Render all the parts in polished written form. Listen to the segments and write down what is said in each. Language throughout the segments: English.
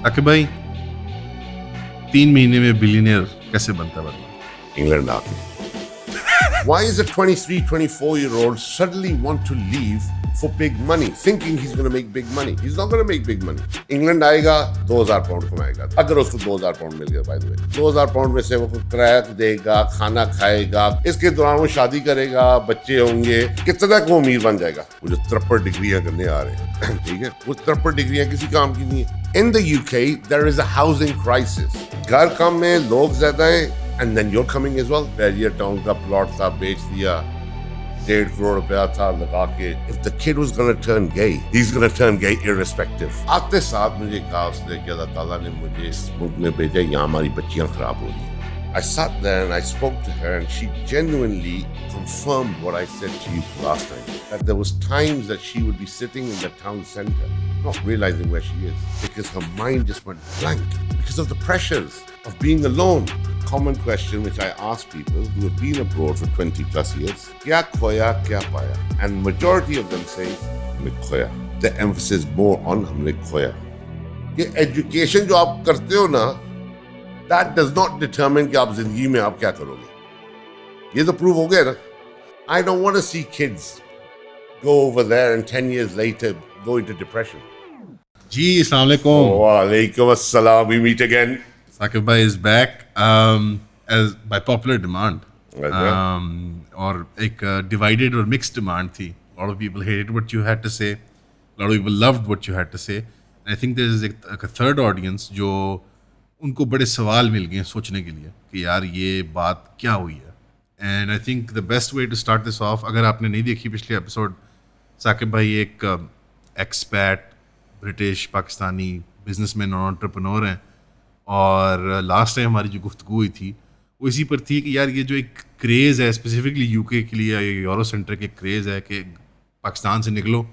ताकि भाई 3 महीने में बिलियनियर कैसे बनता है? England आके. Why is a 23, 24-year-old suddenly want to leave for big money, thinking he's going to make big money? He's not going to make big money. England आएगा 2000 pound कमाएगा. अगर उसको 2000 पाउंड मिल गया, by the way, 2000 पाउंड में से वो किराया देगा, खाना खाएगा, इसके दौरान वो शादी करेगा, बच्चे होंगे, कितना को अमीर बन जाएगा. वो जो 53 डिग्रियां करने आ रहे हैं, ठीक है, वो 53 डिग्रियां किसी काम की नहीं है. In the UK, there is a housing crisis. घर कम है, लोग ज्यादा हैं. And then you're coming as well. Barrier Town का प्लॉट था, बेच दिया, 1.5 करोड़ रुपया था लगा के. If the kid was gonna turn gay, he's gonna turn gay irrespective. आते साथ मुझे कहा उसने कि अल्लाह ताला ने मुझे इस मुल्क में भेजा, यहाँ हमारी बच्चियाँ खराब हो रही हैं. I sat there and I spoke to her and she genuinely confirmed what I said to you last time. That there was times that she would be sitting in the town center, not realizing where she is, because her mind just went blank because of the pressures of being alone. Common question which I ask people who have been abroad for 20 plus years, kya khoya, kya paya? And majority of them say, humne khoya. The emphasis more on humne khoya. Ye education jo aap karte ho na, that does not determine कि आप जिंदगी में आप क्या करोगे. ये तो prove हो गया ना. I don't want to see kids go over there and 10 years later go into depression. जी अस्सलाम वालेकुम. Walaikum assalam. We meet again. Saqib भाई is back as by popular demand. और एक divided और mixed demand थी. A lot of people hated what you had to say. A lot of people loved what you had to say. And I think there is a third audience जो उनको बड़े सवाल मिल गए सोचने के लिए कि यार ये बात क्या हुई है. And I think the best way to start this off, अगर आपने नहीं देखी पिछले एपिसोड, साकिब भाई एक एक्सपैट ब्रिटिश पाकिस्तानी बिजनेसमैन और एंटरप्रेन्योर हैं. और लास्ट टाइम हमारी जो गुफ्तगू हुई थी वो इसी पर थी कि यार ये जो एक क्रेज़ है स्पेसिफिकली यूके के लिए, यूरो सेंट्रिक एक क्रेज़ है कि पाकिस्तान से निकलो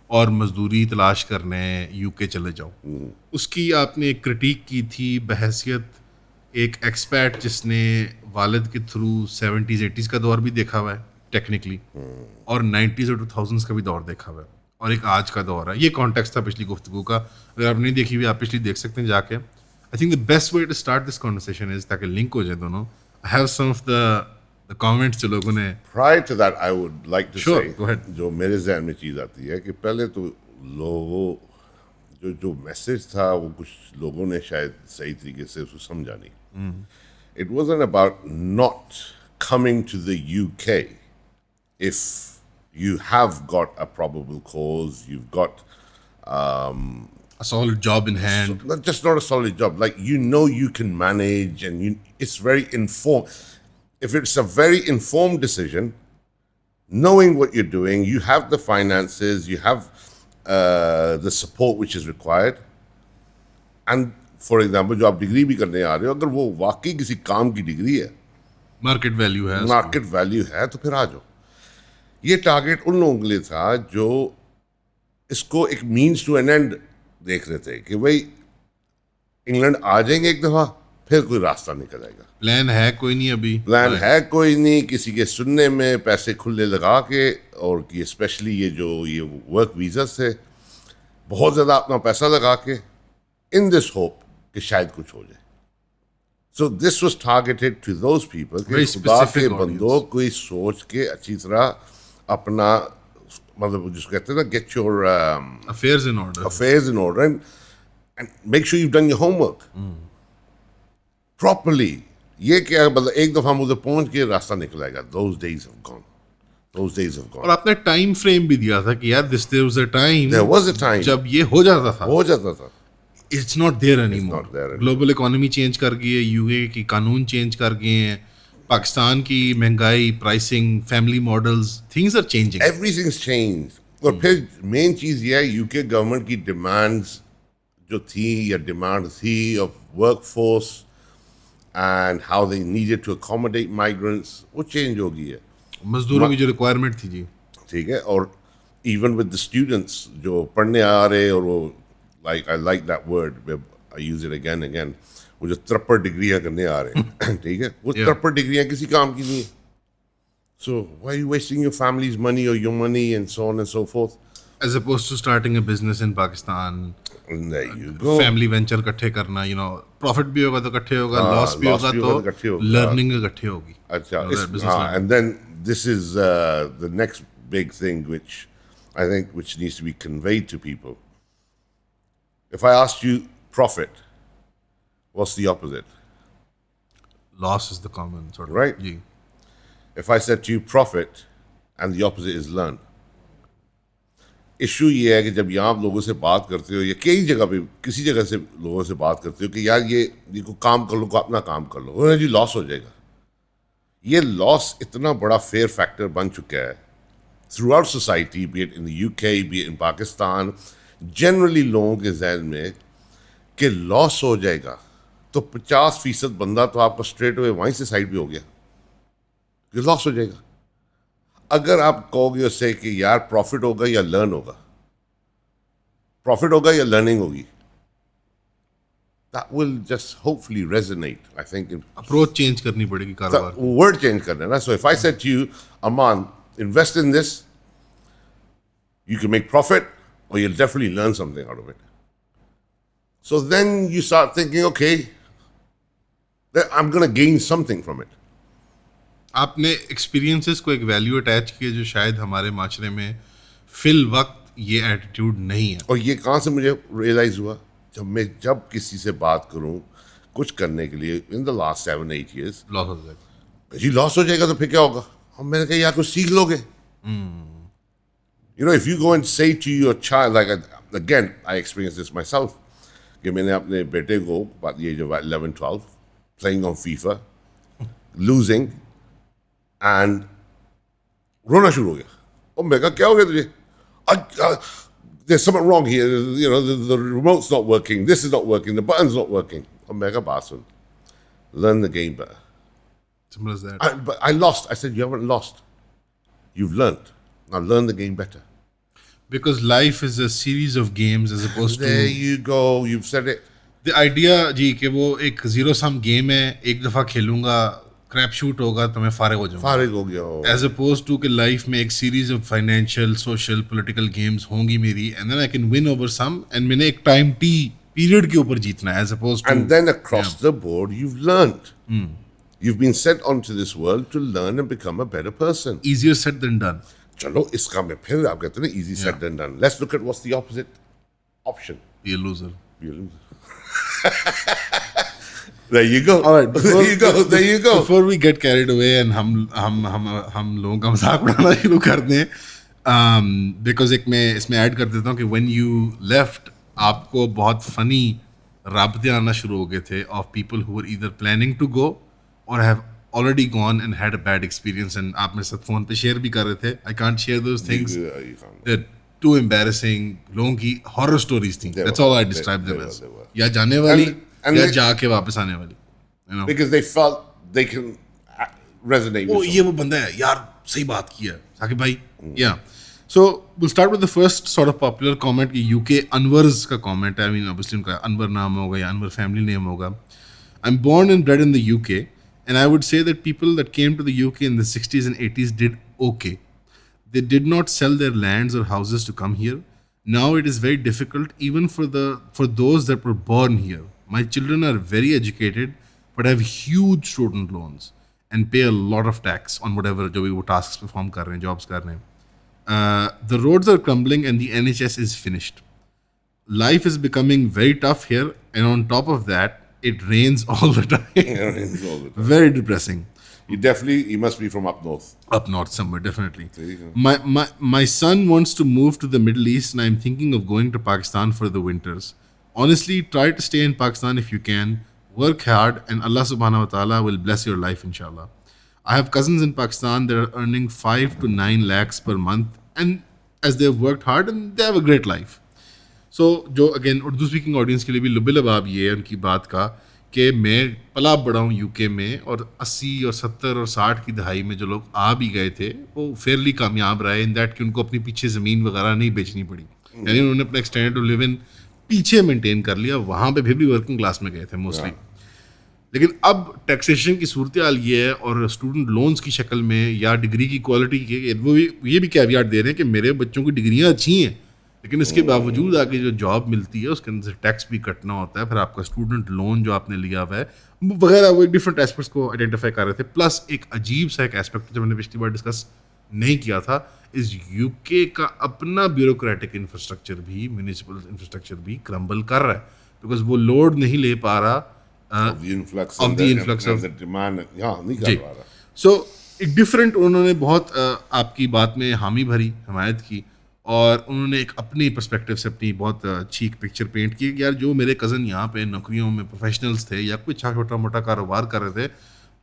और मजदूरी तलाश करने यूके चले जाओ. उसकी आपने एक क्रिटिक की थी बहैसियत एक एक्सपैट जिसने वालिद के थ्रू 70s 80s का दौर भी देखा हुआ है टेक्निकली, और 90s और 2000s का भी दौर देखा हुआ है, और एक आज का दौर है. ये कॉन्टेक्स्ट था पिछली गुफ्तगू का. अगर आप नहीं देखी हुई आप पिछली देख सकते हैं जाके. I think the best way to start this conversation is ताकि लिंक हो जाए दोनों. I have some of the comments जो लोगों ने. Prior to that, I would like to Sure, say, go ahead. जो मेरे ज़हन में चीज़ आती है कि पहले तो लोगों जो मैसेज था वो कुछ लोगों ने शायद सही तरीके से उसको समझा नहीं. It wasn't about not coming to the UK if you have got a probable cause, you've got A solid job in hand. not a solid job. Like you can manage, and it's very informed. If it's a very informed decision, knowing what you're doing, you have the finances, you have the support which is required. And for example, जो आप degree भी करने आ रहे हो, अगर वो वाकई किसी काम की डिग्री है, मार्केट वैल्यू है, मार्केट वैल्यू है, तो फिर आ जाओ. ये टारगेट उन लोगों के लिए था जो इसको एक मीन्स टू एन एंड देख रहे थे कि भाई इंग्लैंड आ जाएंगे एक दफा, फिर कोई रास्ता निकल आएगा. प्लान है कोई नहीं अभी. प्लान है कोई नहीं, किसी के सुनने में पैसे खुले लगा के, और कि स्पेशली ये वर्क वीजा से बहुत ज़्यादा अपना पैसा लगा के, इन दिस होप कि शायद कुछ हो जाए. So this was targeted to those people कि खुदा के बंदों कोई सोच के अच्छी तरह अपना, मतलब जिसको कहते हैं ना, get your affairs in order and make sure you've done your homework properly. ये क्या मतलब एक दफा मुझे पहुंच के रास्ता निकल आएगा. Those days have gone. और आपने टाइम फ्रेम भी दिया था कि यार there was a time जब ये हो जाता था. It's not there anymore. Global economy change कर गई है, यूए की कानून चेंज कर गए हैं, पाकिस्तान की महंगाई, pricing, family models, things are changing. Everything's changed. और फिर मेन चीज़ ये है, यूके गवर्नमेंट की डिमांड्स जो थी या डिमांड थी of work force and how they needed to accommodate migrants, वो चेंज हो गई है. मजदूरों की जो रिक्वायरमेंट थी जी, ठीक है. और इवन विद द स्टूडेंट्स जो पढ़ने आ रहे, और वो like I like that word, I use it again, वो जो 53 डिग्रियां करने आ रहे हैं, ठीक है, वो 53 डिग्रियां किसी काम की नहीं है. So why are you wasting your family's money or your money and so on and so forth? As opposed to starting a business in Pakistan, And there you go. Family venture इकट्ठे करना, profit भी होगा तो इकट्ठे होगा, loss भी loss होगा भी होगा तो तो इकट्ठे होगा। लर्निंग इकट्ठे होगी. Acha, That business learning. and then this is the next big thing which I think which needs to be conveyed to people. If I asked you profit, what's the opposite? Loss is the common sort of. Right. जी. If I said to you profit and the opposite is learn. Issue ये है कि जब यहाँ आप लोगों से बात करते हो या कई जगह पे किसी जगह से लोगों से बात करते हो कि यार ये को काम कर लो, को अपना काम कर लो, उन्हें जी लॉस हो जाएगा. ये लॉस इतना बड़ा फेयर फैक्टर बन चुका है through out society, B it in the UK, B it in Pakistan, generally लोगों के जहन में कि लॉस हो जाएगा तो 50% बंदा तो आपका स्ट्रेट अवे वहीं से साइड पे हो गया कि लॉस हो जाएगा. अगर आप कहोगे उससे कि यार प्रॉफिट होगा या लर्न होगा, प्रॉफिट होगा या लर्निंग होगी, that will just hopefully resonate, I think. Approach change करनी पड़ेगी कारोबार. वर्ड चेंज करना है ना. So if I said to you, Aman, invest in this, you can make profit or you'll definitely learn something out of it. So then you start thinking, okay, I'm going to gain something from it. आपने experiences को एक value attach किया जो शायद हमारे माशरे में fill वक्त ये एटीट्यूड नहीं है. और ये कहाँ से मुझे रियलाइज हुआ, जब किसी से बात करूं कुछ करने के लिए in the last 7-8 years, loss हो जाएगा जी लॉस हो जाएगा तो फिर क्या होगा. और मैंने कहा यार कुछ सीख लोगे. You know, if you go and say to your child, like again, I experienced this myself, कि मैंने अपने बेटे को about the age of 11-12 playing on FIFA, losing, and रोना शुरू हो गया. और मैं कहा क्या हो गया तुझे? There's something wrong here. You know, the remote's not working. This is not working. The button's not working. और मैं कहा बात सुन, learn the game better. Simple as that. But I lost. I said you haven't lost. You've learned. Now learn the game better. Because life is a series of games as opposed There to you go. You've said it. the idea जी कि वो एक zero sum game है, एक दफ़ा खेलूंगा Krebs shoot होगा तो मैं फारिग हो जाऊंगा. फारिग हो गया हो. एज अपोज टू कि लाइफ में एक series of financial, social, political games होंगी मेरी, and then I can win over some, and मैंने एक टाइम टी पीरियड के ऊपर जीतना है as opposed to. And then across the board, you've learned. You've been sent onto this world to learn and become a better person. easier said than done. चलो इसका मैं फिर आप कहते हैं easy said than done. Let's look at what's the opposite option. Be a loser. Be a loser. There you go. All right, There you go. There you go. Before we get carried away and हम लोगों का मजाक उड़ाना शुरू कर दें, because एक मैं इसमें ऐड कर देता हूँ कि when you left आपको बहुत funny राब्ते आना शुरू हो गए थे of people who were either planning to go or have already gone and had a bad experience, and आप मेरे साथ फ़ोन पे शेयर भी कर रहे थे. I can't share those things. Yeah, you can't. They're too embarrassing. लोगों की horror stories थी. That's all I describe them as. या जाने वाली and या they- जाके वापस आने वाली. You know? Because they felt they can resonate with Oh, someone. ये वो बंदा है यार, सही बात की है साकिब भाई. Yeah. So we'll start with the first sort of popular comment कि UK Anwar's का comment है. I mean obviously उनका Anwar नाम होगा या Anwar family name होगा. I'm born and bred in the UK, and I would say that people that came to the UK in the 60s and 80s did okay. They did not sell their lands or houses to come here. Now it is very difficult even for those that were born here. My children are very educated but have huge student loans and pay a lot of tax on whatever जो भी वो tasks perform कर रहे हैं, jobs कर रहे हैं. The roads are crumbling and the NHS is finished. Life is becoming very tough here, and on top of that, it rains all the time. It's all good. Very depressing. You must be from up north. Up north somewhere, definitely. There you go. My son wants to move to the Middle East, and I'm thinking of going to Pakistan for the winters. Honestly, try to stay in Pakistan if you can. Work hard, and Allah subhanahu wa ta'ala will bless your life, inshallah. I have cousins in Pakistan that are earning 5 to 9 lakhs per month, and as they've worked hard and they have a great life. So, जो again Urdu speaking audience के लिए भी लुबिलबाब ये है उनकी बात का कि मैं पला बड़ा हूँ यूके में, और 80 और 70 और 60 की दहाई में जो लोग आ भी गए थे वो फेयरली कामयाब रहे इन दैट कि उनको अपनी पीछे ज़मीन वगैरह नहीं बेचनी पड़ी. यानी उन्होंने अपना स्टैंडर्ड ऑफ लिविंग पीछे मेंटेन कर लिया. वहाँ पे फिर भी वर्किंग क्लास में गए थे मोस्टली. लेकिन अब टैक्सेशन की सूरत हाल ये है, और स्टूडेंट लोन्स की शक्ल में या डिग्री की क्वालिटी के वो ये भी कैवियाट दे रहे हैं कि मेरे बच्चों की डिग्रियाँ अच्छी हैं लेकिन इसके बावजूद आगे जो जॉब मिलती है उसके अंदर से टैक्स भी कटना होता है, फिर आपका स्टूडेंट लोन जो आपने लिया हुआ है वगैरह, वो डिफरेंट एस्पेक्ट्स को आइडेंटिफाई कर रहे थे। प्लस एक अजीब सा एक एस्पेक्ट जो मैंने पिछली बार डिस्कस नहीं किया था, इस यूके का अपना ब्यूरोक्रेटिक इंफ्रास्ट्रक्चर भी, म्यूनिसिपल इंफ्रास्ट्रक्चर भी क्रम्बल कर रहा है, बिकॉज वो लोड नहीं ले पा रहा of the influx of and the the, influx and of the demand. Yeah, नहीं जी। कर पा रहा। सो एक डिफरेंट उन्होंने बहुत आपकी बात में हामी भरी हमायत की, और उन्होंने एक अपनी पर्सपेक्टिव से अपनी बहुत अच्छी एक पिक्चर पेंट की कि यार जो मेरे कज़न यहाँ पे नौकरियों में प्रोफेशनल्स थे या कोई छोटा मोटा कारोबार कर रहे थे,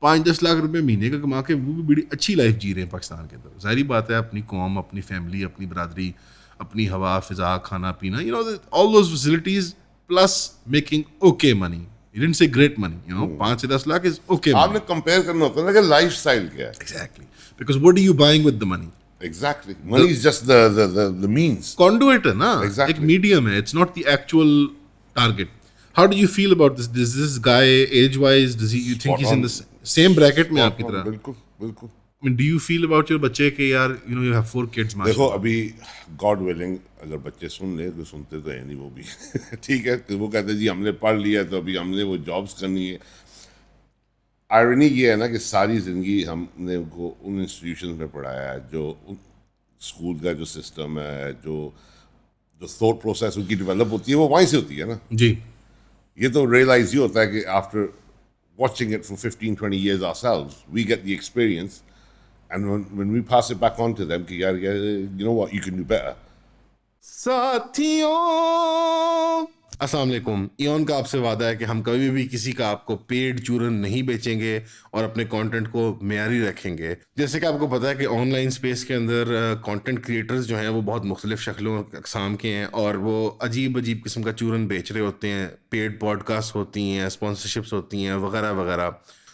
5-10 लाख रुपए महीने का कमा के वो भी बड़ी अच्छी लाइफ जी रहे हैं पाकिस्तान के अंदर। जाहिर बात है, अपनी कौम, अपनी फैमिली, अपनी बरादरी, अपनी हवा फिजा, खाना पीना, you know, all those facilities plus making okay money. You didn't say great money, you know, 5 से 10 लाख is okay money. आपने कंपेयर करना होता है ना कि लाइफस्टाइल क्या है। Exactly. Because what are you buying with the money? Exactly. Money is just the means. Conduit है ना, Exactly. एक medium है, it's not the actual target. How do you feel about this? Does this guy age-wise, you think Spot he's in on. the same bracket में आपकी तरह? बिल्कुल बिल्कुल। I mean, do you feel about your बच्चे के यार, you know, you have 4 kids, देखो माशाल्लाह। अभी गॉड विलिंग अगर बच्चे सुन ले तो सुनते तो है नहीं वो भी ठीक है, तो वो कहते हैं जी हमने पढ़ लिया तो अभी हमने वो जॉब्स करनी है। आयरनी ये है ना कि सारी ज़िंदगी हमने उनको उन इंस्टीट्यूशन में पढ़ाया है, जो स्कूल का जो सिस्टम है, जो थॉट प्रोसेस उनकी डेवलप होती है वो वहीं से होती है ना। जी। ये तो रियलाइज ही होता है कि after watching it for 15-20 years ourselves, we get the experience, and when we pass it back on to them, कि यार you know what, you can do better. साथियों, अस्सलाम वालेकुम। इयॉन का आपसे वादा है कि हम कभी भी किसी का आपको पेड चूरन नहीं बेचेंगे और अपने कंटेंट को मेयारी रखेंगे। जैसे कि आपको पता है कि ऑनलाइन स्पेस के अंदर कंटेंट क्रिएटर्स जो हैं वो बहुत मुख्तलिफ शक्लों अक़साम के हैं, और वो अजीब अजीब किस्म का चूरन बेच रहे होते हैं। पेड पॉडकास्ट होती हैं, स्पॉन्सरशिप्स होती हैं, वगैरह वगैरह।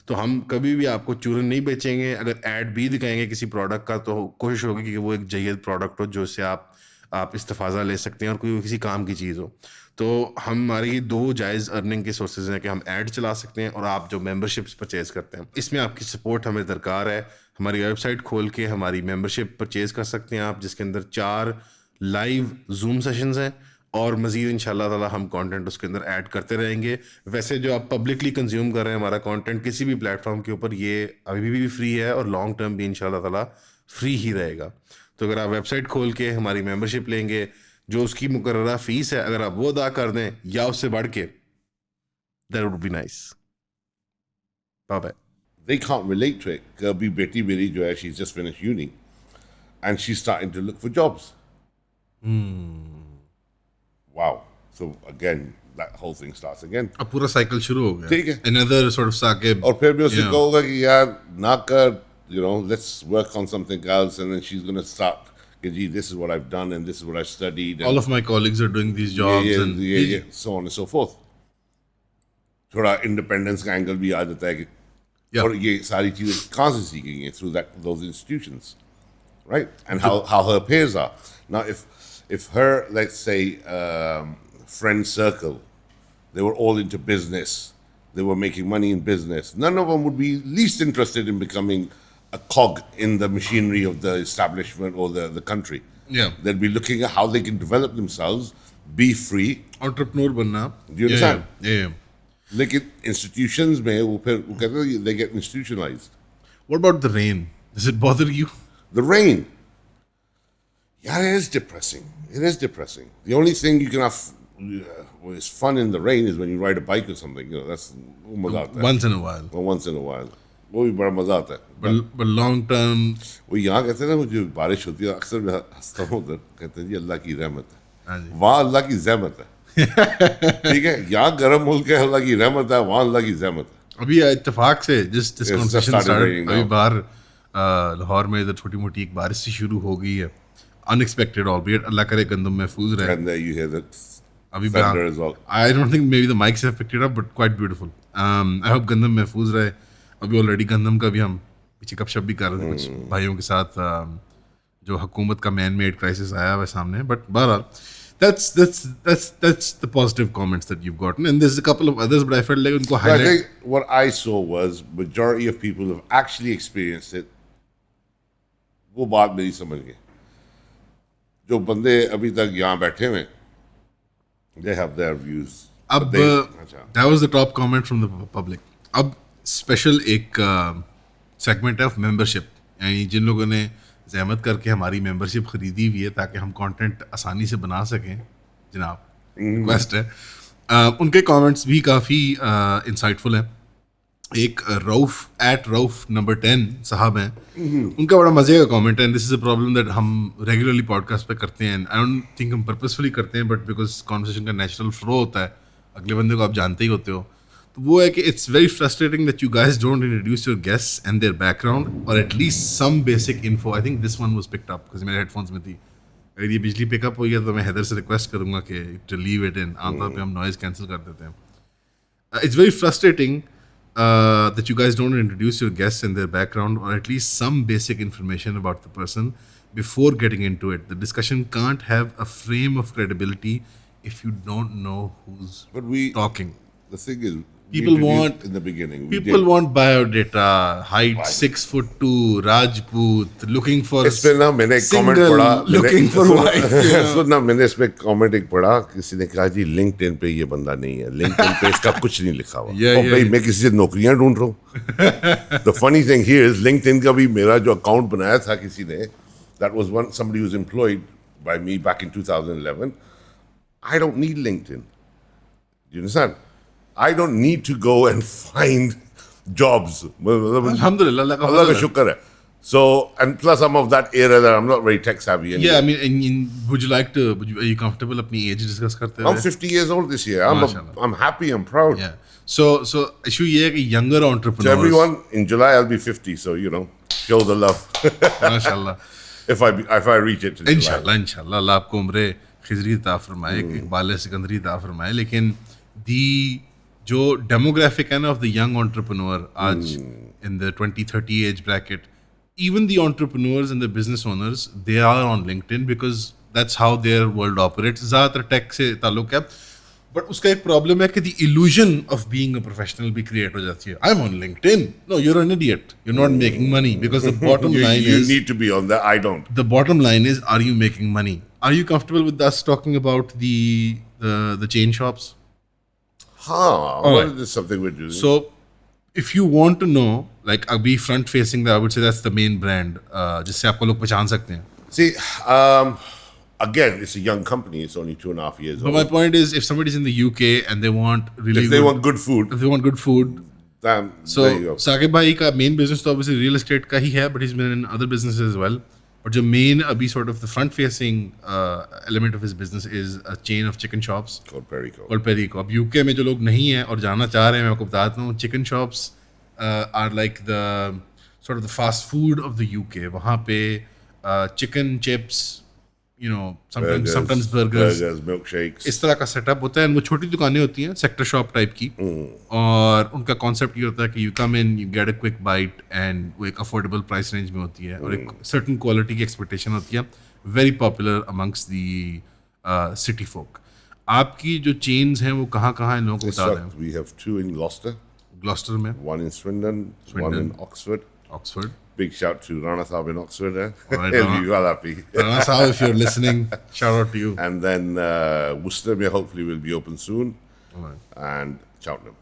तो हम कभी भी आपको चूरन नहीं बेचेंगे। अगर ऐड भी दिखाएंगे किसी प्रोडक्ट का तो कोशिश होगी कि वो एक जय्यद प्रोडक्ट हो जो से आप इस्तेफ़ाज़ा ले सकते हैं और कोई किसी काम की चीज़ हो। तो हमारी 2 जायज़ अर्निंग के सोर्सेज हैं कि हम ऐड चला सकते हैं और आप जो मेंबरशिप्स परचेज़ करते हैं, इसमें आपकी सपोर्ट हमें दरकार है। हमारी वेबसाइट खोल के हमारी मेंबरशिप परचेज़ कर सकते हैं आप, जिसके अंदर 4 लाइव जूम सेशंस हैं, और मज़ीद इंशाल्लाह ताला हम कंटेंट उसके अंदर ऐड करते रहेंगे। वैसे जो आप पब्लिकली कंज्यूम कर रहे हैं हमारा कंटेंट किसी भी प्लेटफॉर्म के ऊपर, ये अभी भी फ्री है और लॉन्ग टर्म भी इंशाल्लाह ताला फ्री ही रहेगा। तो अगर आप वेबसाइट खोल के हमारी मेंबरशिप लेंगे, जो उसकी मुकर्ररा फीस है, अगर आप वो अदा कर दें या उससे बढ़ के, that would be nice. Bye bye. They can't relate to it. अभी बेटी मेरी जो है, she's just finished uni, and she's starting to look for jobs. Wow. So again, that whole thing starts again. अब पूरा साइकिल शुरू हो गया। ठीक है। Another sort of साके। और फिर भी उससे Yeah. कहोगा कि यार ना कर, you know, let's work on something else, and then she's going to start, gee, this is what I've done and this is what I've studied. And All of my colleagues are doing these jobs and so on and so forth. थोड़ा independence का angle भी आ जाता है कि Yeah. और ये सारी चीजें कहाँ से सीखी हैं? Through those institutions, right? And how her peers are. Now, if her, let's say, friend circle, they were all into business, they were making money in business, none of them would be least interested in becoming a cog in the machinery of the establishment or the country. Yeah. They'll be looking at how they can develop themselves, be free. entrepreneur बनना। Do you understand? Yeah. लेकिन institutions में वो कहते हैं they get institutionalized. What about the rain? Does it bother you? The rain. Yeah, it is depressing. It is depressing. The only thing you can have is fun in the rain is when you ride a bike or something. You know, that's मजा आता है। Once in a while. Or once in a while. वो भी बड़ा मजा आता है। But long term, वो यहाँ कहते हैं ना, जो बारिश होती है अक्सर मैं हंसता हूँ उधर, कहते हैं जी अल्लाह की रहमत हाँ है, जी। वहाँ अल्लाह की ज़हमत है। ठीक है, यहाँ गर्म मुल्क है, अल्लाह की रहमत है, वहाँ अल्लाह की ज़हमत है। अभी इत्तेफाक से जिस just conversation started start raining अभी now. बाहर लाहौर में इधर छोटी मोटी एक बारिश सी शुरू हो गई है, अनएक्सपेक्टेड ऑलबीट, अल्लाह करे गंदम महफूज रहे। And you hear that अभी thunder as well. I don't think maybe the mics have picked it up, but quite beautiful. I hope गंदम महफूज रहे। अभी ऑलरेडी गंदम का भी हम पीछे गपशप भी कर रहे थे कुछ भाइयों के साथ, जो हुकूमत का मैन मेड क्राइसिस आया हुआ है सामने। बट बहरहाल that's the positive comments that you've gotten, and there's a couple of others, but I felt like उनको But I highlight। think what I saw was majority of people who have actually experienced it, वो बात मेरी समझ गए। जो बंदे अभी तक यहाँ बैठे हुए they have their views. अब that was the top comment from the public. अब स्पेशल एक सेगमेंट है ऑफ मेंबरशिप, यानी जिन लोगों ने जहमत करके हमारी मेंबरशिप खरीदी हुई है ताकि हम कंटेंट आसानी से बना सकें, जनाब रिक्वेस्ट है। उनके कमेंट्स भी काफ़ी इंसाइटफुल हैं। एक रऊफ नंबर 10 साहब हैं, उनका बड़ा मज़े का कमेंट है। This is a problem that हम रेगुलरली पॉडकास्ट पे करते हैं। आई डोंट थिंक हम पर्पसफुली करते हैं, बट बिकॉज कॉन्वर्सेशन का नेचुरल फ्लो होता है, अगले बंदे को आप जानते ही होते हो। तो वो है कि it's very frustrating that you guys don't introduce your guests and their background और at least some basic info. I think this one was picked up because मेरे हेडफोन्स में थी। अगर ये बिजली पिकअप हो गया तो मैं हैदर से रिक्वेस्ट करूंगा कि टू लीव इट इन। आमतौर पे हम नॉइज़ कैंसिल कर देते हैं। It's very frustrating that you guys don't introduce your guests and their background or at least some basic information about the person before getting into it. The discussion can't have a frame of credibility if you don't know who's But we talking. the thing is People we introduced want- in the beginning. People want biodata, height 6'2", Rajput, looking for इस पे ना मैंने एक comment single, पढ़ा, looking for wife. you know. सुन ना, मैंने इस पे कमेंट एक पढ़ा, किसी ने कहा जी लिंक्डइन पे ये बंदा नहीं है, लिंक्डइन पे इसका कुछ नहीं लिखा हुआ। Yeah, और भाई yeah. मैं किसी से नौकरियां ढूंढ रहा हूँ। The funny thing here is LinkedIn का भी मेरा जो अकाउंट बनाया था किसी ने, that was one somebody was employed by me back in 2011. I don't need LinkedIn. Do you understand? I don't need to go and find jobs. Alhamdulillah, Allah ka Allah ka fazl hai. shukr hai. So, and plus I'm of that era that I'm not very tech savvy anymore. Yeah, I mean, would you like to? Are you comfortable अपनी age discuss करते I'm हुए? 50 years old this year. MashaAllah. I'm happy, I'm proud. Yeah. So issue ये है कि younger To entrepreneurs. everyone, in July I'll be 50, so you know, show the love. माशाल्लाह, if I reach it to July. इंशाल्लाह अल्लाह आपको उम्रे खिजरी अता फरमाए, इकबाल सिकंदरी अता फरमाए। लेकिन दी जो डेमोग्राफिक है ना ऑफ द यंग एंटरप्रेन्योर आज in the 20-30 age bracket, even the entrepreneurs and the business owners, they are on LinkedIn because that's how their world operates. ज़्यादातर टेक से ताल्लुक है, बट उसका एक प्रॉब्लम है कि the illusion of being a professional भी create हो जाती है। I'm on LinkedIn. No, you're an idiot. You're not making money because the bottom line You is need to be on that. I don't. the bottom line is, are you making money? Are you comfortable with us talking about the chain shops? Well, right. this is something we're doing. So if you want to know, like be front facing, I would say that's the main brand जिससे आपको लोग पहचान सकते हैं. See, again, it's a young company. It's only 2.5 years But old. my point is, if somebody's in the UK and they want really If they want good food, if they want good food, then so there you go. Saqib भाई का main business तो obviously real estate का ही है, but he's been in other businesses as well. But जो main अभी sort of the front facing element of his business is a chain of chicken shops Called Perico. called Perico. अब UK में जो लोग नहीं हैं और जाना चाह रहे हैं, मैं आपको बताता हूँ, chicken shops are like the sort of the fast food of the UK. वहाँ पे chicken chips, you know, sometimes burgers, milkshakes. इस तरह का सेटअप होता है। वो छोटी दुकानें होती हैं सेक्टर शॉप टाइप की, और उनका कॉन्सेप्ट ये होता है कि you come in, you get a quick bite, and वो एक अफोर्डेबल प्राइस रेंज में होती है और एक सर्टन क्वालिटी की एक्सपेक्टेशन होती है। Very popular amongst the city folk. आपकी जो चेन्स हैं वो कहाँ कहाँ हैं, लोगों को This बता दें। month we have 2 in Gloucester, Gloster में, one in Swindon, one in Oxford. Oxford. Big shout to Rana Saab in Oxford. All right, He'll Rana. be well happy. Rana Saab, if you're listening, shout out to you. And then Worcester hopefully will be open soon. All right. And Cheltenham.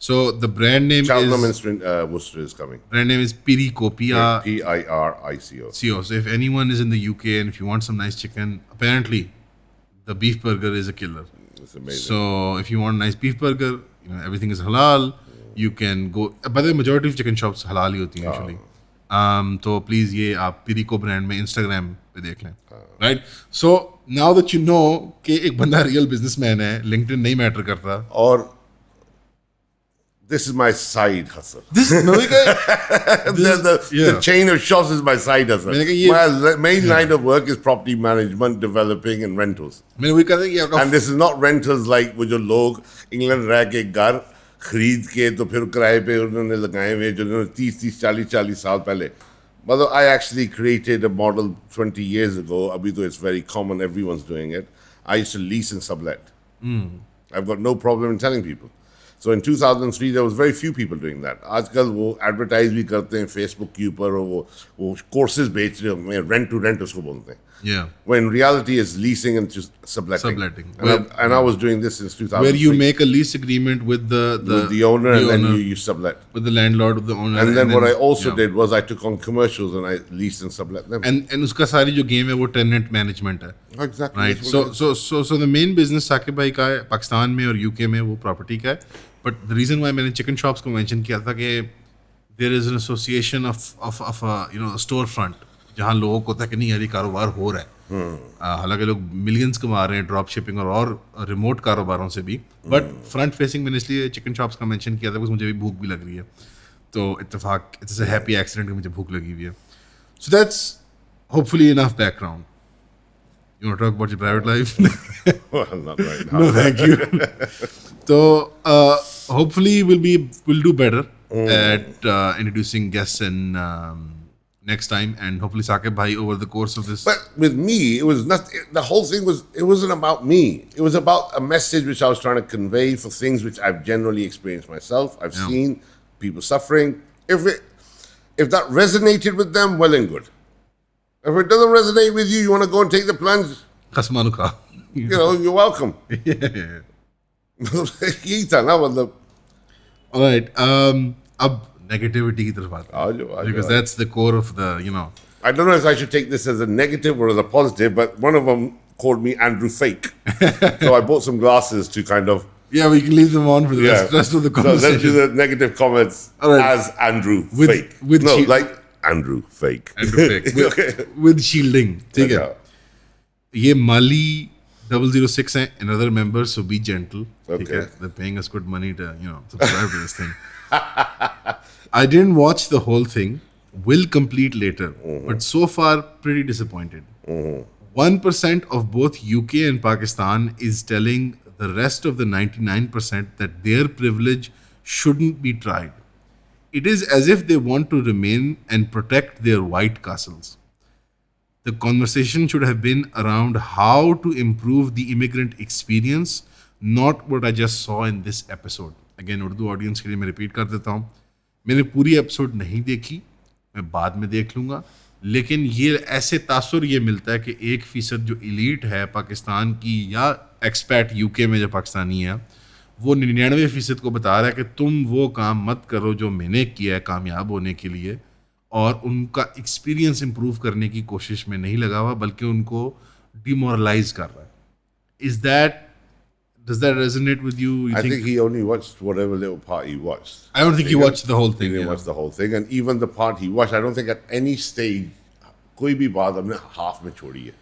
So the brand name Cheltenham is and Worcester is coming. brand name is Perico. P-I-R-I-C-O. So if anyone is in the UK and if you want some nice chicken, apparently the beef burger is a killer. It's amazing. So if you want a nice beef burger, you know, everything is halal. You can go. By the way, majority of chicken shops halal ही होती हैं usually. तो please ये आप पिरिको brand में Instagram पे देख लें, right? So now that you know कि एक बंदा रियल बिजनेसमैन है, लिंक्डइन नहीं मैटर करता। Or this is my side hustle. This The chain of shops is my side hustle. मैंने कहा ये- My main line of work is property management, developing, and rentals. मैंने वही कहा था कि आपका And this is not rentals like वो जो लोग इंग्लैंड रह के घर खरीद के तो फिर किराए पे उन्होंने लगाए हुए, जो 30, 40 साल पहले। मतलब I actually created a model 20 years ago. अभी तो it's very common, everyone's doing it. I used to lease and sublet. I've got no problem in telling people. So in 2003 there was very few people doing that. आजकल वो advertise भी करते हैं Facebook के ऊपर, और वो courses बेच रहे होंगे, rent to rent उसको बोलते हैं। Yeah. When reality is leasing and just subletting. Subletting. And I was doing this since 2006. Where you make a lease agreement with with the owner, and then you sublet. with the landlord, with the owner. And then what I also did was I took on commercials and I leased and sublet them. And उसका सारी जो game है वो tenant management है. Exactly. Right. So the main business Saqib भाई का है पाकिस्तान में और यूके में वो प्रॉपर्टी का है. But the reason why मैंने चिकन शॉप्स को मेंशन किया था कि there is an association of a store front जहाँ लोगों को होता है कि नहीं यार ये कारोबार हो रहा है. हालांकि लोग मिलियंस कमा रहे हैं ड्रॉप शिपिंग और रिमोट कारोबारों से भी. बट फ्रंट फेसिंग मैंने इसलिए चिकन शॉप्स का मेंशन किया था बिकॉज मुझे भी भूख भी लग रही है. तो इत्तेफाक इट्स अ हैप्पी एक्सीडेंट कि मुझे भूख लगी हुई है. So that's hopefully enough background. You want to talk about your private life? Well, not right now. No, thank you. So hopefully we'll do better at introducing guests and next time, and hopefully Saqib bhai over the course of this. But with me, it was not. The whole thing wasn't about me. It was about a message which I was trying to convey for things which I've generally experienced myself. I've seen people suffering. If that resonated with them, well and good. If it doesn't resonate with you, you want to go and take the plunge. Khasmanu ka. You're welcome. यही था ना मतलब. All right. अब negativity की तरफ आते हैं. Because that's the core of the, I don't know if I should take this as a negative or as a positive, but one of them called me Andrew Fake. So I bought some glasses to kind of. Yeah, we can leave them on for the rest of the conversation. So let's do the negative comments as Andrew Fake. Like Andrew Fake. Andrew Fake. With shielding. ठीक है. ये Mali 006 हैं, another member, so be gentle. Okay. They're paying us good money to, subscribe to this thing. I didn't watch the whole thing. Will complete later. But so far, pretty disappointed. 1% of both UK and Pakistan is telling the rest of the 99% that their privilege shouldn't be tried. It is as if they want to remain and protect their white castles. The conversation should have been around how to improve the immigrant experience, not what I just saw in this episode. Again, Urdu audience के लिए मैं repeat कर देता हूँ. मैंने पूरी episode नहीं देखी, मैं बाद में देख लूँगा. लेकिन ये ऐसे तासुर ये मिलता है कि 1% जो एलीट है पाकिस्तान की या एक्सपैट यूके में जो पाकिस्तानी है, वो 99% को बता रहा है कि तुम वो काम मत करो जो मैंने किया है कामयाब होने के लिए, और उनका एक्सपीरियंस इंप्रूव करने की कोशिश में नहीं लगा हुआ बल्कि उनको डिमोरलाइज कर रहा है. Does that resonate with you? I think he only watched whatever little part he watched. I don't think he watched the whole thing. He didn't watch the whole thing, and even the part he watched, I don't think at any stage कोई भी बात हमने half में छोड़ी है.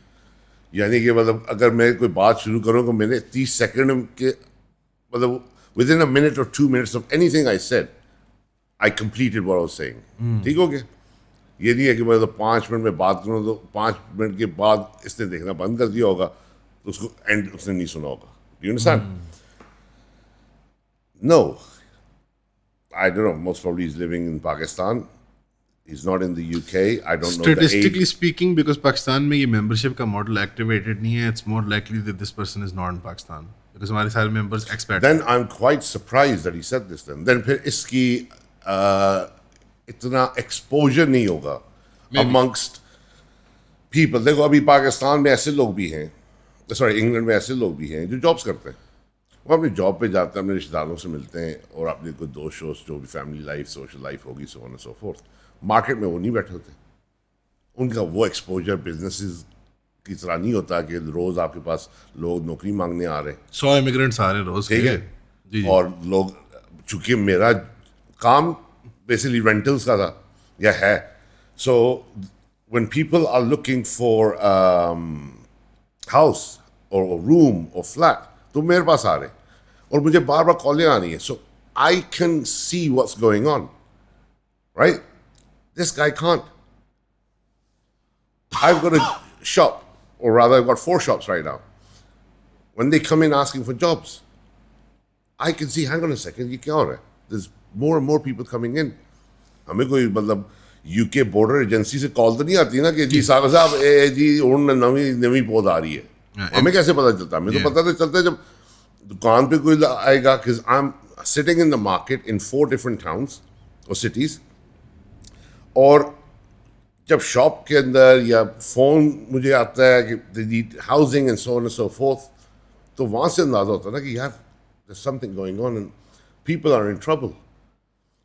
यानी कि मतलब अगर मैं कोई बात शुरू करूँ तो मैंने 30 सेकंड के मतलब within a minute or 2 minutes of anything I said, I completed what I was saying. ठीक हो गया? ये नहीं है कि मतलब 5 मिनट में बात करूँ तो 5 मिनट के बाद इसने देखना बंद कर दिया होगा तो उसको एंड उसने नहीं सुना होगा. Do you understand? No. I don't know. Most probably he's living in Pakistan. He's not in the UK. I don't know the age. Statistically speaking, because Pakistan में ये membership का model activated नहीं है, it's more likely that this person is not in Pakistan. Because हमारे सारे members expat. Then I'm quite surprised that he said this then फिर इसकी इतना exposure नहीं होगा amongst people. देखो अभी पाकिस्तान में ऐसे लोग भी हैं, इंग्लैंड में ऐसे लोग भी हैं जो जॉब्स करते हैं. वो अपनी जॉब पे जाते हैं, अपने रिश्तेदारों से मिलते हैं और अपने कोई दोस्त शोस्त जो भी फैमिली लाइफ सोशल लाइफ होगी so on and so fourth. Market में वो नहीं बैठे होते. उनका वो एक्सपोजर बिजनेसेस की तरह नहीं होता कि रोज़ आपके पास लोग नौकरी मांगने आ रहे हैं. 100 इमिग्रेंट्स आ रहे हैं रोज़. ठीक है जी. और लोग चूँकि मेरा काम बेसिकली रेंटल्स का था या है, so when people are looking for house और रूम और फ्लैट तो मेरे पास आ रहे और मुझे बार बार कॉलें आ रही हैं. So I can see what's going on, right? This guy can't. I've got a shop, or rather I've got 4 shops right now. When they come in asking for jobs, I can see, hang on a second, ये क्या हो रहा है? There's more and more people coming in. हमें कोई मतलब UK border agency से call तो नहीं आती ना कि जी साहब जी नवी पौध आ रही है. हमें कैसे पता चलता? हमें तो पता तो चलता है जब दुकान पे कोई आएगा. because I'm sitting in the market in 4 different towns or cities, और जब शॉप के अंदर या फोन मुझे आता है कि they need housing and so on and so fourth, तो वहाँ से अंदाजा होता है ना कि यार there's something going on and people are in trouble.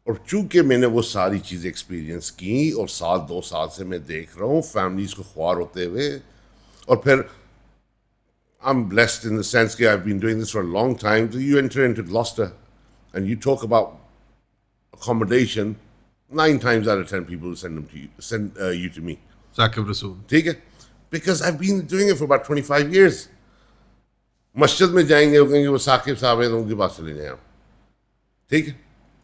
और चूंकि मैंने वो सारी चीज़ें एक्सपीरियंस की और 2 साल से मैं देख रहा हूँ फैमिलीज को ख्वार होते हुए, और फिर I'm blessed in the sense that I've been doing this for a long time. So you enter into Gloucester and you talk about accommodation, 9 times out of 10 people will send them to you, send you to me. Saqib रसूल. ठीक है? Because I've been doing it for about 25 years. मस्जिद में जाएंगे, वो कहेंगे वो साकिब साहब हैं, तो उनके पास चले जाएं आप. ठीक है?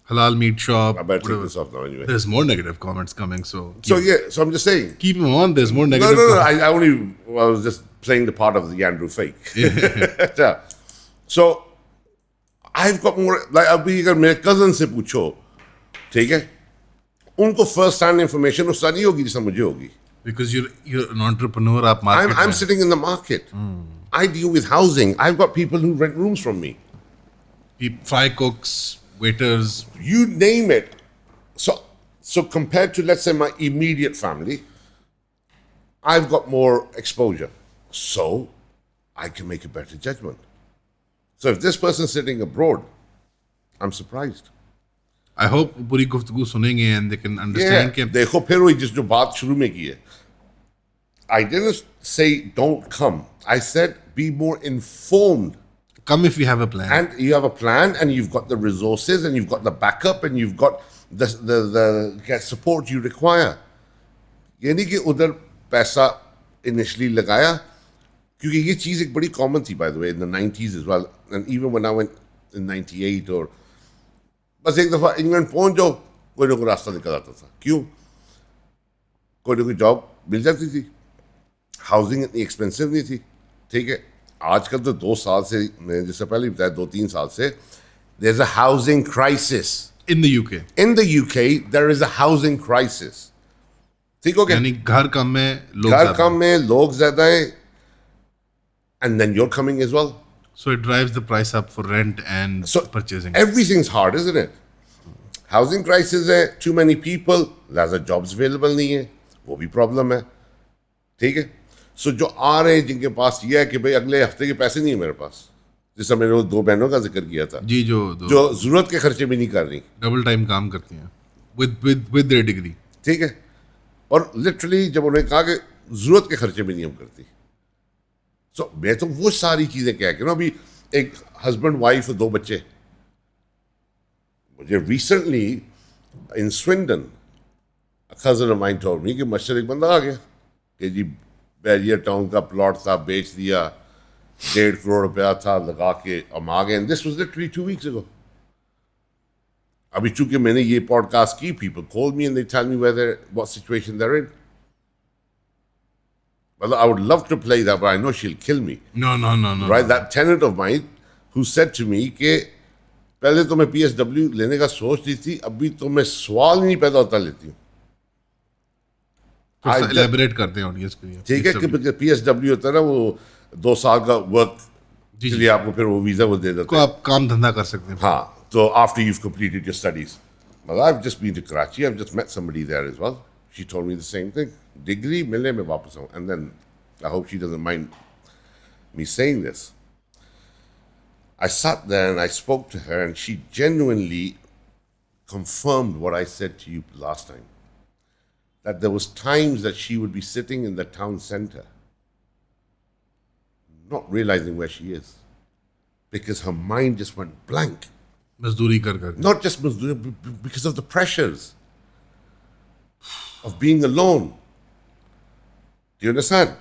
Halal meat shop. I better take whatever. this off now anyway. There's more negative comments coming, so So I'm just saying. keep them on. There's more No, negative. no, no. comments. I was just playing the part of the Andrew fake. Yeah. So I've got more. Like अभी अगर मेरे cousin से पूछो, ठीक है? उनको first hand information उससे नहीं होगी जिससे मुझे होगी. Because you're an entrepreneur, आप market I'm में. sitting in the market. I deal with housing. I've got people who rent rooms from me. Fry cooks, waiters. You name it. So compared to, let's say, my immediate family, I've got more exposure. So I can make a better judgment. So if this person's sitting abroad, I'm surprised. I hope पूरी गुफ्तगू सुनेंगे and they can understand कि देखो फिर वही जिस जो बात शुरू में की है. I didn't say don't come. I said be more informed. come if you have a plan. And you have a plan and you've got the resources and you've got the backup and you've got the support you require. ये नहीं कि उधर पैसा initially लगाया, क्योंकि ये चीज़ एक बड़ी common थी by the way in the 90s as well, and even when I went in 98 और बस एक दफ़ा इंग्लैंड पहुंच जाओ कोई ना कोई रास्ता निकल आता था. क्यों? कोई ना कोई जॉब मिल जाती थी, हाउसिंग इतनी एक्सपेंसिव नहीं थी. ठीक है, आजकल तो 2 साल से, मैंने जैसे पहले ही बताया 2-3 साल से, there is a housing crisis In the UK. In the UK. There is a housing crisis. ठीक हो गया? यानी घर कम में लोग घर ज्यादा. कम में लोग ज्यादा है, and then you're coming as well. So it drives the price up for rent and So purchasing. everything's hard, isn't it? Housing crisis है, too many people, ज़्यादा jobs available नहीं है, वो भी problem है. ठीक है? So जो आ रहे हैं जिनके पास ये है कि भाई अगले हफ्ते के पैसे नहीं है मेरे पास, जैसा मैंने वो 2 बहनों का जिक्र किया था, जी जो जो जरूरत के खर्चे भी नहीं कर रही. डबल टाइम काम करती हैं with their degree. ठीक है? और लिटरली जब उन्होंने कहा कि जरूरत के खर्चे भी नहीं हम करती, सो मैं तो वो सारी चीज़ें कह के ना, अभी एक हस्बैंड वाइफ और 2 बच्चे, मुझे recently in Swindon cousin of mine told me कि मशर एक बंदा आ गया कि जी बैरियर टाउन का प्लॉट था, बेच दिया, 1.5 करोड़ रुपया था, लगा के हम आ गए. And this was literally 2 weeks ago. अभी चूंकि मैंने ये पॉडकास्ट की, people call me and they tell me what situation they're in. Well, I would love to play that, but I know she'll kill me. No. Right? That tenant of mine who said to me कि पहले तो मैं PSW लेने का सोच रही थी, अभी तो मैं सवाल नहीं पैदा होता लेती हूँ. elaborate करते हैं ऑडियंस के लिए. ठीक है, कि PSW होता है ना, वो 2 साल का वर्क के लिए आपको फिर वो वीजा वो दे देते को हैं. आप काम धंधा कर सकते हैं. हाँ, so after you've completed your studies. Well, I've just been to Karachi. I've just met somebody there as well. She told me the same thing. Degree मिले मैं वापस आऊँ. And then I hope she doesn't mind me saying this. I sat there and I spoke to her and she genuinely confirmed what I said to you last time. That there was times that she would be sitting in the town center not realizing where she is because her mind just went blank. मजदूरी कर. Not just because of the pressures of being alone. Do you understand?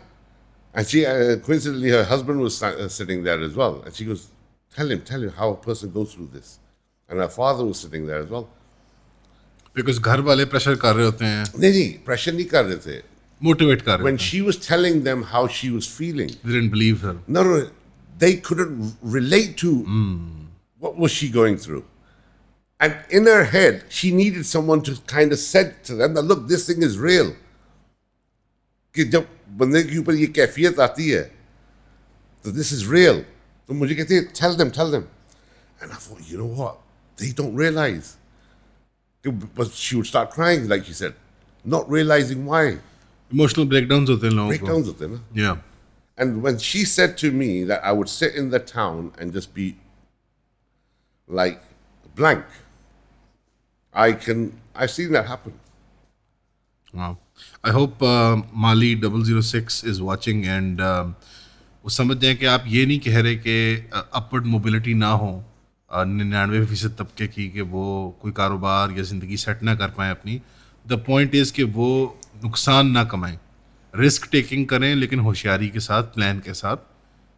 And she, coincidentally, her husband was sitting there as well. And she goes, tell him how a person goes through this. And her father was sitting there as well. Because घर वाले pressure कर रहे होते हैं. नहीं, pressure नहीं कर रहे थे. Motivate कर रहे When होते हैं. she was telling them how she was feeling, They didn't believe her. no, they couldn't relate to what was she going through. And in her head, she needed someone to kind of said to them that, look, this thing is real. कि जब बंदे के ऊपर ये कैफियत आती है, तो this is real. तो मुझे कहते हैं, tell them. And I thought, you know what? They don't realize. But she would start crying, like she said. not realizing why. Emotional breakdowns होते हैं लोगों को. Breakdowns होते हैं ना. Yeah. And when she said to me that I would sit in the town and just be like blank, I've seen that happen. Wow. I hope Mali 006 is watching and वो समझ जाए कि आप ये नहीं कह रहे कि अपवर्ड मोबिलिटी ना हो 99% तबके की कि वो कोई कारोबार या ज़िंदगी सेट ना कर पाएँ अपनी. द पॉइंट इज़ कि वो नुकसान ना कमाएं, रिस्क टेकिंग करें लेकिन होशियारी के साथ, प्लान के साथ.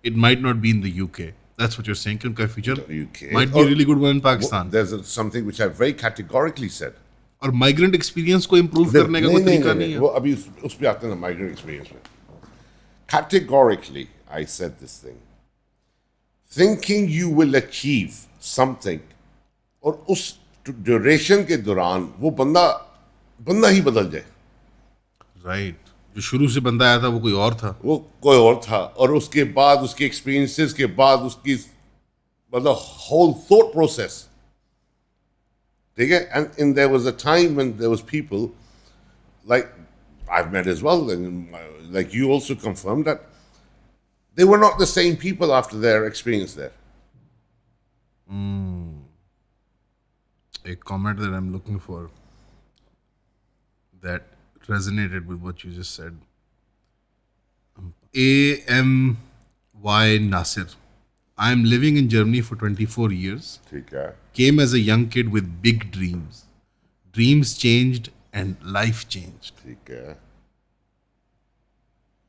It might not be in the UK. That's what you are saying कि उनका future UK. Might be really good one in Pakistan. There's something which I very categorically said. और माइग्रेंट एक्सपीरियंस को इम्प्रूव करने का कोई तरीका नहीं है. वो अभी उस पे आते हैं ना migrant experience में. Categorically, I said this thing. Thinking you will achieve something और उस ड्यूरेशन के दौरान वो बंदा ही बदल जाए. राइट. जो शुरू से बंदा आया था वो कोई और था. वो कोई और था और उसके बाद उसके एक्सपीरियंसेस के बाद उसकी मतलब whole thought process. ठीक है. And there was a time when there was people like I've met as well, and like you also confirmed that they were not the same people after their experience there. A comment that I'm looking for that resonated with what you just said. AMY Nasir. I am living in Germany for 24 years. ठीक है. Came as a young kid with big dreams. Dreams changed and life changed. ठीक है.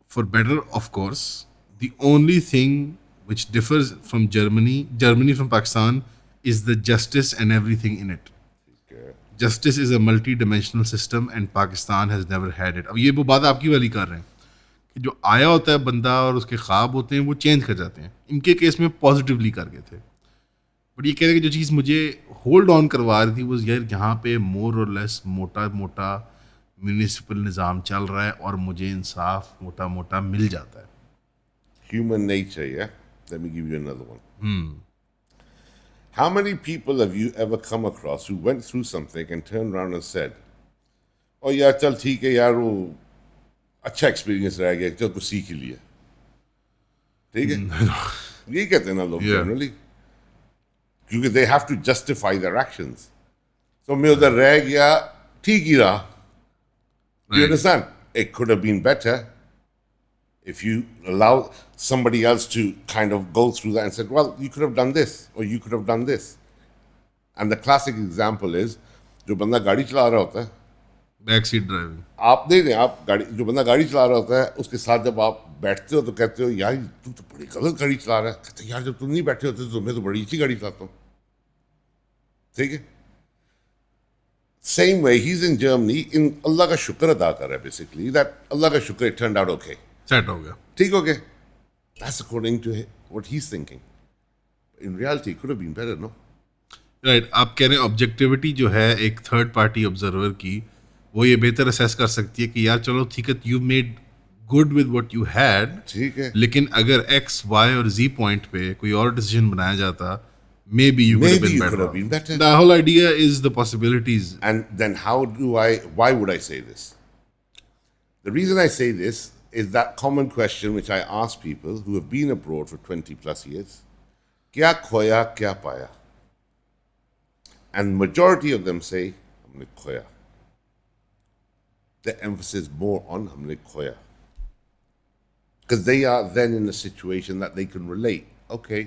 For better, of course. The only thing which differs from Germany from Pakistan, is the justice and everything in it. Okay. Justice is a multi-dimensional system and Pakistan has never had it. अब ये वो बात आपकी वाली कर रहे हैं कि जो आया होता है बंदा और उसके ख्वाब होते हैं वो चेंज कर जाते हैं. इनके केस में पॉजिटिवली कर गए थे. बट ये कह रहे हैं कि जो चीज़ मुझे होल्ड ऑन करवा रही थी वो यार यहाँ पे मोर और लेस मोटा म्यूनिसिपल निज़ाम चल रहा है और मुझे इंसाफ मोटा मिल जाता है. Human nature, yeah? Let me give you another one. How many people have you ever come across who went through something and turned around and said, oh यार चल ठीक है यार वो अच्छा एक्सपीरियंस रह गया, चल कुछ सीख ही लिया. ठीक है. यही कहते हैं ना लोग जनरली, क्योंकि they have to justify their actions. So मैं उधर रह गया, ठीक ही रहा. You understand? It could have been better if you allow somebody else to kind of go through that and said, well, you could have done this or you could have done this. And the classic example is, जो बंदा गाड़ी चला रहा होता है, back seat driving, आप देखें, आप गाड़ी, जो बंदा गाड़ी चला रहा होता है उसके साथ जब आप बैठते हो तो कहते हो यार तू तो बड़ी गलत गाड़ी चला रहा है. कहते यार जब तुम नहीं बैठे होते तो मैं तो बड़ी अच्छी गाड़ी चलाता हूँ. ठीक है. Same way, he's in Germany, in अल्लाह का शुक्र अदा कर रहा है basically, that अल्लाह का शुक्र it turned out okay. Set हो गया. ठीक हो गया. That's according to what he's thinking. In reality, it could have been better, no? Right. आप कह रहे हैं ऑब्जेक्टिविटी जो है एक थर्ड पार्टी ऑब्जर्वर की, वो ये बेहतर असेस कर सकती है कि यार चलो ठीक है, you made good with what you had. ठीक है. लेकिन अगर एक्स वाई और जी पॉइंट पे कोई और डिसीजन बनाया जाता, maybe you could have been better. The whole idea is the possibilities. And then why would I say this? The reason I say this is that common question which I ask people who have been abroad for 20 plus years. Kya khoya, kya paya? And majority of them say, humne khoya. The emphasis more on humne khoya. Because they are then in a situation that they can relate. Okay.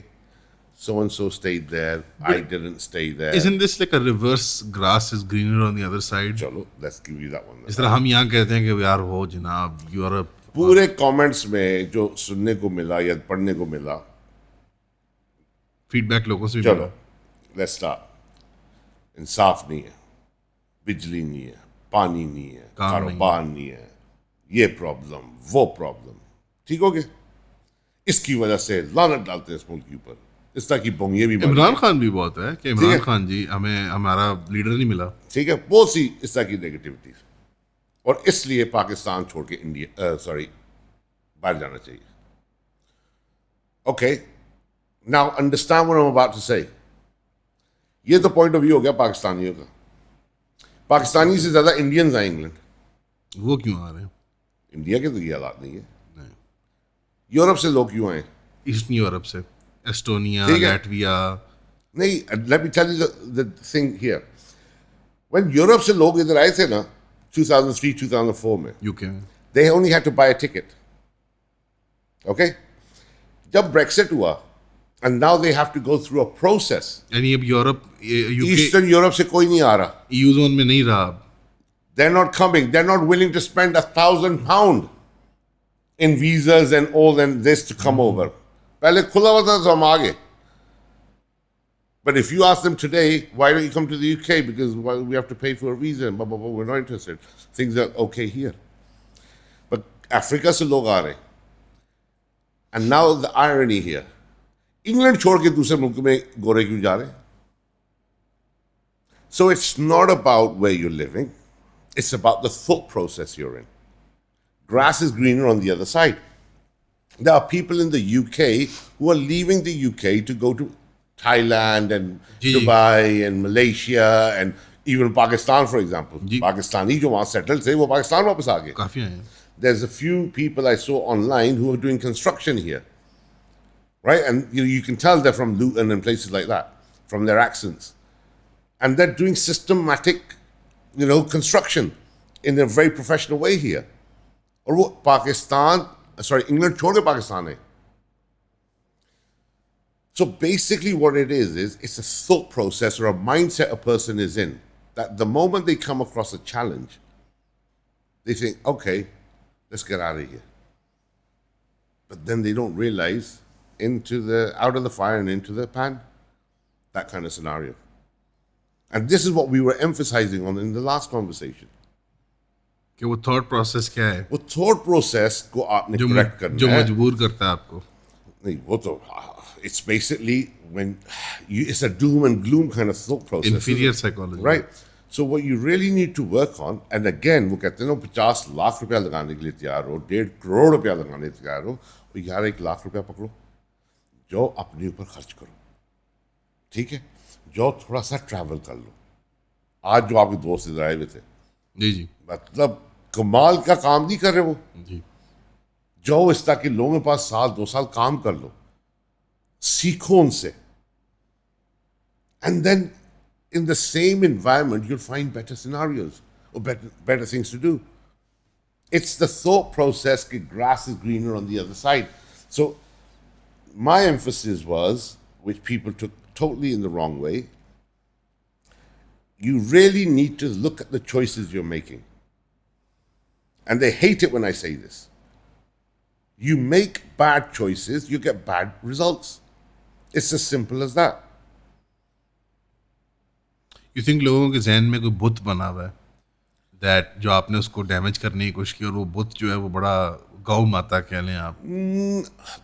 So-and-so stayed there, I didn't stay there. Isn't this like a reverse grass is greener on the other side? चलो, let's give you that one. इस तरह हम यहाँ कहते हैं कि यार हो जनाब, you are a... पूरे comments में जो सुनने को मिला या पढ़ने को मिला, फीडबैक लोगों से भी चलो, let's start. इंसाफ नहीं है, बिजली नहीं है, पानी नहीं है, कारोबार नहीं है, ये प्रॉब्लम, वो प्रॉब्लम. ठीक हो गया. इसकी वजह से लानत डालते हैं इस मुल्क के ऊपर. इस तरह की बोंगियां भी. इमरान खान भी बहुत है कि इमरान खान जी हमें हमारा लीडर नहीं मिला. ठीक है. बहुत सी इस तरह की नेगेटिविटीज, और इसलिए पाकिस्तान छोड़ के बाहर जाना चाहिए. Okay, now understand what I am about to say. ये तो पॉइंट ऑफ व्यू हो गया पाकिस्तानियों का. पाकिस्तानी से ज्यादा इंडियंस आए इंग्लैंड. वो क्यों आ रहे हैं? इंडिया के तो ये हालात नहीं है. नहीं, यूरोप से लोग क्यों आए? ईस्टर्न यूरोप से, एस्टोनिया, ठीक है. लैटविया. नहीं, let me tell you the thing here. When Europe से लोग इधर आए थे ना 2003 2004 में, यूके में. they only had to buy a ticket. Okay? जब Brexit हुआ, and now they have to go through a process. यानी अब यूरोप, यूके ईस्टर्न यूरोप से कोई नहीं आ रहा. ईयू जोन में नहीं रहा अब. They're not coming. They're not willing to spend £1,000 in visas and all and this to come over. पहले खुला हुआ था तो हम आ गए. But if you ask them today, why don't you come to the UK? Because we have to pay for a visa and blah, blah, blah. We're not interested. Things are okay here. But Africa से लोग आ रहे. And now the irony here. England छोड़ के दूसरे मुल्क में गोरे क्यों जा रहे? So it's not about where you're living. It's about the thought process you're in. Grass is greener on the other side. There are people in the UK who are leaving the UK to go to Thailand and Dubai and Malaysia and even Pakistan, for example. Pakistani जो वहाँ settled थे वो पाकिस्तान वापस आ गए. काफी आए हैं. There's a few people I saw online who are doing construction here, right? And you can tell they're from Luton and places like that from their accents, and they're doing systematic, construction in a very professional way here. और वो Pakistan, England छोड़ के पाकिस्तान है. So basically what it is it's a thought process or a mindset a person is in, that the moment they come across a challenge, they think, okay, let's get out of here. But then they don't realize out of the fire and into the pan, that kind of scenario. And this is what we were emphasizing on in the last conversation. कि वो thought process क्या है वो thought process को आपने correct करना है जो मजबूर करता है आपको. नहीं, वो तो it's basically when it's a doom and gloom kind of thought process. Inferior psychology. Right. So what you really need to work on, and again, वो कहते हैं ना 50 लाख रुपया लगाने के लिए तैयार हो, 1.5 करोड़ रुपया लगाने के लिए तैयार हो, तो यार 1 लाख रुपया पकड़ो, जो अपने ऊपर खर्च करो. ठीक है? जो थोड़ा सा ट्रैवल कर लो. आज जो आपके दोस्त इधर आए हुए थे, जी मतलब कमाल का काम नहीं कर रहे वो. जी. जो इस तरह के लोगों के पास 1-2 साल काम कर लो, सीखो उनसे, and then in the same environment you'll find better scenarios or better things to do. It's the thought process that grass is greener on the other side. So my emphasis was, which people took totally in the wrong way, you really need to look at the choices you're making. And they hate it when I say this. You make bad choices, you get bad results. It's as simple as that. You think लोगों के जहन में कोई बुत बना हुआ है that जो आपने उसको डैमेज करने की कोशिश की और वो बुत जो है वो बड़ा गौ माता कह लें आप.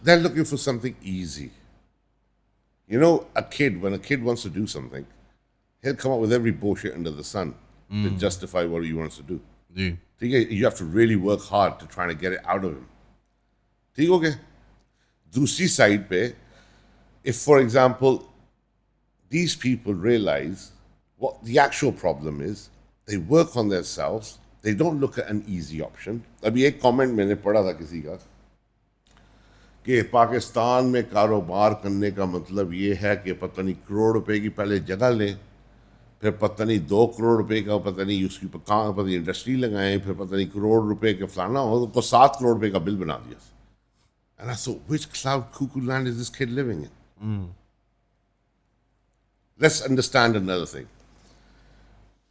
They're looking for something easy. When a kid wants to do something, he'll come up with every bullshit under the sun to justify what he wants to do. Ji. You have to really work hard to try to get it out of him. ठीक हो गया? दूसरी side पे, if for example these people realize what the actual problem is, they work on themselves, they don't look at an easy option. अभी एक comment मैंने पढ़ा था किसी का कि पाकिस्तान में कारोबार करने का मतलब ये है कि पता नहीं करोड़ रुपए की पहले जगह लें, फिर पता नहीं 2 करोड़ रुपए का पता नहीं उसकी कहाँ पता नहीं इंडस्ट्री लगाएं, फिर पता नहीं करोड़ रुपए के फलाना हो तो 7 करोड़ रुपए का बिल बना दिया. And I thought, which cloud cuckoo land is this kid living in? Let's understand another thing.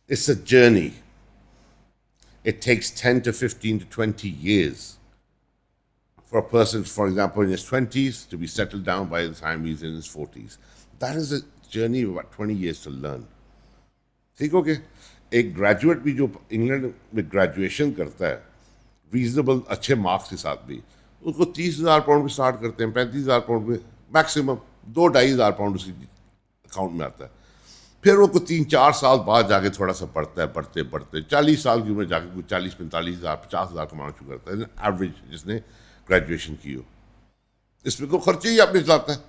It's a journey. It takes 10 to 15 to 20 years for a person, for example, in his 20s to be settled down by the time he's in his 40s. That is a journey of about 20 years to learn. ठीक हो गया? एक graduate भी जो England में graduation करता है reasonable अच्छे मार्क्स के साथ भी, उसको 30,000 पाउंड में स्टार्ट करते हैं, 35,000 पाउंड में मैक्सिमम 2-2.5 पाउंड उसकी अकाउंट में आता है. फिर वो कुछ 3-4 साल बाद जाके थोड़ा सा पढ़ता है, पढ़ते 40 साल की उम्र जाके कुछ 40-45,000 50,000 कमाना शुरू करता है एवरेज जिसने ग्रेजुएशन की हो. इसमें तो खर्चे ही आपने चलाता है.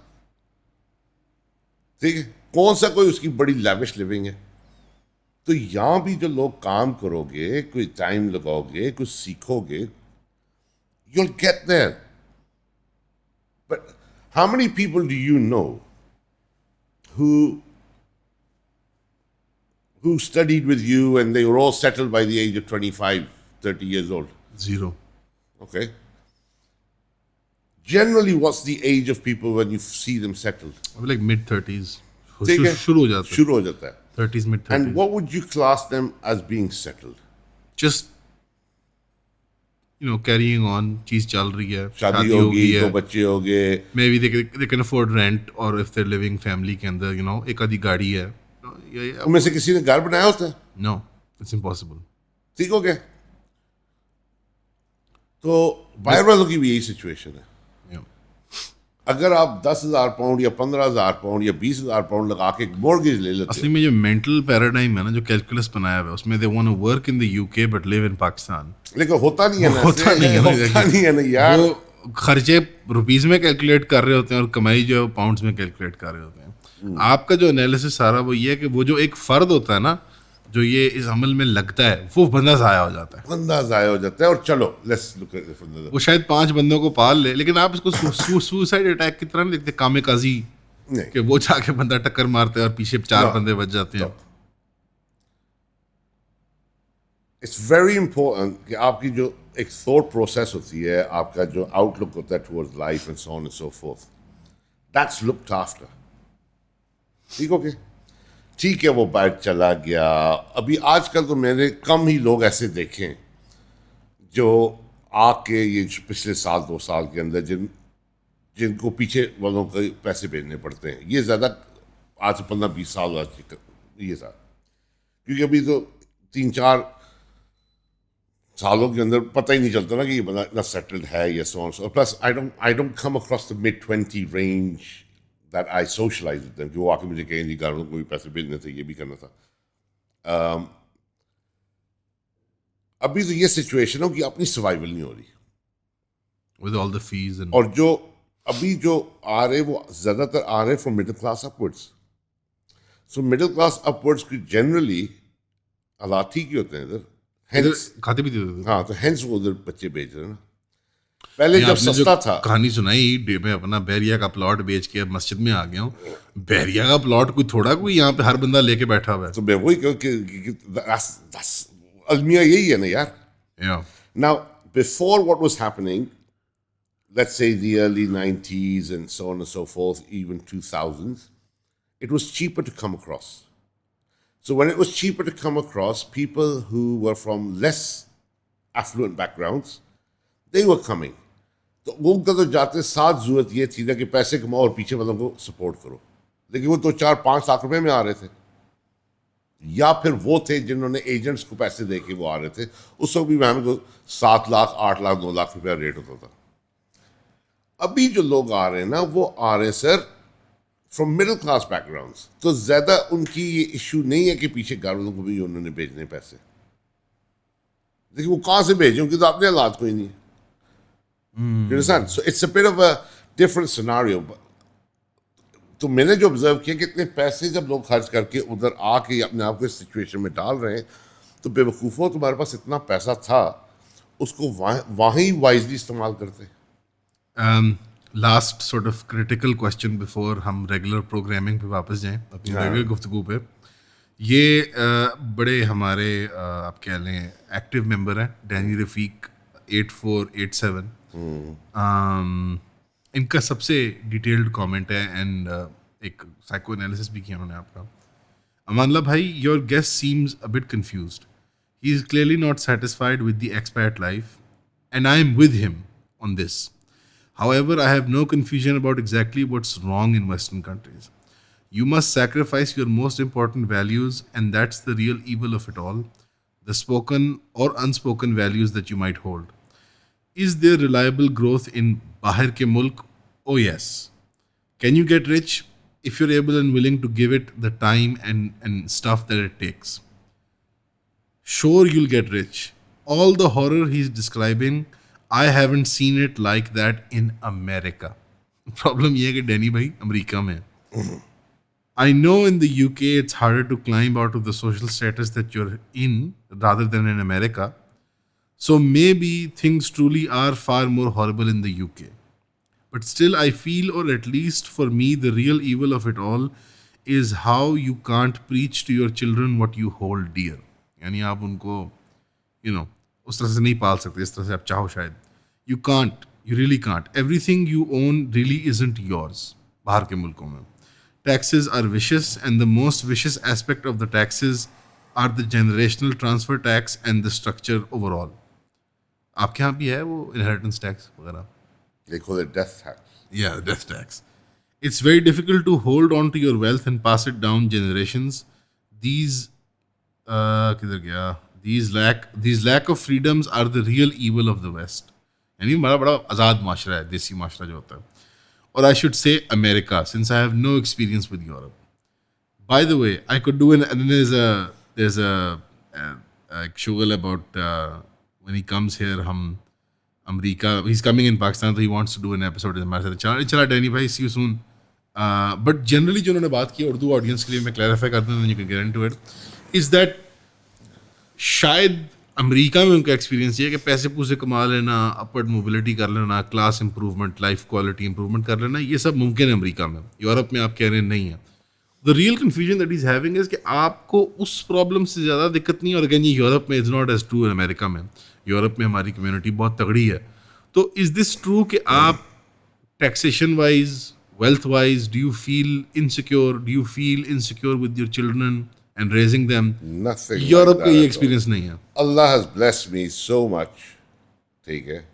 ठीक है? कौन सा कोई उसकी बड़ी लैविश लिविंग है? तो यहाँ भी जो लोग काम करोगे, कोई टाइम लगाओगे, कुछ सीखोगे, you'll get there. But how many people do you know who studied with you and they were all settled by the age of 25, 30 years old? Zero. Okay. Generally, what's the age of people when you see them settled? Like mid-30s. ठीक है, शुरू हो जाता है. शुरू हो जाता है. 30s, mid-30s. And what would you class them as being settled? Just, carrying on. चीज चल रही है. शादी होगी, दो बच्चे होंगे. Maybe they can afford rent, or if they're living family के अंदर, एक आधी गाड़ी है. उनमें से किसी ने घर बनाया होता है? No, it's impossible. ठीक हो गया. तो बाहर वालों की भी यही सिचुएशन है. अगर आप 10,000 पाउंड या 15,000 पाउंड या 20,000 पाउंड लगा के एक मॉर्गेज ले लेते असली में जो मेंटल पैराडाइम है ना, जो कैलकुलस बनाया हुआ है, उसमें they want to work in the UK but live in Pakistan. लेकिन होता नहीं है ना. होता नहीं है ना यार. वो खर्चे रुपीस में कैलकुलेट कर रहे होते हैं और कमाई जो है पाउंड्स में कैलकुलेट कर रहे होते हैं. आपका जो एनालिसिस सारा वो ये है कि वो जो एक फर्द होता है ना, जो ये इस अमल में लगता है, वो बंदा ज़ाया हो जाता है. बंदा ज़ाया हो जाता है. और चलो लेट्स लुक एट इट. वो शायद 5 बंदों को पाल ले, लेकिन आप इसको सुसाइड अटैक की तरह नहीं देखते, कामेकाजी कि वो जाके बंदा टक्कर मारते हैं और पीछे 4 बंदे बच जाते हैं. इट्स वेरी इंपॉर्टेंट कि आपकी जो एक थॉट प्रोसेस होती है, आपका जो आउटलुक होता है towards life and so on and so fourth, that's looked after. ठीक ओके. ठीक है, वो बाइक चला गया. अभी आजकल तो मैंने कम ही लोग ऐसे देखे जो आके ये पिछले साल 2 साल के अंदर जिनको पीछे वालों के पैसे भेजने पड़ते हैं. ये ज़्यादा आज से 15-20 साल ये साल, क्योंकि अभी तो 3-4 सालों के अंदर पता ही नहीं चलता ना कि ये बंदा इतना सेटल्ड है या so on. Plus I don't come across the mid-20 range that I socialize with them, कि वो आके मुझे कहें जी घर को भी पैसे भेजने थे, ये भी करना था. अभी तो ये सिचुएशन हो कि अपनी सर्वाइवल नहीं हो रही with all the fees and... और जो अभी जो आ रहे वो ज़्यादातर आ रहे from middle class upwards. So middle class upwards की जनरली हालात ठीक ही होते हैं इधर. हेंस खाते भी देते. हाँ, तो हेंस वो उधर बच्चे भेज रहे हैं ना. पहले जब सस्ता था, कहानी सुनाई, मैं अपना बहरिया का प्लॉट बेच के मस्जिद में आ गया हूँ. बहरिया का प्लॉट कोई थोड़ा कोई यहाँ पे हर बंदा लेके बैठा हुआ है. तो मैं वही कहूँ कि अलमिया यही है ना यार. Now, before what was happening, let's say the early 90s and so on and so forth, even 2000s, it was cheaper to come across. So when it was cheaper to come across, people who were from less affluent backgrounds, they were coming. तो उनका तो जाते साथ जरूरत ये थी ना कि पैसे कमाओ और पीछे वालों को सपोर्ट करो. लेकिन वो 2-4-5 लाख रुपए में आ रहे थे, या फिर वो थे जिन्होंने एजेंट्स को पैसे दे के वो आ रहे थे. उस वक्त भी हमें को 7 लाख 8 लाख 2 लाख रुपया रेट होता था. अभी जो लोग आ रहे हैं ना, वो आ रहे हैं sir from middle class backgrounds. तो ज़्यादा उनकी ये इशू नहीं है कि पीछे घर वालों को भी उन्होंने भेजने पैसे. देखिए वो कहाँ से भेजें, उनकी तो अपने हालात कोई नहीं है. You understand? So it's a bit of a different scenario. तो मैंने जो ऑब्जर्व किया कि इतने पैसे जब लोग खर्च करके उधर आके अपने आप को इस सिचुएशन में डाल रहे हैं, तो बेवकूफ़ों तुम्हारे पास इतना पैसा था, उसको वहीं वाइजली इस्तेमाल करते. Last sort of critical question before हम रेगुलर प्रोग्रामिंग पे वापस जाएं, अपनी रेगुलर गुफ्तगू पे. ये बड़े हमारे आप कह लें एक्टिव मेंबर हैं, डैनी रफ़ीक 8487. इनका सबसे डिटेल्ड कमेंट है एंड एक साइको एनालिसिस भी किया उन्होंने आपका. अमानल्ला भाई, your guest seems a bit confused. He is clearly not satisfied with the expat life and I am with him on this. However, I have no confusion about exactly what's wrong in Western countries. You must sacrifice your most important values, and that's the real evil of it all, the spoken or unspoken values that you might hold. Is there reliable growth in Bahar ke mulk? Oh yes. Can you get rich? If you're able and willing to give it the time and stuff that it takes. Sure, you'll get rich. All the horror he's describing, I haven't seen it like that in America. Problem ये है कि Danny भाई America में. I know in the UK it's harder to climb out of the social status that you're in rather than in America. So maybe things truly are far more horrible in the UK. But still, I feel, or at least for me, the real evil of it all is how you can't preach to your children what you hold dear. यानी आप उनको उस तरह से नहीं पाल सकते जिस तरह से आप चाहो शायद. You can't. You really can't. Everything you own really isn't yours. बाहर के मुल्कों में. Taxes are vicious, and the most vicious aspect of the taxes are the generational transfer tax and the structure overall. आपके यहाँ भी है वो inheritance tax वगैरह? They call it death tax. Yeah, the death tax. It's very difficult to hold on to your wealth and pass it down generations. किधर गया? These lack of freedoms are the real evil of the West. यानी हमारा बड़ा आज़ाद माशरा है, देसी माशरा जो होता है. Or I should say America, since I have no experience with Europe. By the way, I could do and then there's a shuggle about when he comes here, America, he's coming in Pakistan, so he wants to do an episode with हमारे साथ. चला Danny भाई, see you soon. But generally जो उन्होंने बात की Urdu audience के लिए मैं क्लैरिफाई करता हूँ, you can get into it, is that शायद अमेरिका में उनका एक्सपीरियंस ये है कि पैसे पूसे कमा लेना, अपवर्ड मोबिलिटी कर लेना, class improvement, life quality improvement कर लेना, ये सब मुमकिन है अमेरिका में. यूरोप में आप कह रहे हैं नहीं है. The real confusion that is having is कि आपको उस प्रॉब्लम से ज़्यादा दिक्कत नहीं. और अगेन ये यूरोप में is not as true in America में. यूरोप में हमारी कम्युनिटी बहुत तगड़ी है. तो इज़ दिस ट्रू कि आप taxation wise, wealth wise, do you feel insecure? Do you feel insecure with your children and raising them? Nothing. Europe like का that ये at experience नहीं है. all. Allah has blessed me so much. Take it.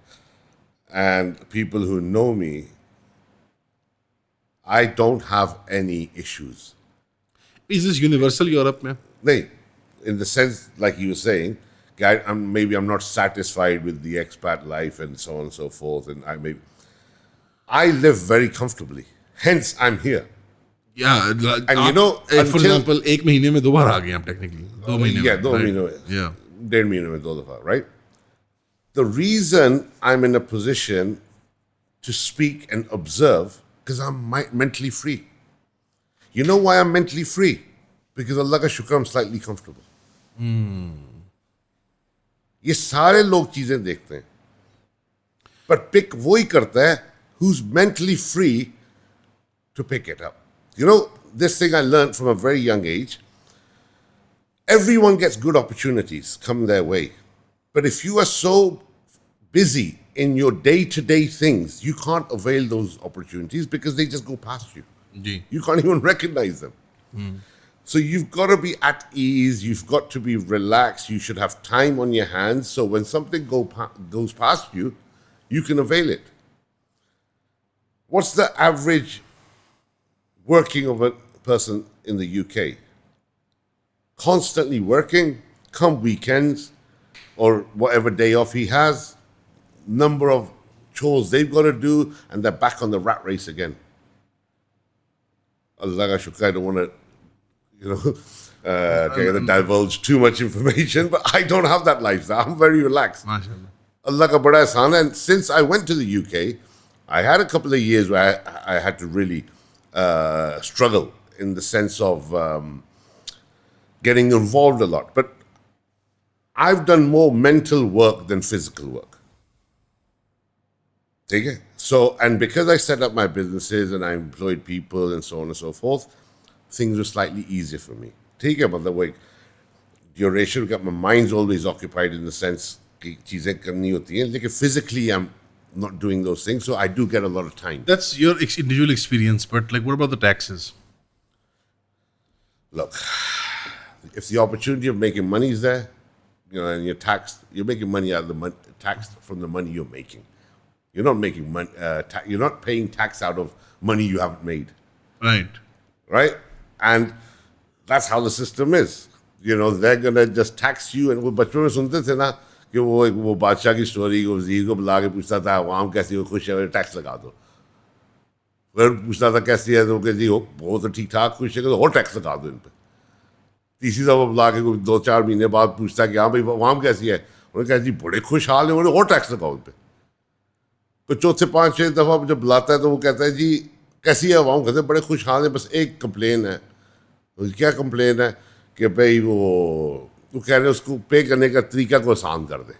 And people who know me, I don't have any issues. Is this universal Europe में? Nay, in the sense, like you were saying, maybe I'm not satisfied with the expat life and so on and so forth, and I live very comfortably. Hence, I'm here. Yeah, And you know, for until- example, एक महीने में 2 बार आ गए हम technically. 2 महीने Yeah, में, 2 right? महीने में. Yeah. 1.5 महीने में 2 दफा, right? The reason I'm in a position to speak and observe, because I'm mentally free. You know why I'm mentally free? Because Allah का शुक्र I'm slightly comfortable. ये सारे लोग चीजें देखते हैं, पर पिक वही करता है who's mentally free to pick it up. You know, this thing I learned from a very young age. Everyone gets good opportunities come their way. But if you are so busy in your day-to-day things, you can't avail those opportunities because they just go past you. Ji. You can't even recognize them. So you've got to be at ease. You've got to be relaxed. You should have time on your hands. So when something goes past you, you can avail it. What's the average working of a person in the UK? Constantly working, come weekends or whatever day off he has, number of chores they've got to do, and they're back on the rat race again. Allah ka shukr, I don't want to, divulge too much information, but I don't have that lifestyle. I'm very relaxed. माशाल्लाह. Allah ka bada ehsan. And since I went to the UK, I had a couple of years where I had to really struggle in the sense of getting involved a lot. But I've done more mental work than physical work. Okay? So, and because I set up my businesses and I employed people and so on and so forth, things were slightly easier for me. Okay? But the way duration, my mind's always occupied in the sense कि चीजें करनी होती हैं, लेकिन physically I'm not doing those things, so I do get a lot of time. That's your individual experience, but like, what about the taxes? Look, if the opportunity of making money is there, and you're taxed, you're making money out of the taxed from the money you're making. You're not making money. You're not paying tax out of money you haven't made, Right. right? And that's how the system is. They're gonna just tax you. And वो बचपन में सुनते थे ना कि वो बादशाह की स्टोरी को वजीर को बुला के पूछता था आवाम कैसी हो, खुश है, टैक्स लगा दो. फिर पूछता था कैसी है, तो कहती हो बहुत तो ठीक ठाक खुश है, तो और टैक्स लगा दो इन पे. तीसरी दफा बुला के 2-4 महीने बाद पूछता कि हाँ भाई आवाम कैसी है, उन्होंने कहा जी बड़े खुशहाल है, उन्होंने और टैक्स लगाओ इन पे. तो चौथे 5-6 दफा जब बुलाता है तो वो कहता है जी कैसी है आवाम कहते हैं बड़े खुशहाल हैं, बस एक कंप्लेन है. क्या कंप्लेन है कि भाई वो कह रहे हैं उसको पे करने का तरीका को आसान कर दे.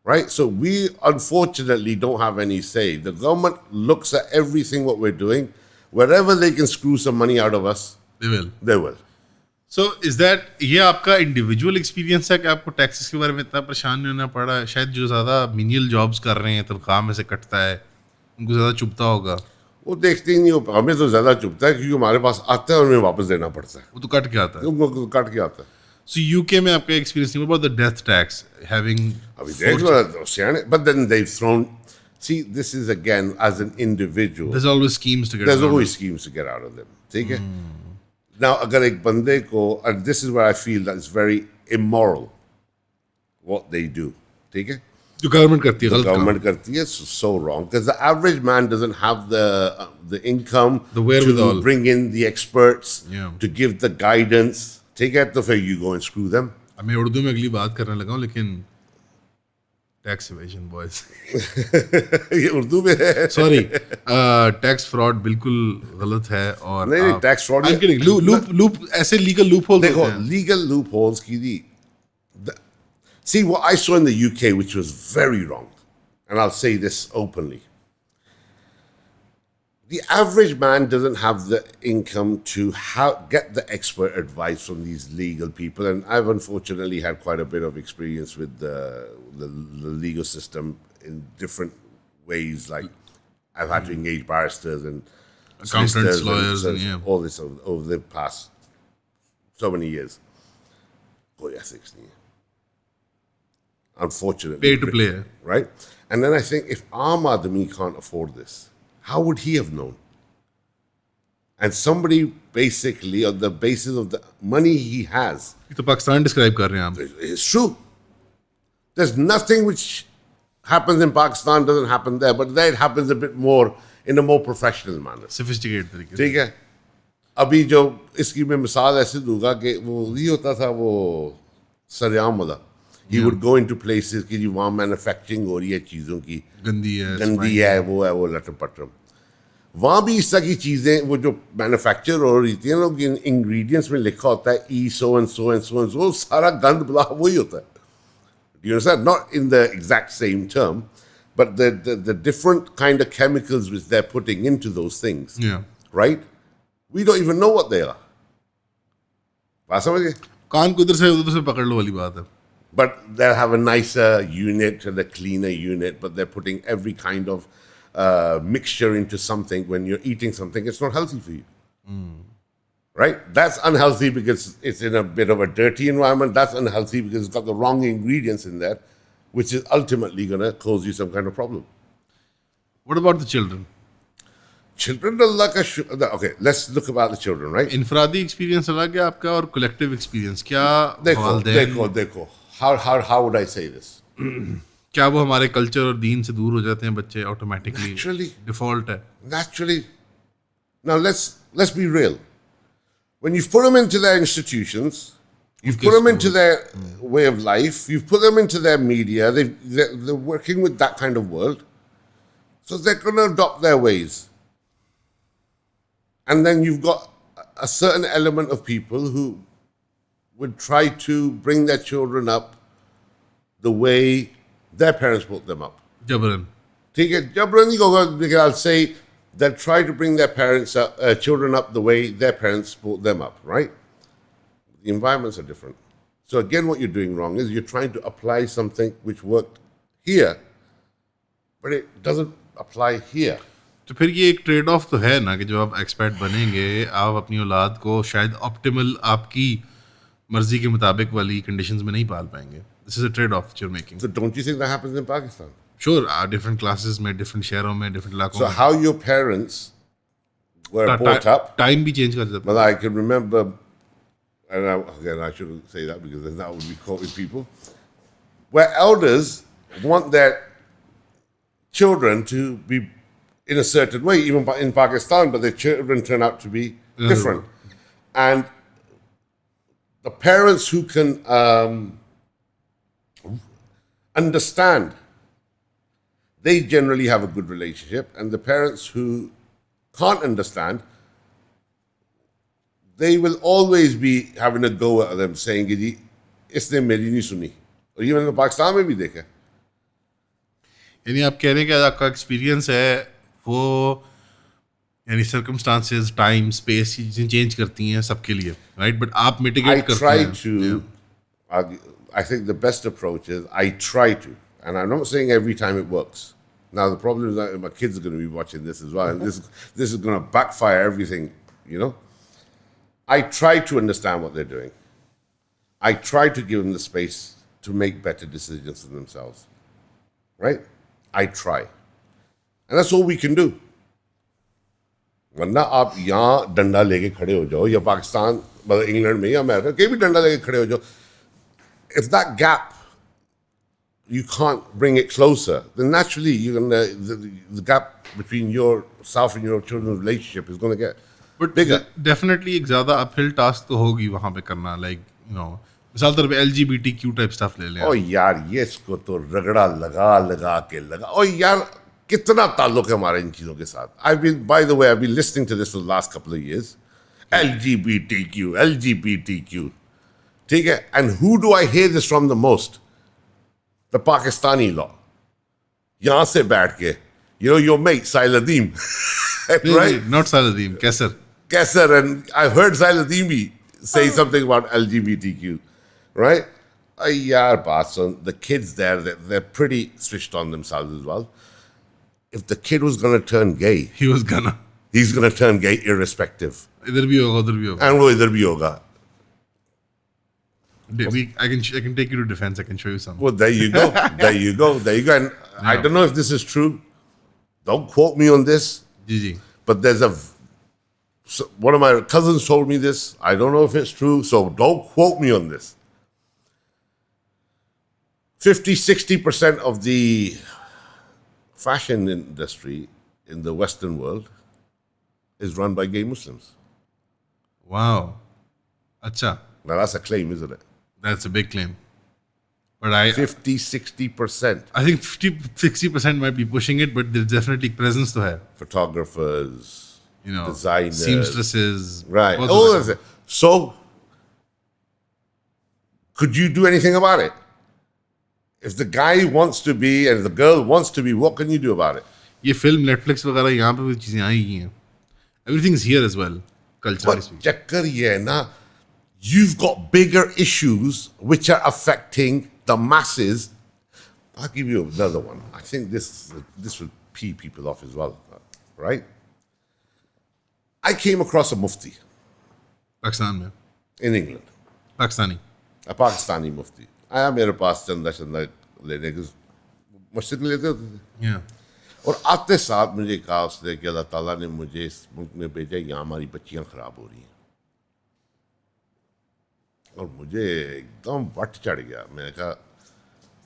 Right? So we unfortunately don't have any say. The government looks at everything what we're doing. Wherever they can screw some money out of us, They will. they will. So is that ये आपका individual experience है कि आपको taxes के बारे में इतना परेशान नहीं होना पड़ा? शायद जो ज़्यादा मिनियल जॉब्स कर रहे हैं तनख्वाह में से कटता है उनको ज़्यादा चुभता होगा. वो देखते ही नहीं हो. हमें तो ज़्यादा चुभता है क्योंकि हमारे पास आता है और हमें वापस देना पड़ता है. वो तो कट के आता है. उनको काट के आता है. So UK में आपका एक्सपीरियंस नहीं. What about the death tax? Having अभी देख लो सियाने. But then they've thrown. See, this is again as an individual. there's always schemes to get There's around always schemes to get out of them. ठीक है. Now अगर एक बंदे को, and this is where I feel that it's very immoral what they do. ठीक है. जो government करती है गलत काम. Government करती है so wrong because the average man doesn't have the income The wherewithal. to bring in the experts Yeah. to give the guidance. ठीक है. तो फिर you go and screw them. अब मैं उर्दू में अगली बात करने लगा हूँ लेकिन टैक्स इवेजन बॉयज. ये उर्दू में है. सॉरी टैक्स फ्रॉड बिल्कुल गलत है. और नहीं tax fraud. I'm kidding. Loop ऐसे लीगल लूप होल देखो legal loopholes की दी. See what I saw in the UK, which was very wrong, and I'll say this openly. The average man doesn't have the income to get the expert advice from these legal people, and I've unfortunately had quite a bit of experience with the legal system in different ways. Like I've had to engage barristers and Accountants, solicitors lawyers, and yeah. all this over the past so many years. Koi ethics nahi hai. Unfortunately, Pay to play है. right? And then I think if Aam Admi can't afford this, how would he have known? And somebody basically, on the basis of the money he has, ये तो Pakistan describe कर रहे हैं आप. it's true. There's nothing which happens in Pakistan doesn't happen there, but there it happens a bit more in a more professional manner. Sophisticated तरीके से. ठीक है. अभी जो इसकी मैं मिसाल ऐसे दूंगा कि वो नहीं होता था वो सरेआम वाला. He would go into places कि जी वहाँ मैन्युफैक्चरिंग हो रही है चीज़ों की. गंदी है. गंदी है वो लटम पटम. वहाँ भी इस तरह की चीज़ें वो जो मैन्युफैक्चर हो रही थी ना कि इंग्रेडिएंट्स में लिखा होता है ई so and so and so and so, सारा गंद बला वही होता है. You understand? Not in the exact same term, but the different kind of chemicals which they're putting into those things. Yeah. Right? We don't even know what they are. बात समझ गए? कान को इधर से पकड़ लो वाली बात है. But they'll have a nicer unit and a cleaner unit, but they're putting every kind of mixture into something. When you're eating something, it's not healthy for you. Right? That's unhealthy because it's in a bit of a dirty environment. That's unhealthy because it's got the wrong ingredients in there, which is ultimately going to cause you some kind of problem. What about the children? Children, Allah ka okay, let's look about the children, right? इनफरादी experience अलग है आपका और collective experience. क्या देखो. How would I say this? क्या वो हमारे कल्चर और दीन से दूर हो जाते हैं बच्चे ऑटोमेटिकली? Naturally. डिफॉल्ट है. Naturally. Now let's be real. When you've put them into their institutions, you've put them into their way of life, you've put them into their media, they're working with that kind of world. So they're going to adopt their ways. And then you've got a certain element of people who would try to bring their children up the way their parents brought them up. जबरन. ठीक है, जबरन नहीं होगा, because I'll say they'll try to bring their parents up, children up the way their parents brought them up, right? The environments are different. So again, what you're doing wrong is you're trying to apply something which worked here, but it doesn't apply here. तो फिर ये एक trade off तो है ना कि जब आप एक्सपर्ट बनेंगे आप अपनी औलाद को शायद ऑप्टिमल आपकी मर्जी के मुताबिक वाली कंडीशंस में नहीं पाल पाएंगे. This is a trade off that you are making. So don't you think that happens in Pakistan? Sure different classes में डिफरेंट शहरों में डिफरेंट इलाकों So में how your parents were brought up? Time भी चेंज कर जाता है. Well, I can remember, and again, I shouldn't say that because then that would be quoting people, where elders want their children to be in a certain way, even in Pakistan, but their children turn out to be different. And the parents who can understand, they generally have a good relationship, and the parents who can't understand, they will always be having a go at them saying कि जी इसने मेरी नहीं सुनी. और ये मैंने पाकिस्तान में भी देखा. यानी आप कह रहे हैं कि आपका एक्सपीरियंस है वो यानी सर्कमस्टांसेस टाइम स्पेस चीज़ें चेंज करती हैं सबके लिए राइट बट आप I मिटिगेट करते try हैं to, I think the best approach is I try to, and I'm not saying every time it works. Now the problem is that my kids are going to be watching this as well, and this is going to backfire everything, you know. I try to understand what they're doing. I try to give them the space to make better decisions for themselves, right? I try, and that's all we can do. वरना आप यहाँ डंडा लेके खड़े हो जाओ या पाकिस्तान मतलब इंग्लैंड में या अमेरिका कहीं भी डंडा लेके खड़े हो जाओ. If that gap you can't bring it closer, then naturally you're gonna the gap between yourself and your children's relationship is gonna get but bigger. Definitely एक ज़्यादा अपहिल टास्क तो होगी वहाँ पे करना लाइक यू नो मिसाल तौर पे LGBTQ टाइप स्टफ ले लें ओ यार ये इसको तो रगड़ा लगा लगा के लगा. ओ यार कितना ताल्लुक है हमारे इन चीजों के साथ. By the way, I've been listening to this for the last couple of years. LGBTQ. ठीक है. And who do I hear this from the most? The Pakistani law. यहाँ से बैठ के, you know, your mate Sailadeem, right? Not सालदीम कैसर Kesser, and I've heard Sailadeemi say something about LGBTQ, right? Yaar, Basan, the kids there, they're pretty switched on themselves as well. If the kid was going to turn gay, he was गना he's going to turn gay irrespective. इधर भी होगा उधर भी होगा And wo idhar bhi hoga. I can take you to defense I can show you some Well, there you go. There you go. There you go. And I don't know if this is true. Don't quote me on this. जी जी But there's one of my cousins told me this. I don't know if it's true, so don't quote me on this. 50-60% of the fashion industry in the Western world is run by gay Muslims. wow अच्छा Now that's a claim, isn't it? that's a big claim but I 50-60% I think 50-60% might be pushing it but there's definitely presence to have photographers, you know designers, seamstresses right? both of All them. of it. So, could you do anything about it? If the guy wants to be and the girl wants to be, what can you do about it? ये film Netflix वगैरह यहाँ पे भी चीज़ें आई हैं everything is here as well culturally But chakkar ye hai na, you've got bigger issues which are affecting the masses. I'll give you another one. I think this will pee people off as well, right? I came across a mufti Pakistan में in England, Pakistani a Pakistani mufti. आया मेरे पास चंदा लेने की मस्जिद लेते होते थे. yeah और आते साथ मुझे कहा उसने कि अल्लाह ताला ने मुझे इस मुल्क में भेजा, यहाँ हमारी बच्चियाँ खराब हो रही हैं. और मुझे एकदम वट चढ़ गया. मैंने कहा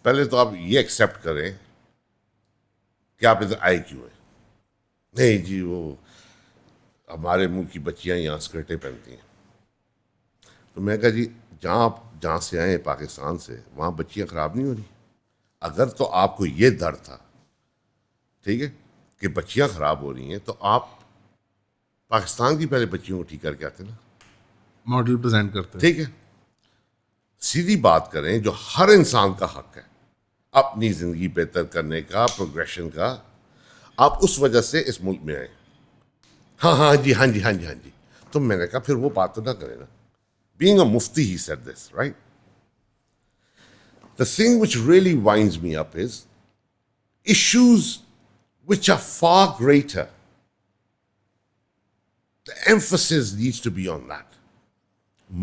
पहले तो आप ये एक्सेप्ट करें कि आप इधर आए क्यों हैं. नहीं जी वो हमारे मुल्क की बच्चियाँ यहाँ स्कर्टें पहनती हैं. तो मैं कहा जी जहाँ से आए पाकिस्तान से वहाँ बच्चियाँ खराब नहीं हो रही. अगर तो आपको ये डर था, ठीक है, कि बच्चियाँ खराब हो रही हैं, तो आप पाकिस्तान की पहले बच्चियों को ठीक करके आते ना. मॉडल प्रेजेंट करते हैं ठीक है. सीधी बात करें, जो हर इंसान का हक है अपनी जिंदगी बेहतर करने का, प्रोग्रेशन का, आप उस वजह से इस मुल्क में आए. हाँ हाँ जी हाँ जी हाँ जी हाँ जी. तो मैंने कहा फिर वो बात तो ना करें ना. Being a mufti, he said this, right? The thing which really winds me up is issues which are far greater. The emphasis needs to be on that.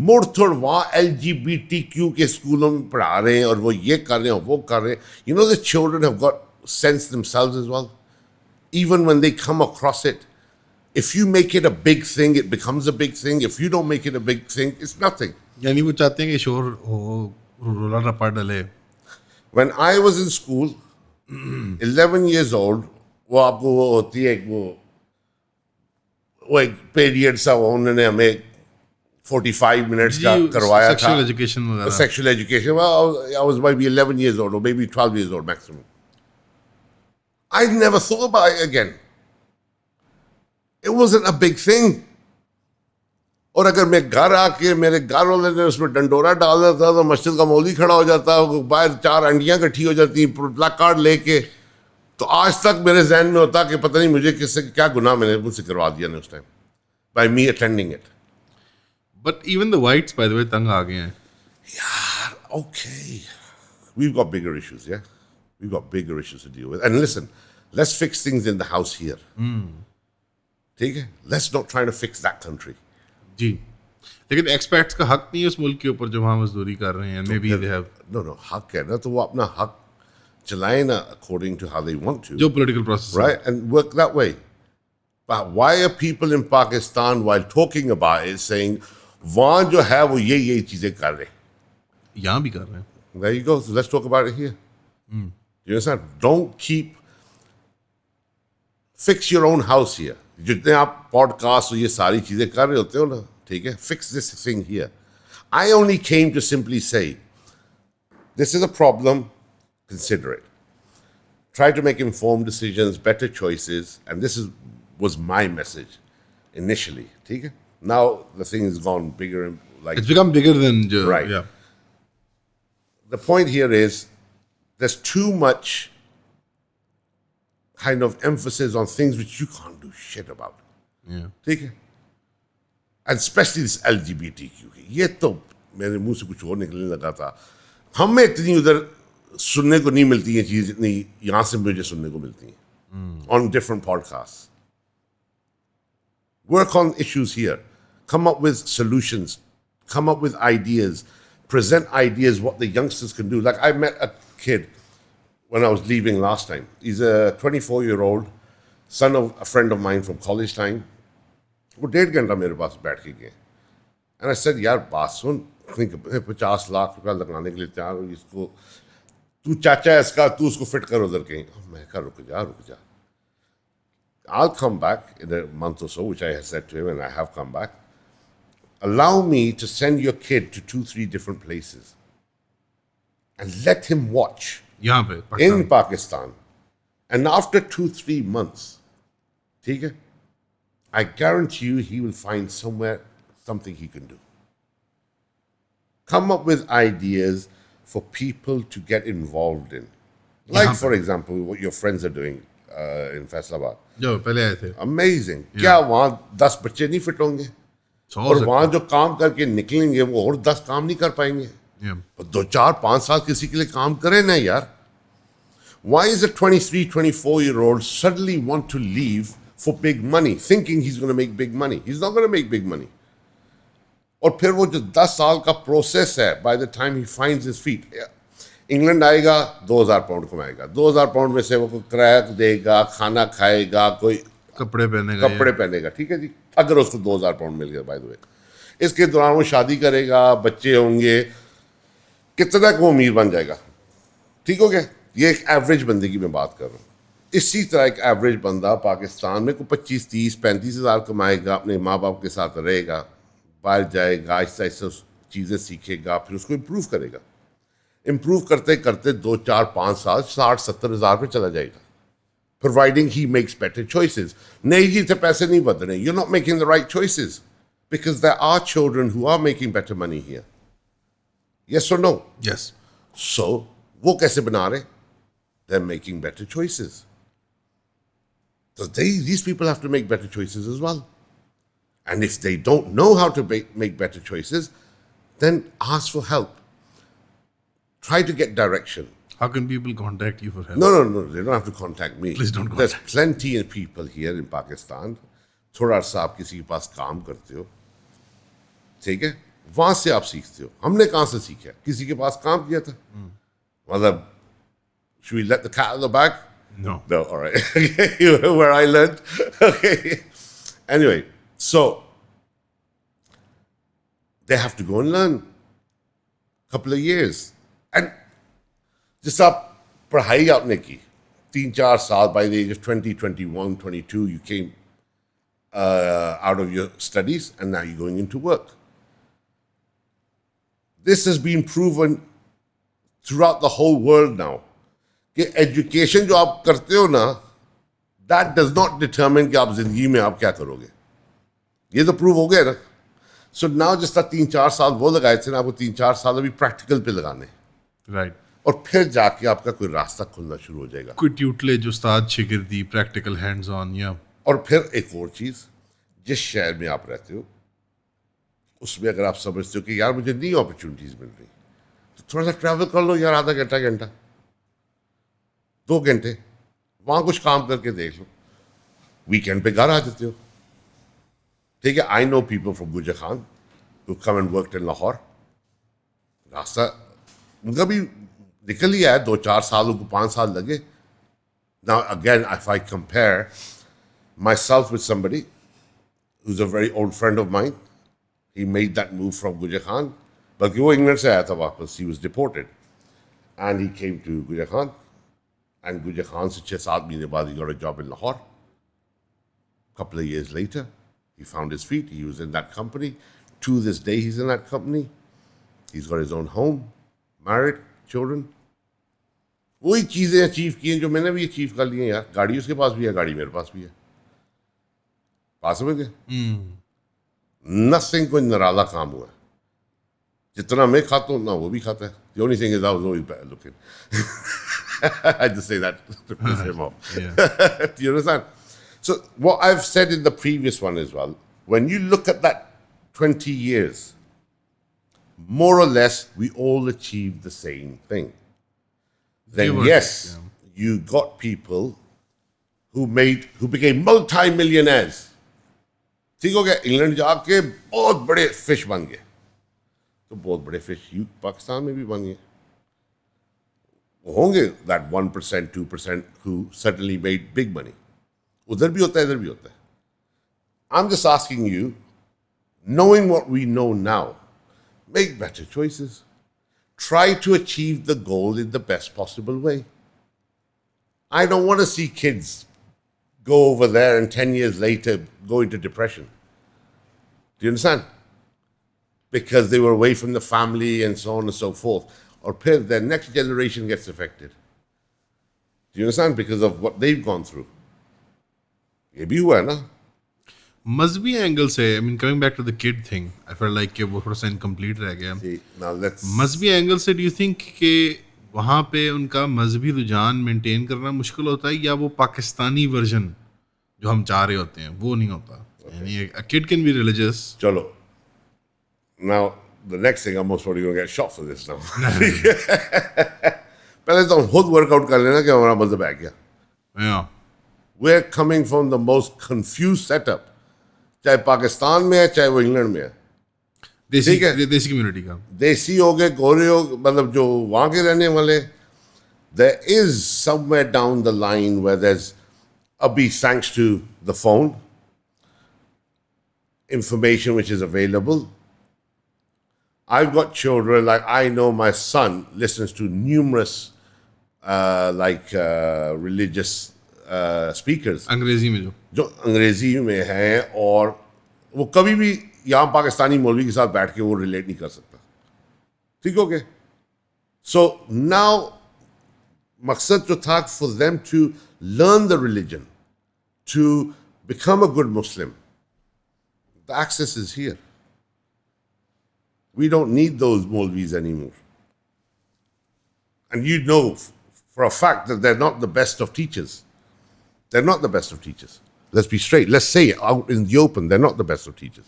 मुड़थुड़ वहाँ LGBTQ के स्कूलों में पढ़ा रहे हैं और वो ये कर रहे हैं वो कर रहे हैं. You know, the children have got sense themselves as well. Even when they come across it, if you make it a big thing, it becomes a big thing. If you don't make it a big thing, it's nothing. यानी वो चाहते हैं कि शोर हो रोला रपा डले When I was in school, 11 years old, वो आपको वो होती है वो एक पीरियड सा उन्होंने हमें 45 minutes का करवाया था. सेक्सुअल एजुकेशन वगैरह Sexual education. Well, I was maybe 11 years old or maybe 12 years old maximum. I never thought about it again. It wasn't a big thing. और अगर मैं घर आके मेरे घर वाले ने उसमें डंडोरा डाल देता तो मस्जिद का मौलवी खड़ा हो जाता, बाहर 4 अंडियां इकट्ठी हो जाती प्लक कार्ड लेके, तो आज तक मेरे जहन में होता कि पता नहीं मुझे किससे क्या गुनाह मैंने मुझसे करवा दिया ने उस time by me attending it. But even the whites, by the way, तंग आ गए हैं. Okay, we've got bigger issues, yeah? We've got bigger issues to deal with. And listen, let's fix things in the house here. ठीक है? Let's not try to fix that country. जी. लेकिन एक्सपेट्स का हक नहीं है उस मुल्क के ऊपर जो वहाँ मजदूरी कर रहे हैं. Maybe they have. No, हक है ना, तो वो अपना हक चलाएं ना according to how they want to. जो political process. Right? And work that way. But why are people in Pakistan, while talking about it, saying, वहाँ जो है वो ये चीजें कर रहे हैं? यहाँ भी कर रहे हैं. There you go. So let's talk about it here. You understand? Don't keep. Fix your own house here. जितने आप पॉडकास्ट और ये सारी चीजें कर रहे होते हो ना, ठीक है? Fix this thing here. I only came to simply say, this is a problem. Consider it. Try to make informed decisions, better choices, and this was my message initially. ठीक है? Now the thing has gone bigger and like. It's become bigger than right. Yeah. The point here is there's too much kind of emphasis on things which you can't do shit about. Yeah. ठीक है? And especially this LGBTQ. ये तो मेरे मुंह से कुछ और निकलने लगा था. हमें इतनी उधर सुनने को नहीं मिलती है चीज़ जितनी यहाँ से मुझे सुनने को मिलती हैं. On different podcasts. Work on issues here. Come up with solutions. Come up with ideas. Present ideas what the youngsters can do. Like I met a kid when I was leaving last time. He's a 24-year-old son of a friend of mine from college time. वो 1.5 घंटा मेरे पास बैठ के गए. And I said, यार बात सुन, 50 लाख रुपया लगाने के लिए तैयार हो, इसको तू चाचा है इसका, तू उसको फिट कर उधर कहीं. मैं कहा रुक जा. I'll come back in a month or so, which I had said to him, and I have come back. Allow me to send your kid to 2-3 different places and let him watch यहाँ पे in Pakistan. And after 2-3 months, ठीक है, I guarantee you he will find somewhere something he can do. Come up with ideas for people to get involved in. Like, for example, what your friends are doing in Faisalabad. जो पहले आए थे. Amazing. क्या वहाँ 10 बच्चे नहीं fit होंगे? और वहाँ जो काम करके निकलेंगे वो और 10 काम नहीं कर पाएंगे. Yeah. 2-4-5 साल किसी के लिए काम करें ना यार. Why is a 23-24-year-old suddenly want to leave for big money, thinking he's going to make big money? He's not going to make big money. और फिर वो जो 10 साल का प्रोसेस है, by the time he finds his feet, England आएगा 2,000 pound कमाएगा. 2,000 pound में से वो कोई किराया देगा, खाना खाएगा, कोई कपड़े पहनेगा. ठीक है जी, अगर उसको 2,000 पाउंड मिल गया, बाय द वे. इसके दौरान वो शादी करेगा, बच्चे होंगे, कितना को अमीर बन जाएगा. ठीक हो गया? ये एक एवरेज बंदे की मैं बात कर रहा हूँ. इसी तरह एक एवरेज बंदा पाकिस्तान में को 25-30-35 हज़ार कमाएगा, अपने माँ बाप के साथ रहेगा, बाहर जाएगा, आहिस्ता आहिस्ता चीज़ें सीखेगा, फिर उसको इम्प्रूव करेगा. इम्प्रूव करते करते 2-4-5 साल 60-70 हज़ार पे चला जाएगा. Providing he makes better choices. नहीं जी, इतने पैसे नहीं बन रहे. You're not making the right choices because there are children who are making better money here. Yes or no? Yes. So वो कैसे बना रहे? They're making better choices. So these people have to make better choices as well. And if they don't know how to make better choices, then ask for help. Try to get direction. How can people contact you for help? No, they don't have to contact me. Please don't There's contact. plenty of people here in Pakistan. थोड़ा सा आप किसी के पास काम करते हो, ठीक है, वहां से आप सीखते हो. हमने कहाँ से सीखा? किसी के पास काम किया था. मतलब, should we let the cat out of the bag? No. No, all right. Okay, where I learned. Okay. Anyway, so they have to go and learn a couple of years. And जिस आप पढ़ाई आपने की 3-4 साल, by the age of 20, 21, 22, you came out of your studies and now you're going into work. This has been proven throughout the whole world now. कि education जो आप करते हो ना, That does not determine कि आप जिंदगी में आप क्या करोगे. ये तो प्रूव हो गया ना. So now जिस तरह 3-4 साल वो लगाए थे ना, आपको 3-4 साल अभी प्रैक्टिकल पे लगाने. राइट. और फिर जाके आपका कोई रास्ता खुलना शुरू हो जाएगा. कोई tutelage, Ustad, शिगिर्दी, practical hands on. या और फिर एक और चीज, जिस शहर में आप रहते हो उसमें अगर आप समझते हो कि यार मुझे नई अपॉर्चुनिटीज मिल रही, तो थोड़ा सा ट्रैवल कर लो यार, आधा घंटा 2 घंटे वहां कुछ काम करके देख लो, वीकेंड पे घर आ जाते हो. ठीक है. आई नो पीपल फ्रॉम गुजर Khan who come and worked in Lahore. रास्ता उनका भी निकल ही आया. 2-4 साल, उनको 5 साल लगे. Now again, if I compare myself with somebody who's a very old friend of mine, he made that move from Gujar Khan. बल्कि वो इंग्लैंड से आया था वापस. He was deported and he came to Gujar Khan, and Gujar Khan से 6-7 महीने बाद he got a job in Lahore. Couple of years later, he found his feet. He was in that company. To this day, he's in that company. He's got his own home, married, children. वही चीजें achieve की हैं जो मैंने भी achieve कर ली हैं यार. गाड़ी उसके पास भी है, गाड़ी मेरे पास भी है. पास समझ गए. नथिंग कोई नराला काम हुआ है. जितना मैं खाता हूँ ना वो भी खाता है. The only thing is I was always better looking. I just say that to piss him off. Do you understand? So what I've said in the previous one as well, when you look at that 20 years, more or less we all achieved the same thing. Then yes, you got people who became multi-millionaires. ठीक हो गया. England जाके बहुत बड़े fish बन गए. तो बहुत बड़े फिश पाकिस्तान में भी बन गए. होंगे that 1%, 2% who suddenly made big money. उधर भी होता है, इधर भी होता है. I'm just asking you, knowing what we know now, make better choices. Try to achieve the goal in the best possible way. I don't want to see kids go over there and 10 years later go into depression. Do you understand? Because they were away from the family and so on and so forth. Or their next generation gets affected. Do you understand? Because of what they've gone through. ये भी हुआ है ना. मजहबी angle से, I mean coming back to the kid thing, I felt like कि वो थोड़ा सा इनकम्प्लीट रह गया. मजहबी एंगल से डू यू थिंक कि वहाँ पे उनका मजहबी रुझान मेंटेन करना मुश्किल होता है, या वो पाकिस्तानी वर्जन जो हम चाह रहे होते हैं वो नहीं होता? यानी a kid can be religious. चलो. Now the next thing, I'm most probably going to get shot for this now. पहले तो हम खुद वर्कआउट कर लेना कि हमारा मजहब है क्या. Yeah. We're coming from the most confused setup. चाहे पाकिस्तान में है, चाहे वो इंग्लैंड में है. देसी कम्युनिटी का. देसी हो गए, गोरे हो, मतलब जो वहाँ के रहने वाले. There is somewhere down the line where there's thanks to the phone, information which is available. I've got children, like I know my son listens to numerous religious speakers. अंग्रेजी में जो अंग्रेजी में हैं, और वो कभी भी यहाँ पाकिस्तानी मौलवी के साथ बैठ के वो रिलेट नहीं कर सकता. ठीक हो गया. So now मकसद जो था for them to learn the religion, to become a good Muslim, the access is here. We don't need those Maulvis anymore. And you know for a fact that they're not the best of teachers. They're not the best of teachers. Let's be straight. Let's say it out in the open. They're not the best of teachers.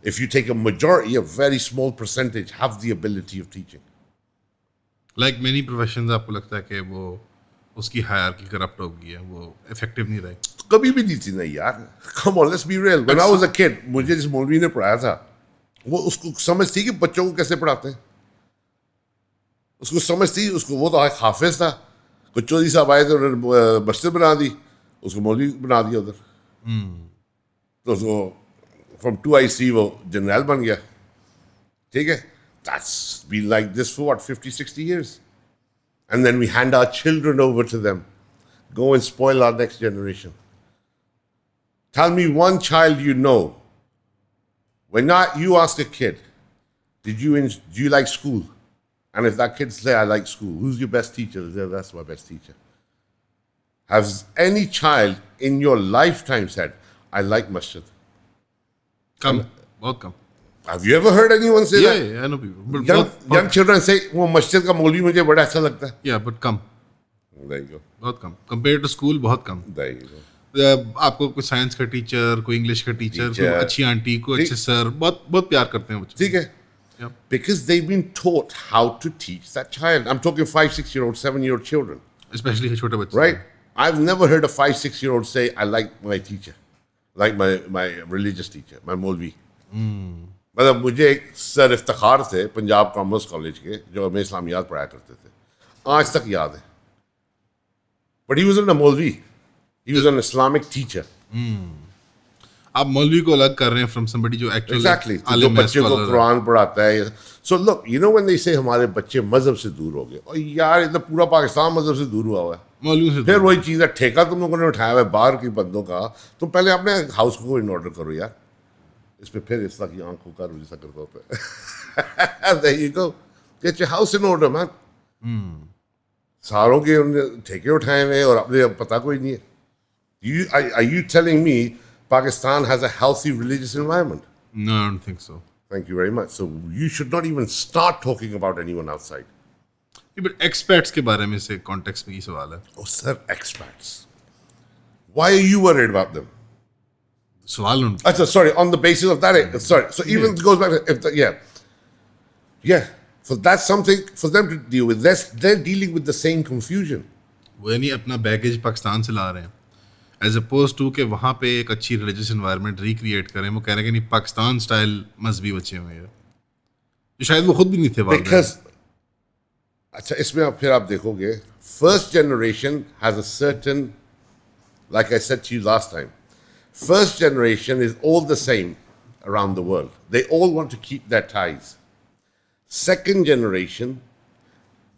If you take a majority, a very small percentage have the ability of teaching. Like many professions, आपको लगता है कि वो उसकी hierarchy corrupt हो गई है, वो इफेक्टिव नहीं रहे? कभी भी नहीं थी ना यार. Come on, let's be real. When I was a kid, मुझे जिस मौलवी ने पढ़ाया था, वो उसको समझ थी कि बच्चों को कैसे पढ़ाते हैं. उसको समझ थी. उसको वो तो एक हाफिज था. कुछ चौधरी साहब आए थे, उन्होंने मस्जिद बना दी, उसको मौलवी बना दिया उधर. तो उसको from 2IC वो जनरल बन गया. ठीक है. That's been like this for what, 50-60 years. And then we hand our children over to them. Go and spoil our next generation. Tell me one child you know. When you ask a kid, do you like school? And if that kid say, I like school, who's your best teacher? That's my best teacher. Has any child in your lifetime said, I like masjid? कम, बहुत कम. Have you ever heard anyone say that? Yeah, I know people. But Young children say, वो मस्जिद का मौलवी मुझे बड़ा अच्छा लगता है. Yeah, but come. There you go. बहुत कम. Compared to school, बहुत कम. There you go. आपको कोई साइंस का टीचर, कोई इंग्लिश का टीचर, कोई अच्छी आंटी, कोई अच्छे सर, बहुत बहुत प्यार करते हैं बच्चे. ठीक है. Yeah. Because they've been taught how to teach that child. I'm talking 5, 6-year-old, 7-year-old children. Especially छोटे बच्चे. Right? I've never heard a 5, 6-year-old say, I like my teacher. Like my religious teacher, my Molvi. मतलब मुझे एक sir Iftikhar थे Punjab commerce college के जो हमें इस्लामियात पढ़ाया करते थे. आज तक याद है. But he wasn't a Molvi. He was an Islamic teacher. आप मौलवी को अलग कर रहे हैं from somebody जो actually Exactly. जो बच्चे को कुरान पढ़ाता है. So look, you know when they say हमारे बच्चे मजहब से दूर हो गए, और यार इधर पूरा पाकिस्तान मजहब से दूर हुआ हुआ है. मौलवी से फिर वही चीज़ है, ठेका तुम लोगों ने उठाया हुआ है बाहर के बंदों का. तुम पहले अपने हाउस को इन ऑर्डर करो यार. इस पे फिर इस तरह की आंखों का जैसा करता होता है. There you go. Get your house in order, man. सारों के उन्होंने ठेके उठाए हुए और अपने पता कोई नहीं है. Are you telling me Pakistan has a healthy religious environment? No, I don't think so. Thank you very much. So you should not even start talking about anyone outside. But expats के बारे में से context में ये सवाल है. Oh, sir, expats. Why are you worried about them? सवाल उनकी. Achha, sorry, on the basis of that, sorry. So even it goes back to, yeah. So that's something for them to deal with. They're dealing with the same confusion. वो यानी अपना baggage Pakistan से ला रहे हैं. As opposed to कि वहाँ पे एक अच्छी रिलीजियस एनवायरनमेंट रिक्रिएट करें. वो कह रहे हैं कि नहीं पाकिस्तान स्टाइल मजहबी बचे हुए हैं जो शायद वो खुद भी नहीं थे. Because अच्छा इसमें फिर आप देखोगे first generation has a certain, like I said to you last time, first generation is all the same around the world. They all want to keep their ties. Second generation,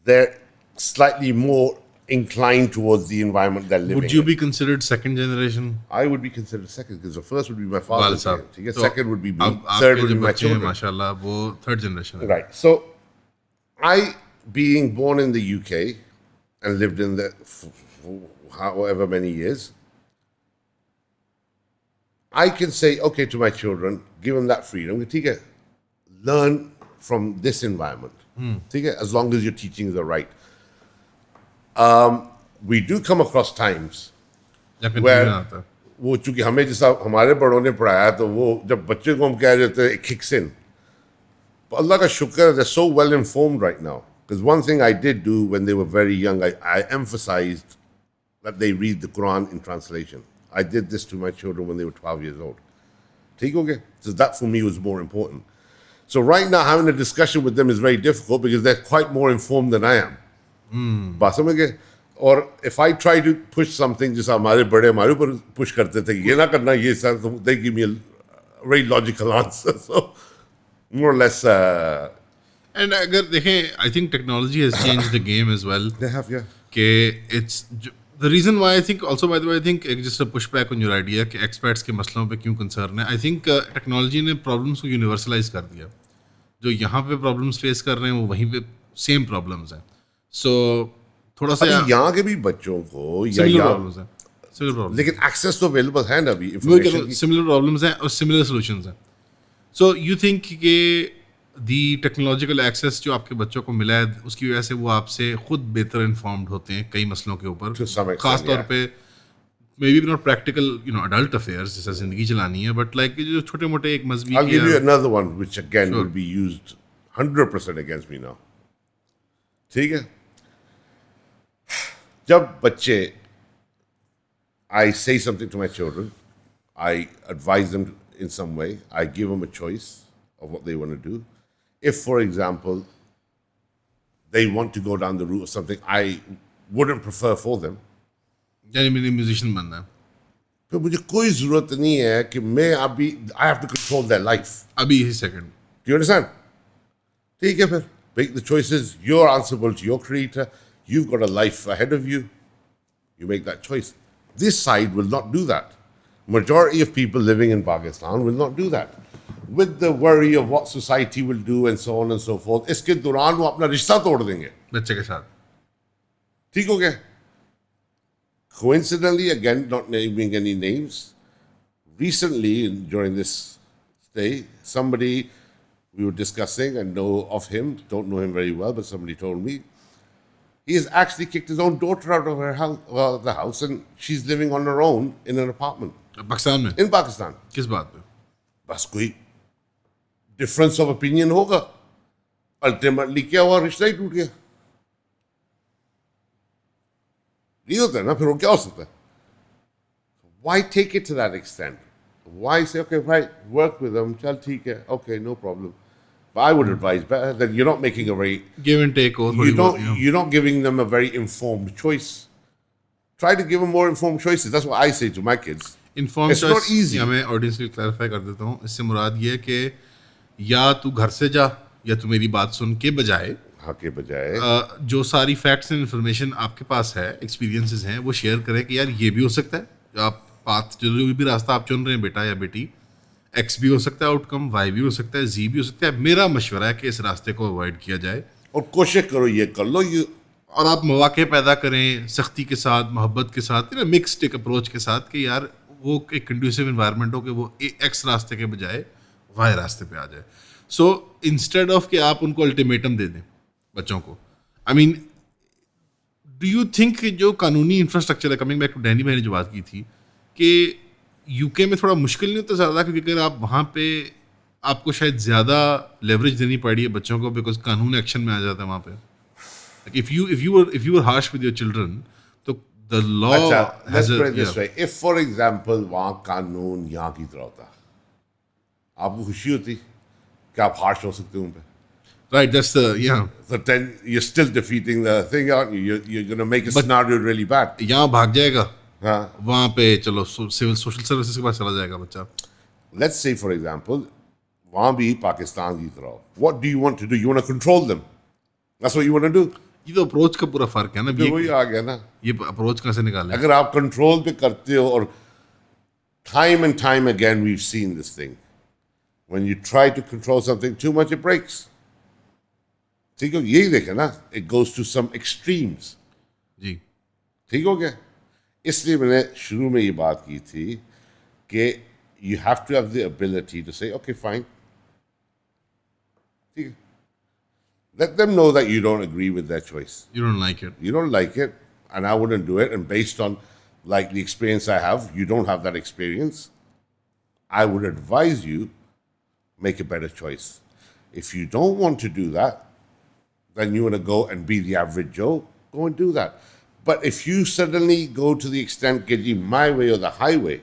they're slightly more inclined towards the environment they're living Would you in. be considered second generation? I would be considered second because the first would be my father. साहब, तो second would be me. अब Third आपके would जो be my बच्चे हैं children. माशाल्लाह वो third generation है. Right. So, I, being born in the UK and lived in the however many years, I can say, okay, to my children, give them that freedom. ठीक है, learn from this environment. ठीक है, as long as your teachings are right. We do come across times या where confusion आता है. वो चूंकि हमें जैसा हमारे बड़ों ने पढ़ाया तो वो जब बच्चे को हम कह देते हैं kicks in. But Allah ka shukr, they're so well informed right now. Because one thing I did do when they were very young, I emphasized that they read the Quran in translation. I did this to my children when they were 12 years old. ठीक हो गया? So that for me was more important. So right now having a discussion with them is very difficult because they're quite more informed than I am. बात समझ गए? और if I try to push something जैसा हमारे बड़े हमारे ऊपर push करते थे ये ना करना ये सर तो they give me a very logical answer. So more or less And अगर देखें I think technology has changed the game as well. they have, yeah. कि it's the reason why I think also by the way I think just a pushback on your idea कि expats के मसलों पे क्यों concern है. I think technology ने problems को universalize कर दिया. जो यहाँ पे problems face कर रहे हैं वो वहीं पे same problems हैं. So थोड़ा सा अभी यहाँ के भी बच्चों को या similar यहाँ problems हैं. Similar problems. लेकिन access तो available है ना अभी वो information की. similar problems हैं और similar solutions हैं. So you think कि the technological access जो आपके बच्चों को मिला है उसकी वजह से वो आपसे खुद बेहतर इन्फॉर्म्ड होते हैं कई मसलों के ऊपर. To some extent, खास तौर yeah. पे maybe not practical adult affairs जैसा जिंदगी चलानी है but like जो छोटे मोटे एक मजहबी I'll give you another one which again Sure. will be used 100% against me now. ठीक है? जब बच्चे I say something to my children, I advise them in some way, I give them a choice of what they want to do. If, for example, they want to go down the route of something I wouldn't prefer for them, यानी मेरी musician बनना है तो मुझे कोई ज़रूरत नहीं है कि मैं अभी I have to control their life. अभी ही सेकंड. Do you understand? ठीक है फिर. Make the choices. You're answerable to your creator. You've got a life ahead of you. You make that choice. This side will not do that. Majority of people living in Pakistan will not do that. With the worry of what society will do and so on and so forth. इसके दौरान वो अपना रिश्ता तोड़ देंगे. बच्चे के साथ. ठीक हो गया? Coincidentally, again, not naming any names, recently during this stay, somebody we were discussing and know of him, don't know him very well, but somebody told me he has actually kicked his own daughter out of her house, the house, and she's living on her own in an apartment Pakistan में in Pakistan. किस बात पे? बस कोई difference of opinion होगा, ultimately क्या हुआ, रिश्ता ही टूट गया. नहीं होता है ना, फिर वो क्या हो सकता है? Why take it to that extent? Why say, okay, right, work with them, chal theek hai, okay, no problem. But I would advise better that you're not making a very Give and take और थोड़ी बहुत, you're not giving them a very informed choice. Try to give them more informed choices. That's what I say to my kids. Informed It's not choice easy. हमें audience के लिए clarify कर देता हूँ. इससे मुराद ये है कि या तू घर से जा या तू मेरी बात सुन के बजाय हाँ के बजाय जो सारी फैक्ट्स एंड इन्फॉर्मेशन आपके पास है, एक्सपीरियंसेस हैं, वो शेयर करें कि यार ये भी हो सकता है. जो आप पाथ जो भी रास्ता आप चुन रहे हैं बेटा या बेटी, एक्स भी हो सकता है आउटकम, वाई भी हो सकता है, जी भी हो सकता है. मेरा मशवरा है कि इस रास्ते को अवॉइड किया जाए और कोशिश करो ये कर लो, ये और आप मौके पैदा करें सख्ती के साथ, मोहब्बत के साथ, मिक्स्ड एक अप्रोच के साथ कि यार वो एक कंड्यूसिव इन्वायरमेंट हो कि वो एक्स रास्ते के बजाय वाई रास्ते पे आ जाए. सो इंस्टेड ऑफ कि आप उनको अल्टीमेटम दे दें बच्चों को, I mean do you think जो कानूनी इंफ्रास्ट्रक्चर है, कमिंग बैक टू डैनी भाई ने जो बात की थी कि यूके में थोड़ा मुश्किल नहीं होता ज़्यादा, क्योंकि अगर आप वहाँ पे आपको शायद ज़्यादा लेवरेज देनी पड़ी है बच्चों को, बिकॉज कानून एक्शन में आ जाता है वहाँ पे. If you were harsh with your children, तो the law अच्छा, has let's a put it this way. If for example वहाँ कानून यहाँ की तरह होता, आपको खुशी होती कि आप हार्श हो सकते हो उन पे? right. That's the So then you're still defeating the thing, aren't you? You're going to make a scenario really bad. यहाँ भाग जाएगा, हाँ. वहाँ पे चलो सिविल सोशल सर्विसेज के पास चला जाएगा बच्चा. Let's say for example वहाँ भी पाकिस्तान की तरह. What do you want to do? You want to control them. That's what you want to do. ये तो अप्रोच का पूरा फर्क है ना. तो वही आ गया ना. ये अप्रोच कहाँ से निकाले? अगर आप कंट्रोल पे करते हो, और time and time again we've seen this thing, when you try to control something too much it breaks. ठीक है, यही देखे ना, it goes to some extremes. जी ठीक हो गया. इसलिए मैंने शुरू में ये बात की थी कि you have to have the ability to say okay fine, ठीक है, let them know that you don't agree with their choice. you don't like it. You don't like it, and I wouldn't do it. And based on like the experience I have, you don't have that experience. I would advise you make a better choice. If you don't want to do that, then you want to go and be the average Joe, go and do that. But if you suddenly go to the extent getting my way or the highway,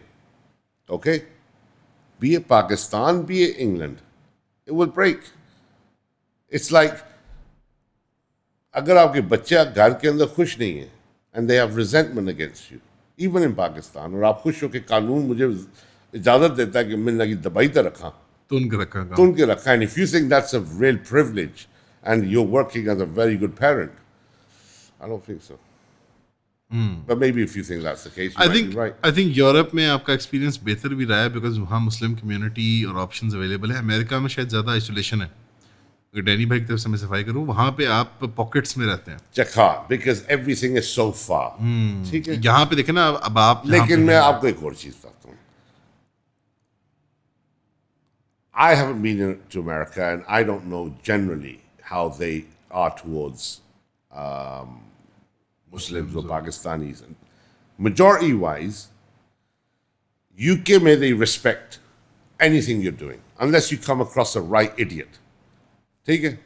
okay, be it Pakistan, be it England, it will break. It's like अगर आपके बच्चा घर के अंदर खुश नहीं है and they have resentment against you, even in Pakistan, और आप खुश हो कि कानून मुझे इजाज़त देता है कि मैं लगी दबाई तो रखा, तो उनके रखा काम. तो उनके रखा. And if you think that's a real privilege and you're working as a very good parent, I don't think so. But maybe if you think that's the case, you I might think be right. I think Europe में आपका experience बेहतर भी रहा है, because वहाँ Muslim community और options available है. America में शायद ज़्यादा आइसोलेशन है. अगर डैनी भाई की तरफ से मैं सफाई करूँ, वहाँ पे आप पॉकेट्स में रहते हैं. Chakha, because everything is so far. ठीक है. यहाँ पे देखे ना, अब आप जहाँ लेकिन पे मैं हैं, आपको एक और चीज बताता हूँ. I haven't been to America and I don't know generally how they are towards Muslims or Pakistanis. And majority wise, UK may they respect anything you're doing unless you come across a right idiot. Take it.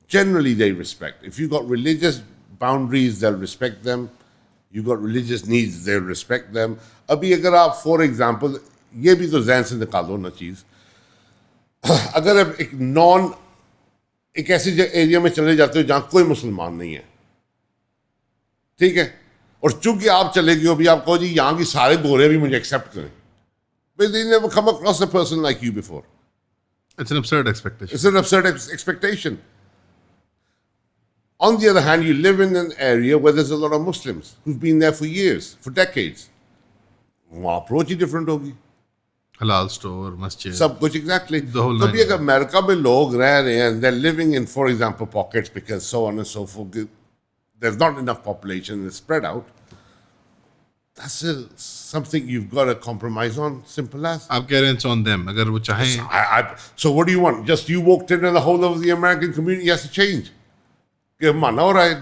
Generally they respect. If you got religious boundaries, they'll respect them. You got religious needs, they'll respect them. अभी अगर आप for example, ये भी तो ज़हन से निकाल दो ना चीज़, अगर आप एक ऐसे एरिया में चले जाते हो जहाँ कोई मुसलमान नहीं है, ठीक है, और चूंकि आप चले गए हो, भी आप कहो जी यहाँ की सारे गोरे भी मुझे एक्सेप्ट करें, but they never come across a person like you before. it's an absurd expectation. It's an absurd expectation. On the other hand, you live in an area where there's a lot of Muslims who've been there for years, for decades. वहाँ approach ही different होगी. हलाल store, मस्जिद, सब कुछ exactly. The whole तो nine भी अगर America में लोग रह रहे हैं, they're living in, for example, pockets because so on and so forth, there's not enough population, it's spread out. That's something you've got to compromise on. Simple as. आप कह रहे हैं it's on them. अगर वो चाहें So what do you want? Just you walked in and the whole of the American community has to change. कि माना हो रहा है.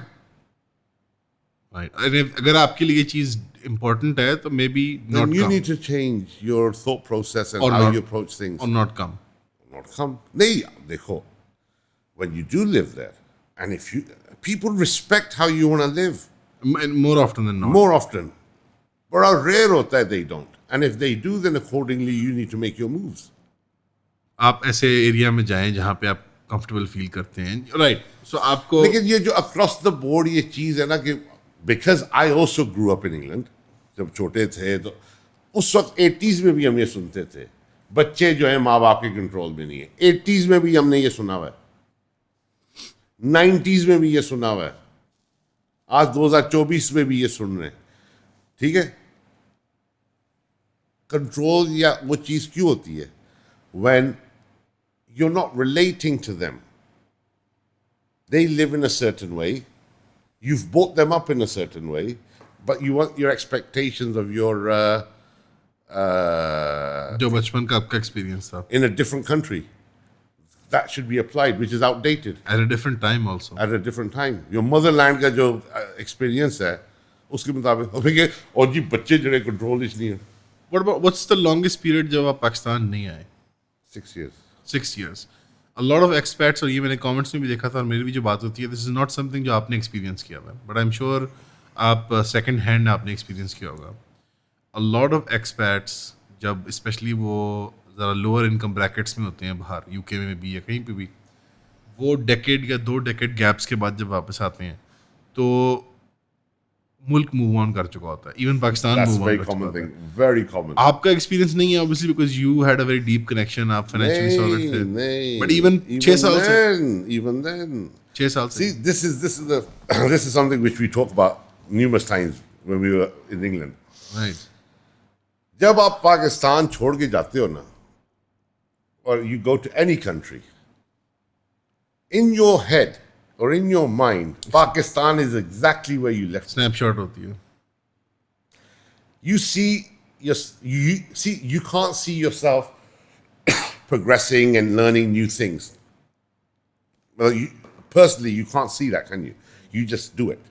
right. अगर आपके लिए ये चीज important है तो maybe Then not you come need to change your thought process and Or how not. you approach things. or not come. Not come. नहीं देखो. When you do live there, and if you people respect how you want to live More often than not. more often. But how rare होता है they don't. And if they do, then accordingly you need to make your moves. आप ऐसे area में जाएं जहाँ पे आप comfortable feel करते हैं राइट सो आपको लेकिन ये जो across the board ये चीज़ है ना कि because I also grew up in England, जब छोटे थे तो उस वक्त 80s में भी हम ये सुनते थे बच्चे जो हैं माँ बाप के कंट्रोल में नहीं है 80s में भी हमने ये सुना हुआ है 90s में भी ये सुना हुआ है आज 2024 में भी ये सुन रहे हैं ठीक है कंट्रोल या वो चीज़ क्यों होती है when you're not relating to them. They live in a certain way. You've brought them up in a certain way, but you want your expectations of your जो बचपन का आपका एक्सपीरियंस था in a different country. That should be applied, which is outdated at a different time also at a different time. Your motherland का जो experience है, उसके मुताबिक और फिर और जी बच्चे जो control इस नहीं है. what's the longest period जब आप पाकिस्तान नहीं आए 6 years. 6 years. A lot of expats और ये मैंने कमेंट्स में भी देखा था और मेरी भी जो बात होती है दिस इज नॉट समथिंग जो आपने एक्सपीरियंस किया हुआ है बट आई एम श्योर आप सेकंड हैंड आपने एक्सपीरियंस किया होगा अ लॉट ऑफ एक्सपैट्स जब स्पेशली वो ज़रा लोअर इनकम ब्रैकेट्स में होते हैं बाहर यूके में भी या कहीं पे भी वो डेकेड या 2 डेकेड गैप्स के बाद जब वापस आते हैं तो मुल्क मूव ऑन कर चुका होता है even Pakistan That's a move on very कर चुका common होता है thing. Very common. आपका एक्सपीरियंस नहीं है obviously because you had a very deep connection आप फाइनेंशियली सॉलिड थे नहीं, बट इवन 6 साल से even then 6 साल से See, this is something which we talk about numerous times when we were in England. Right जब आप पाकिस्तान छोड़ के जाते हो ना, or you go to any country, in your head or in your mind, Pakistan is exactly where you left. Snapshot होती है You can't see yourself progressing and learning new things. Well, personally, you can't see that, can you? You just do it.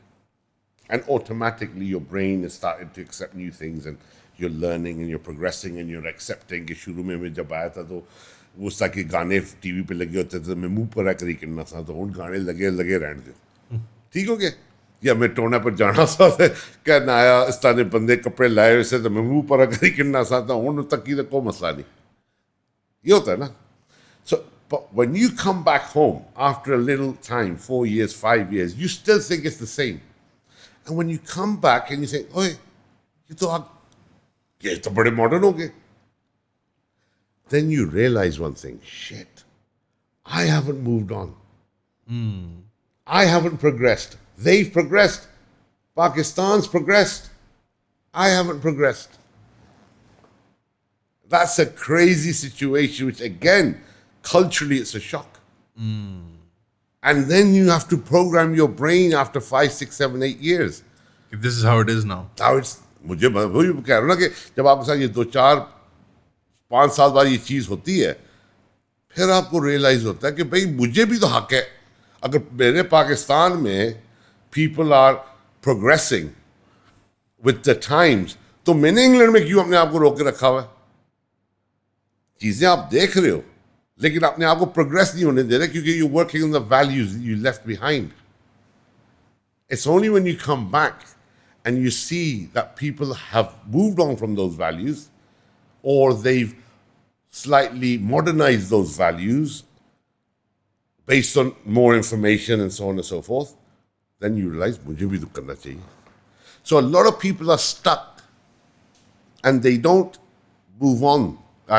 And automatically your brain is starting to accept new things and you're learning and you're progressing and you're accepting कि शुरू में जब आया था तो वो साके गाने TV पे लगे होते थे मैं मुंह पर करी करना था तो उन गाने लगे रहने दो ठीक हो गया या मैं टोना पर जाना सा कहना आया इस तरह बंदे कपड़े लाए वैसे तो मैं मुंह पर करी करना चाहता हूँ उन तक की तो कोई मसला नहीं ये होता है ना so but when you come back home after a little time 4 years 5 years you still think it's the same and when you come back and you say ओए ये तो बड़े मॉडर्न हो गए then you realize one thing shit I haven't moved on I haven't progressed they've progressed Pakistan's progressed I haven't progressed that's a crazy situation which again culturally it's a shock and then you have to program your brain after 5 6 7 8 years this is how it is now now it's मुझे वही कह रहा हूँ ना कि जब आपके साथ ये 2-4-5 साल बाद ये चीज़ होती है फिर आपको रियलाइज होता है कि भाई मुझे भी तो हक है अगर मेरे पाकिस्तान में people are progressing with the times तो मैंने इंग्लैंड में क्यों अपने आप को रोक के रखा हुआ है चीज़ें आप देख रहे हो लेकिन अपने आप को प्रोग्रेस नहीं होने दे रहे क्योंकि you working on the values you left behind it's only when you come back and you see that people have moved on from those values or they've slightly modernized those values based on more information and so on and so forth, then you realize, mujhe bhi to karna chahiye. So a lot of people are stuck and they don't move on.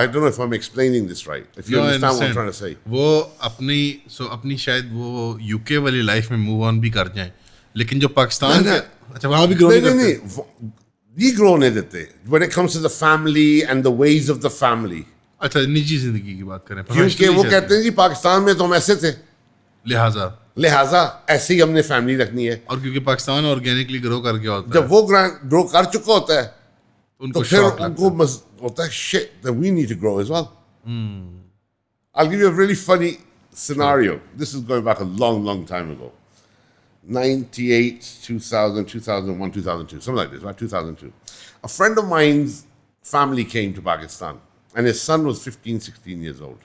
I don't know if I'm explaining this right. If you understand what I'm trying to say. वो अपनी शायद वो UK वाली life में move on भी कर जाएं लेकिन जो पाकिस्तान अच्छा वहाँ भी ग्रो नहीं नहीं ग्रो नहीं देते when it comes to the family and the ways of the family अच्छा निजी जिंदगी की बात करें क्योंकि वो कहते हैं जी पाकिस्तान में तो हम ऐसे थे लिहाजा ऐसे ही हमने फैमिली रखनी है। और क्योंकि पाकिस्तान ऑर्गेनिकली ग्रो कर गया होता जब वो ग्रो कर चुका होता है उनको तो फिर शौक लगता उनको होता है shit that we need to grow as well. I'll give you a really funny scenario. This is going back a long time ago. 98, 2000, 2001, 2002, something like this, right? 2002. A friend of mine's family came to Pakistan and his son was 15, 16 years old.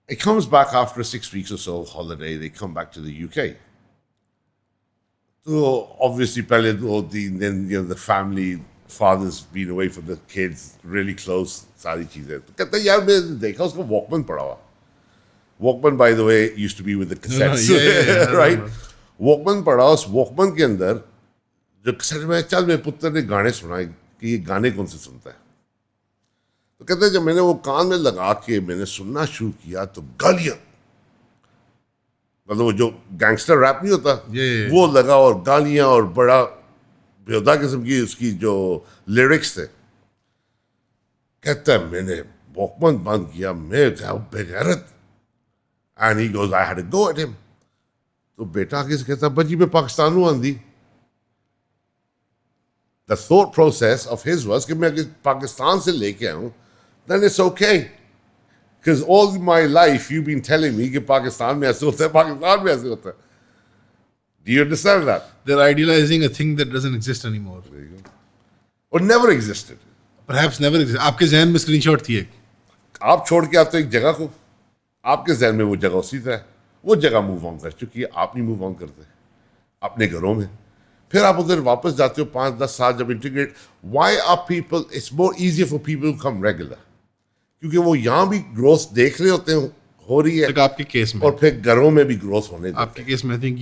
He comes back after 6 weeks or so holiday. They come back to the UK. So obviously, then the family, father's been away from the kids, really close. सारी चीजें तो कहते यार मैं देखा उसको Walkman पड़ा हुआ. Walkman, by the way, used to be with the cassettes, right? Walkman पड़ा, उस Walkman के अंदर जो कैसेट में चल मेरे पुत्र ने गाने सुनाए कि ये गाने कौन से सुनता है. तो कहते हैं जब मैंने वो कान में लगा के मैंने सुनना शुरू किया तो गालियां, मतलब वो जो गैंगस्टर रैप नहीं होता वो लगा और गालियां और बड़ा बेहुदा किस्म की उसकी जो लिरिक्स थे. कहता है मैंने वॉकमैन बंद किया, मैं क्या बेगैरत. And he goes I had to go at him. तो बेटा आगे से कहता बजी मैं पाकिस्तान हूं आंधी. The thought process of his was कि मैं अगर पाकिस्तान से लेके आऊं then it's okay because all my life you've been telling me कि पाकिस्तान में ऐसे होता है, पाकिस्तान में ऐसे होता है. Do you understand that? They're idealizing a thing that doesn't exist anymore. Or never existed. Perhaps never existed. आपके जहन में स्क्रीनशॉट थी एक. आप छोड़ के आते एक जगह को, आपके जहन में वो जगह उसी तरह, वो जगह मूव ऑन कर चुकी है, आप नहीं मूव ऑन करते अपने घरों में. फिर आप उधर वापस जाते हो 5-10 साल जब integrate. Why are people, it's more easier for people to come regular क्योंकि वो यहाँ भी ग्रोथ देख रहे होते हैं हो रही है. आपके केस में और फिर घरों में भी ग्रोथ होने देते. आपके केस में I think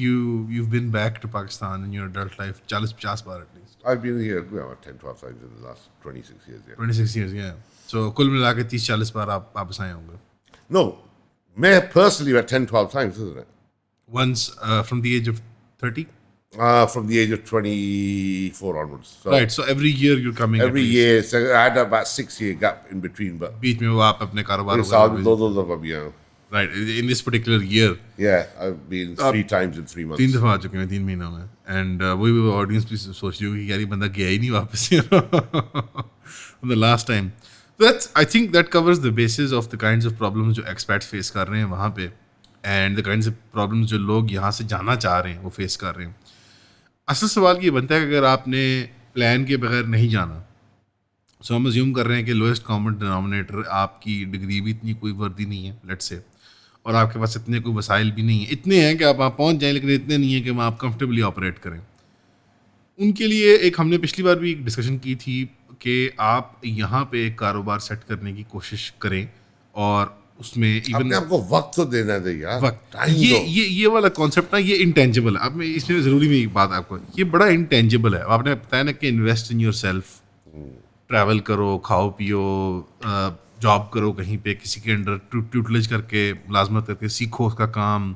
you've been back to Pakistan in your adult life 40-50 bar at least. I've been here 10-12 times in the last 26 years. Yeah. 26 years, yeah. So कुल मिला के 30-40 बार आप वापस आए होंगे. No, मैं personally went 10-12 times, isn't it? Once from the age of 30? From the age of 24 onwards. So right, so every year you're coming. Every year, so I had about 6-year gap in between, but बीच में वो आप अपने कारोबार साल में दो दफा भी आया. Right, in this particular year. Yeah, I've been 3 times in 3 months. 3 दफा आ चुके हैं 3 महीनों में. And वही ऑडियंस भी सोच रही होगी कि यार ये बंदा गया ही नहीं वापस. From the last time. So that's, I think that covers the basis of the kinds of problems जो expats face कर रहे हैं वहाँ पे, and the kinds of problems जो लोग यहाँ से जाना चाह रहे हैं वो फेस कर रहे हैं. असल सवाल ये बनता है कि अगर आपने प्लान के बगैर नहीं जाना, सो हम अज्यूम कर रहे हैं कि लोएस्ट कॉमन डिनोमिनेटर आपकी डिग्री भी इतनी कोई वर्दी नहीं है लेट्स से, और आपके पास इतने कोई वसाइल भी नहीं है. इतने हैं कि आप वहाँ पहुँच जाएं लेकिन इतने नहीं है कि वहाँ आप कंफर्टेबली ऑपरेट करें. उनके लिए एक हमने पिछली बार भी एक डिस्कशन की थी कि आप यहाँ पे एक कारोबार सेट करने की कोशिश करें और उसमें इवन आपको वक्त तो देना दे यार. वक्त, ये वाला कॉन्सेप्ट ना ये इंटेंजिबल है. अब मैं इसमें ज़रूरी नहीं बात आपको, ये बड़ा इंटेंजिबल है. आपने बताया ना कि invest in your self, travel करो, खाओ पियो, जॉब करो कहीं पे किसी के अंडर ट्यूटलेज करके मुलाजमत करके सीखो उसका काम,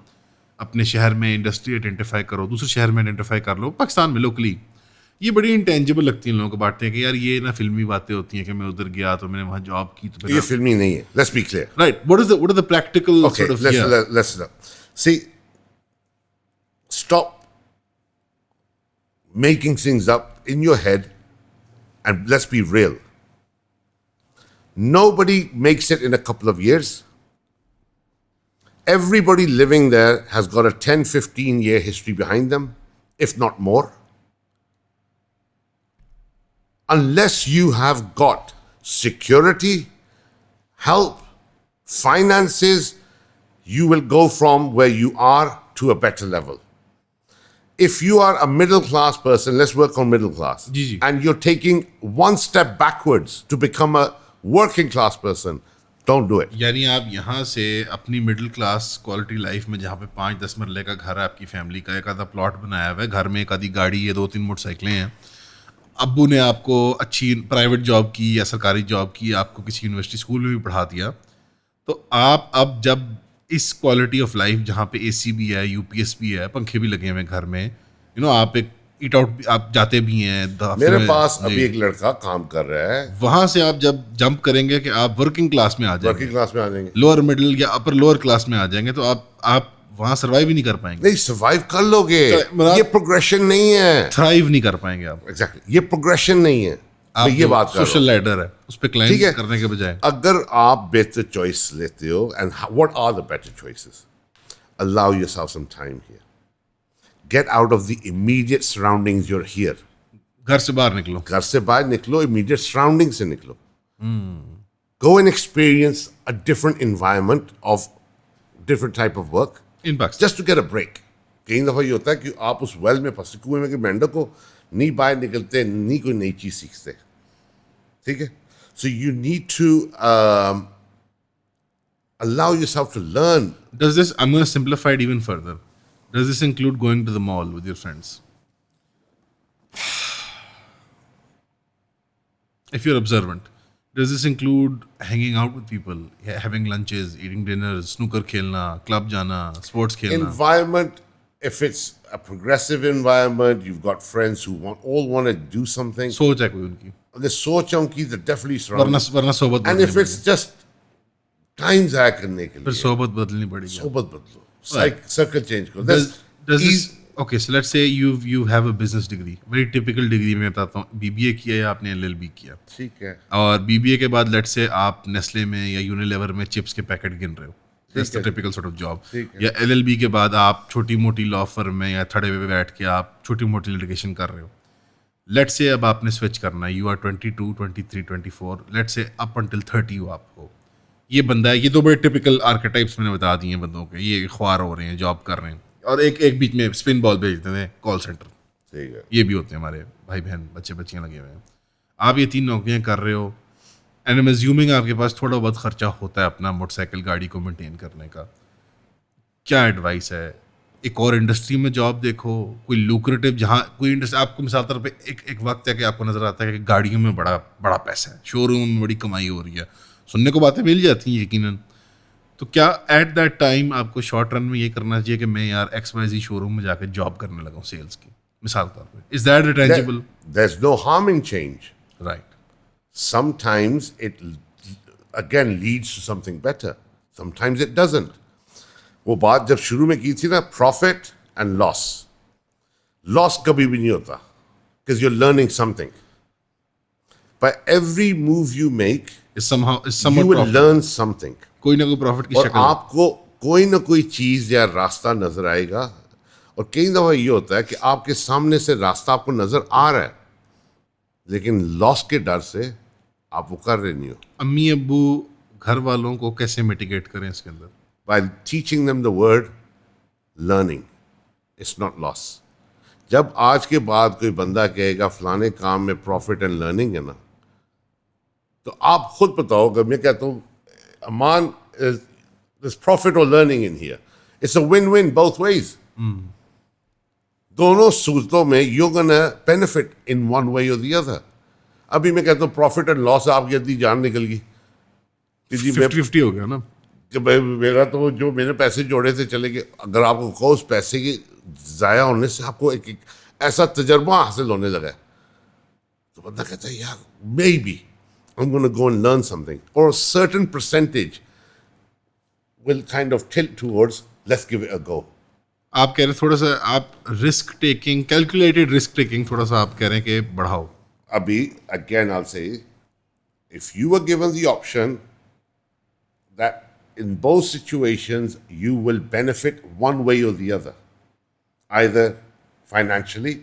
अपने शहर में इंडस्ट्री आइडेंटिफाई करो, दूसरे शहर में आइडेंटिफाई कर लो, पाकिस्तान में लोकली. ये बड़ी इंटेंजिबल लगती हैं लोगों को बांटते हैं कि यार ये ना फिल्मी बातें होती हैं कि मैं उधर गया तो मैंने वहाँ जॉब की तो ये फिल्मी नहीं है. Let's be clear. Right. What are the practical okay, sort of let's see. Stop making things up in your head and let's be real. Nobody makes it in a couple of years. Everybody living there has got a 10-15 year history behind them, if not more. Unless you have got security, help, finances, you will go from where you are to a better level. If you are a middle class person, let's work on middle class, and you're taking one step backwards to become a working class person, don't do it. यानी आप यहाँ से अपनी middle class quality life में जहाँ पे 5-10 मरले का घर है आपकी फैमिली का, एक आधा प्लॉट बनाया हुआ है, घर में एक आधी गाड़ी है, 2-3 मोटरसाइकिलें हैं, अब्बू ने आपको अच्छी प्राइवेट जॉब की या सरकारी जॉब की, आपको किसी यूनिवर्सिटी स्कूल में भी पढ़ा दिया, तो आप अब जब इस क्वालिटी ऑफ लाइफ जहाँ पे एसी भी है, यूपीएस भी है, पंखे भी लगे हुए हैं घर में, आप एक ईट आउट आप जाते भी हैं मेरे पास अभी एक लड़का काम कर रहा है, वहां से आप जब जंप करेंगे कि आप वर्किंग क्लास में आ जाएंगे, वर्किंग क्लास में आ जाएंगे, लोअर मिडिल या अपर लोअर क्लास में आ जाएंगे, तो आप वहां सर्वाइव ही नहीं कर पाएंगे, नहीं सर्वाइव कर लोगे, मतलब- ये प्रोग्रेशन नहीं है, थ्राइव नहीं कर पाएंगे आप। एग्जैक्टली ये प्रोग्रेशन नहीं है। आप मैं ये बात कर रहा सोशल हूं। लैडर है उस पे ठीक है। क्लाइंब करने के बजाय अगर आप बेहतर चॉइस लेते हो, and what are the better choices, allow yourself some time here, get out of the immediate surroundings you are here, घर से बाहर निकलो, घर से बाहर निकलो, इमीडिएट सराउंडिंग से निकलो, go and experience a different environment of different type of work, in Pakistan just to get a break. कई दफा ये होता है कि आप उस वेल में फंसे कुएं में कि मेंढक को नहीं बाहर निकलते, नहीं कोई नई चीज सीखते, ठीक है। So you need to allow yourself to learn. Does this, I'm going to simplify it even further. Does this include going to the mall with your friends? If you're observant, does this include hanging out with people, having lunches, eating dinners, snooker khelna, club jana, sports khelna? Environment, if it's a progressive environment, you've got friends who all want to do something. सोच है कोई उनकी, The soch unki, they're definitely surrounded. वरना सोबत And बदलनी if it's just time ज़ाया करने के पड़ेगी, फिर लिए, सोबत बदलनी पड़ेगी। सोबत बदलो, circle change करो. Does That's this, okay, so let's say you have a business degree, very typical degree मैं बताता हूँ, BBA किया या आपने LLB किया, ठीक है. और BBA के बाद let's say आप नेस्ले में या यूनिलेवर में चिप्स के पैकेट गिन रहे हो, that's the typical sort of job. ठीक है. या LLB के बाद आप छोटी मोटी लॉ फर्म में या थड़े पे बैठ के आप छोटी मोटी लिटिगेशन कर रहे हो. लेट्स से अब आपने स्विच करना है, you are 22, 23, 24, let's say up until 30 हो आपको. ये बंदा है, ये तो बड़े टिपिकल आर्केटाइप्स मैंने बता दिए हैं बंदों के, ये ख्वार हो रहे हैं, जॉब कर रहे हैं, और एक बीच में स्पिन बॉल भेजते हैं कॉल सेंटर, ठीक है. ये भी होते हैं हमारे भाई बहन बच्चे बच्चियाँ लगे हुए हैं. आप ये 3 नौकरियाँ कर रहे हो, एंड आई एम अज्यूमिंग आपके पास थोड़ा बहुत खर्चा होता है अपना मोटरसाइकिल गाड़ी को मेंटेन करने का. क्या एडवाइस है? एक और इंडस्ट्री में जॉब देखो, कोई लुक्रेटिव, जहाँ कोई इंडस्ट्री आपको मिसाल तौर पे एक वक्त है कि आपको नजर आता है कि गाड़ियों में बड़ा पैसा है, शोरूम में बड़ी कमाई हो रही है, सुनने को बातें मिल जाती हैं यकीनन. तो क्या एट दैट टाइम आपको शॉर्ट रन में ये करना चाहिए कि मैं यार XYZ शोरूम में जाकर जॉब करने लगा हूँ सेल्स की, मिसाल तौर पे? Is that retainable? There's no harm in change. Right. Sometimes it again leads to something better. Sometimes it doesn't. वो बात जब शुरू में की थी ना, प्रॉफिट एंड लॉस कभी भी नहीं होता, because you're learning something. By every move you make, is somehow you will learn something. कोई ना कोई प्रॉफिट की और शक्ल. आपको कोई ना कोई चीज या रास्ता नजर आएगा. और कई दफा ये होता है कि आपके सामने से रास्ता आपको नजर आ रहा है, लेकिन लॉस के डर से आप वो कर रहे नहीं हो. अम्मी अब्बू घर वालों को कैसे मिटिगेट करें इसके अंदर? By teaching them the word learning. It's not loss. जब आज के बाद कोई बंदा कहेगा फलाने काम में प्रॉफिट एंड लर्निंग है ना, तो आप खुद बताओ. अगर मैं कहता हूँ अमान, there's profit or learning in here, it's a win-win both ways. दोनों सूरतों में you're gonna benefit in one way or the other. अभी मैं कहता हूँ प्रॉफिट एंड लॉस, आपकी अद्धी जान निकल गई कि जी मैं 50-50 हो गया ना. कि भाई मेरा तो जो मैंने पैसे जोड़े थे चले गए. अगर आपको कहो उस पैसे के ज़ाया होने से आपको एक ऐसा तजर्बा हासिल होने लगा है, तो बंदा कहता है यार maybe I am gonna go and learn something, और certain percentage will kind of tilt towards let's give it a go. आप कह रहे हैं थोड़ा सा आप risk taking, calculated risk taking थोड़ा सा आप कह रहे हैं कि बढ़ाओ. अभी again I say if you are given the option that in both situations you will benefit one way or the other, either financially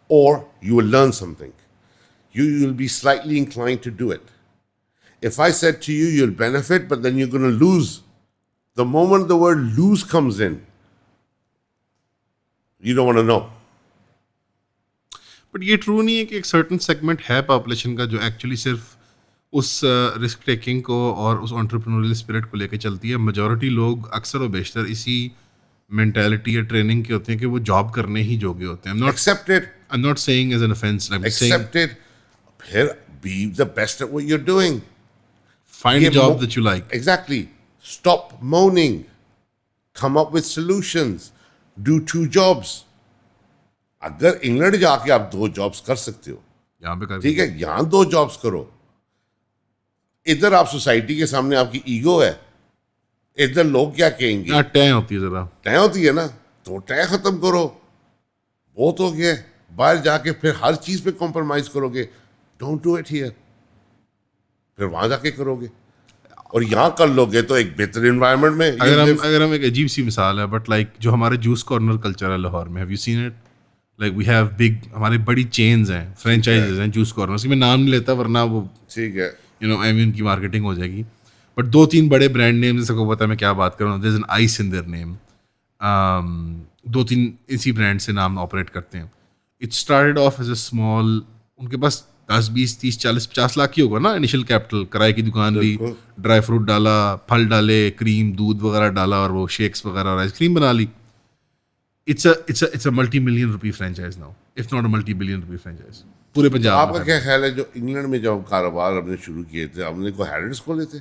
or you will learn something. You will be slightly inclined to do it. If I said to you you'll benefit but then you're going to lose, the moment the word lose comes in, you don't want to know. But ये true नहीं है कि एक certain segment है population का जो actually सिर्फ उस रिस्क टेकिंग को और उस एंटरप्रेन्योरियल स्पिरिट को लेके चलती है. मेजॉरिटी लोग अक्सर और बेशतर इसी मेंटालिटी या ट्रेनिंग के होते हैं कि वो जॉब करने ही जोगे होते हैं. I'm not saying as an offense. I'm saying Accept it. Here, be the best at what you're doing. find a Give job mo- that you like. Exactly. Stop moaning. Come up with solutions. Do 2 jobs. अगर England जाके आप 2 jobs कर सकते हो, यहाँ पे कर ठीक है, यहां 2 जॉब्स करो, इधर आप सोसाइटी के सामने आपकी ईगो है, इधर लोग क्या कहेंगे, यहाँ टैं होती है जरा। तय होती है ना, तो तय खत्म करो, बहुत हो गया। बाहर जाके फिर हर चीज पे कॉम्प्रोमाइज करोगे, डोंट डू इट हियर, फिर वहां जाके करोगे, और यहाँ कर लोगे तो एक बेहतर एनवायरनमेंट में अगर हम एक अजीब सी मिसाल है, बट लाइक जो हमारे जूस कॉर्नर कल्चर है लाहौर में, have you seen it? Like we have big, हमारे बड़ी चेन्स हैं, फ्रेंचाइजेज हैं जूस कॉर्नर की, मैं नाम नहीं लेता वरना वो ठीक है, आई मीन उनकी मार्केटिंग हो जाएगी। बट 2-3 बड़े ब्रांड नेम, जैसे को पता है मैं क्या बात कर रहा हूँ, there is an ice in their name, 2-3 इसी ब्रांड से नाम ऑपरेट करते हैं। It started off as a small, उनके पास 10, 20, 30, 40, 50 लाख ही होगा ना इनिशियल कैपिटल, किराए की दुकान ली, ड्राई फ्रूट डाला, फल डाले, क्रीम दूध वगैरह डाला, और वो शेक्स वगैरह और आइसक्रीम बना ली। It's a multi-million rupee franchise now, if not a multi-billion rupee franchise पूरे पंजाब आपका में। क्या ख्याल है, जो इंग्लैंड में जब कारोबार हमने शुरू किए थे, हमने को हैरिस खोले थे,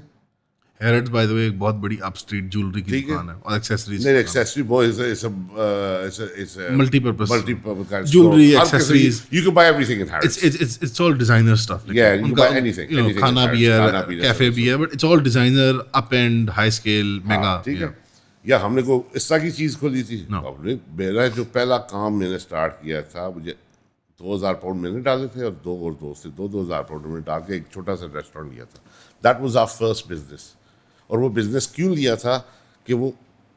हैरिस बाय द वे एक बहुत बड़ी अप स्ट्रीट ज्वेलरी की दुकान है और एक्सेसरीज, नहीं एक्सेसरी बहुत it's multipurpose multipurpose Jewelry, accessories. you can buy everything in Harrods. it's all designer stuff, like Yeah, you उनका, buy anything, you know, anything खाना in भी Harrods, है, खाना भी है, कैफे सब भी है, but it's all designer, up end, high scale, महंगा। ठीक है, या हमने को इस तरह की चीज खोली थी। No. हमने, मेरा जो पहला काम मैंने स्टार्ट किया था, मुझे 2000 पाउंड मैंने डाले थे, और 2 से 2000 पाउंड मैंने डाल के एक छोटा सा रेस्टोरेंट लिया था। That was our first business. और वो बिजनेस क्यों लिया था कि वो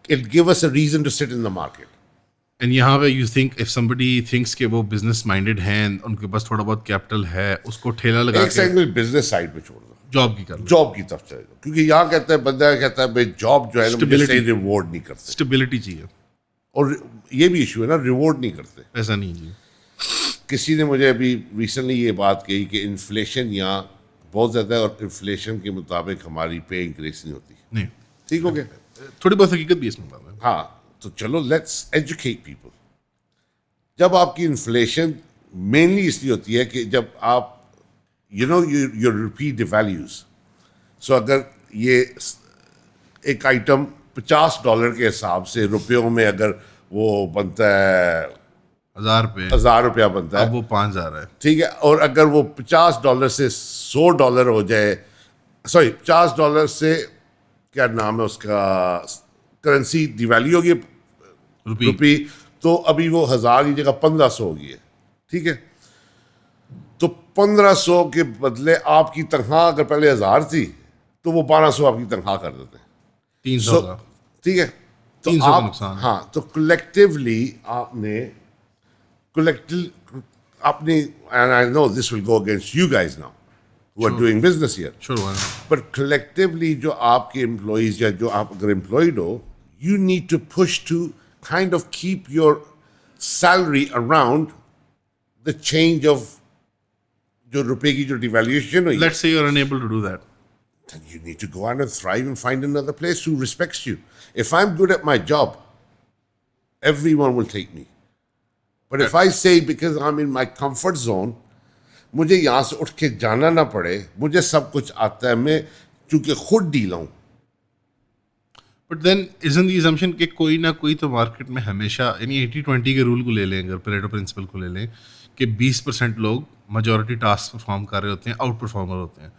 it give us a reason to sit in the market. And यहाँ पे you think if somebody thinks कि वो बिजनेस माइंडेड हैं, उनके पास थोड़ा बहुत कैपिटल है, उसको ठेला लगा एक के साइड में बिजनेस साइड में छोड़ दो, जॉब की कर लो। जॉब की तरफ चले जाओ, क्योंकि यहाँ कहता है, बंदा कहता है भाई जॉब जो है ना, मुझे Stability. सही रिवॉर्ड नहीं करते, स्टेबिलिटी चाहिए, और ये भी इशू है ना, रिवॉर्ड नहीं करते। ऐसा नहीं जी। किसी ने मुझे अभी रिसेंटली ये बात कही कि इन्फ्लेशन यहाँ बहुत ज़्यादा है, और इन्फ्लेशन के मुताबिक हमारी पे इंक्रीज नहीं होती। नहीं, ठीक हो गया? थोड़ी बहुत हकीकत भी इसमें बात है। हाँ, तो चलो लेट्स एजुकेट पीपल। जब आपकी इन्फ्लेशन मेनली इसलिए होती है कि जब आप योर रुपी डिवैल्यूज, सो अगर ये एक आइटम $50 के हिसाब से रुपयों में अगर वो बनता है 1000 रुपये, 1000 रुपया बनता है, अब वो 5000 है। ठीक है, और अगर वो $50 से $100 हो जाए, सॉरी $50 से क्या नाम है उसका, करेंसी डिवैल्यू होगी रुपी, तो अभी वो 1000 की जगह 1500 होगी है। ठीक है, तो 1500 के बदले आपकी तनख्वाह अगर पहले 1000 थी, तो वो 1200 आपकी तनख्वाह कर देते हैं, 300 का। ठीक है, तो 300 का आप, नुकसान है। हाँ, तो कलेक्टिवली आपने and I know this will go against you guys now who are doing business here, Sure, why not? but collectively जो आपके employees या जो आप अगर employed हो, you need to push to kind of keep your salary around the change of जो रुपए की जो devaluation हुई, Let's say you're unable to do that. then you need to go out and thrive and find another place who respects you. If I'm good at my job, everyone will take me. But if I say because I'm in my comfort zone, मुझे यहाँ से उठ के जाना ना पड़े, मुझे सब कुछ आता है, मैं चूंकि खुद डील हूँ। But then isn't the assumption कि कोई ना कोई तो मार्केट में हमेशा, यानी 80-20 के रूल को ले लें, अगर परेटो प्रिंसिपल को ले लें, कि 20% लोग मेजॉरिटी टास्क परफॉर्म कर रहे होते हैं, आउट परफॉर्मर होते हैं,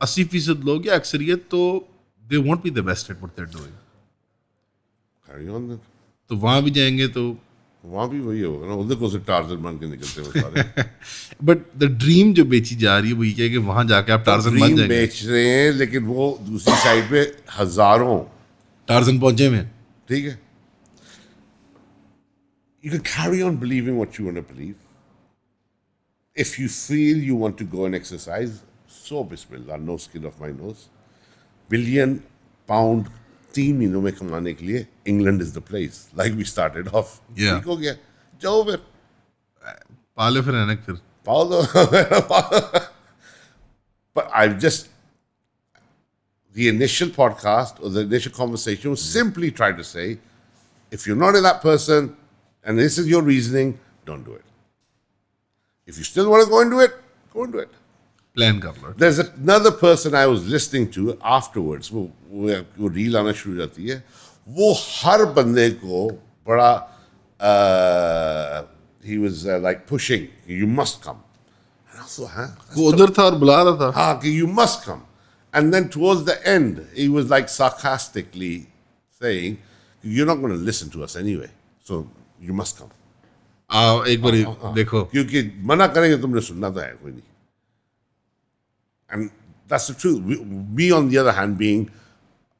80% लोग या अक्सरियत तो they won't be the best at what they are doing. Carry on then. तो वहाँ भी जाएंगे तो, वहाँ भी वही होगा ना, उधर को से टार्जन बन के निकलते हैं सारे। बट द ड्रीम जो बेची जा रही है वो ये है कि वहाँ जाके आप टार्जन बन ड्रीम जाएंगे। बेच रहे हैं, लेकिन वो दूसरी साइड पे हजारों, टार्जन पहुंचे में, ठीक है। You can carry on believing what you want to believe. If you feel you want to go and exercise, so bismillah, no skin off my nose. £1 billion 3 महीनों में कमाने के लिए England is the place, like we started off. Yeah. ठीक हो गया, जाओ फिर पाले फिर एनक फिर। पाओ दो। But I've just, the initial podcast or the initial conversation was simply trying to say, if you're not that person and this is your reasoning, don't do it. If you still want to go and do it, go and do it. Plan कर लो। There's another person I was listening to afterwards, वो reel आना शुरू हो जाती है, वो हर बंदे को बड़ा he was like pushing, you must come. And I thought, huh? वो उधर था और बुला रहा था. Ah, you must come. And then towards the end, he was like sarcastically saying, you're not going to listen to us anyway, so you must come. एक बार देखो. क्योंकि मना करेंगे तुमने सुनना तो है कोई नहीं. And that's the truth. Me, on the other hand, being,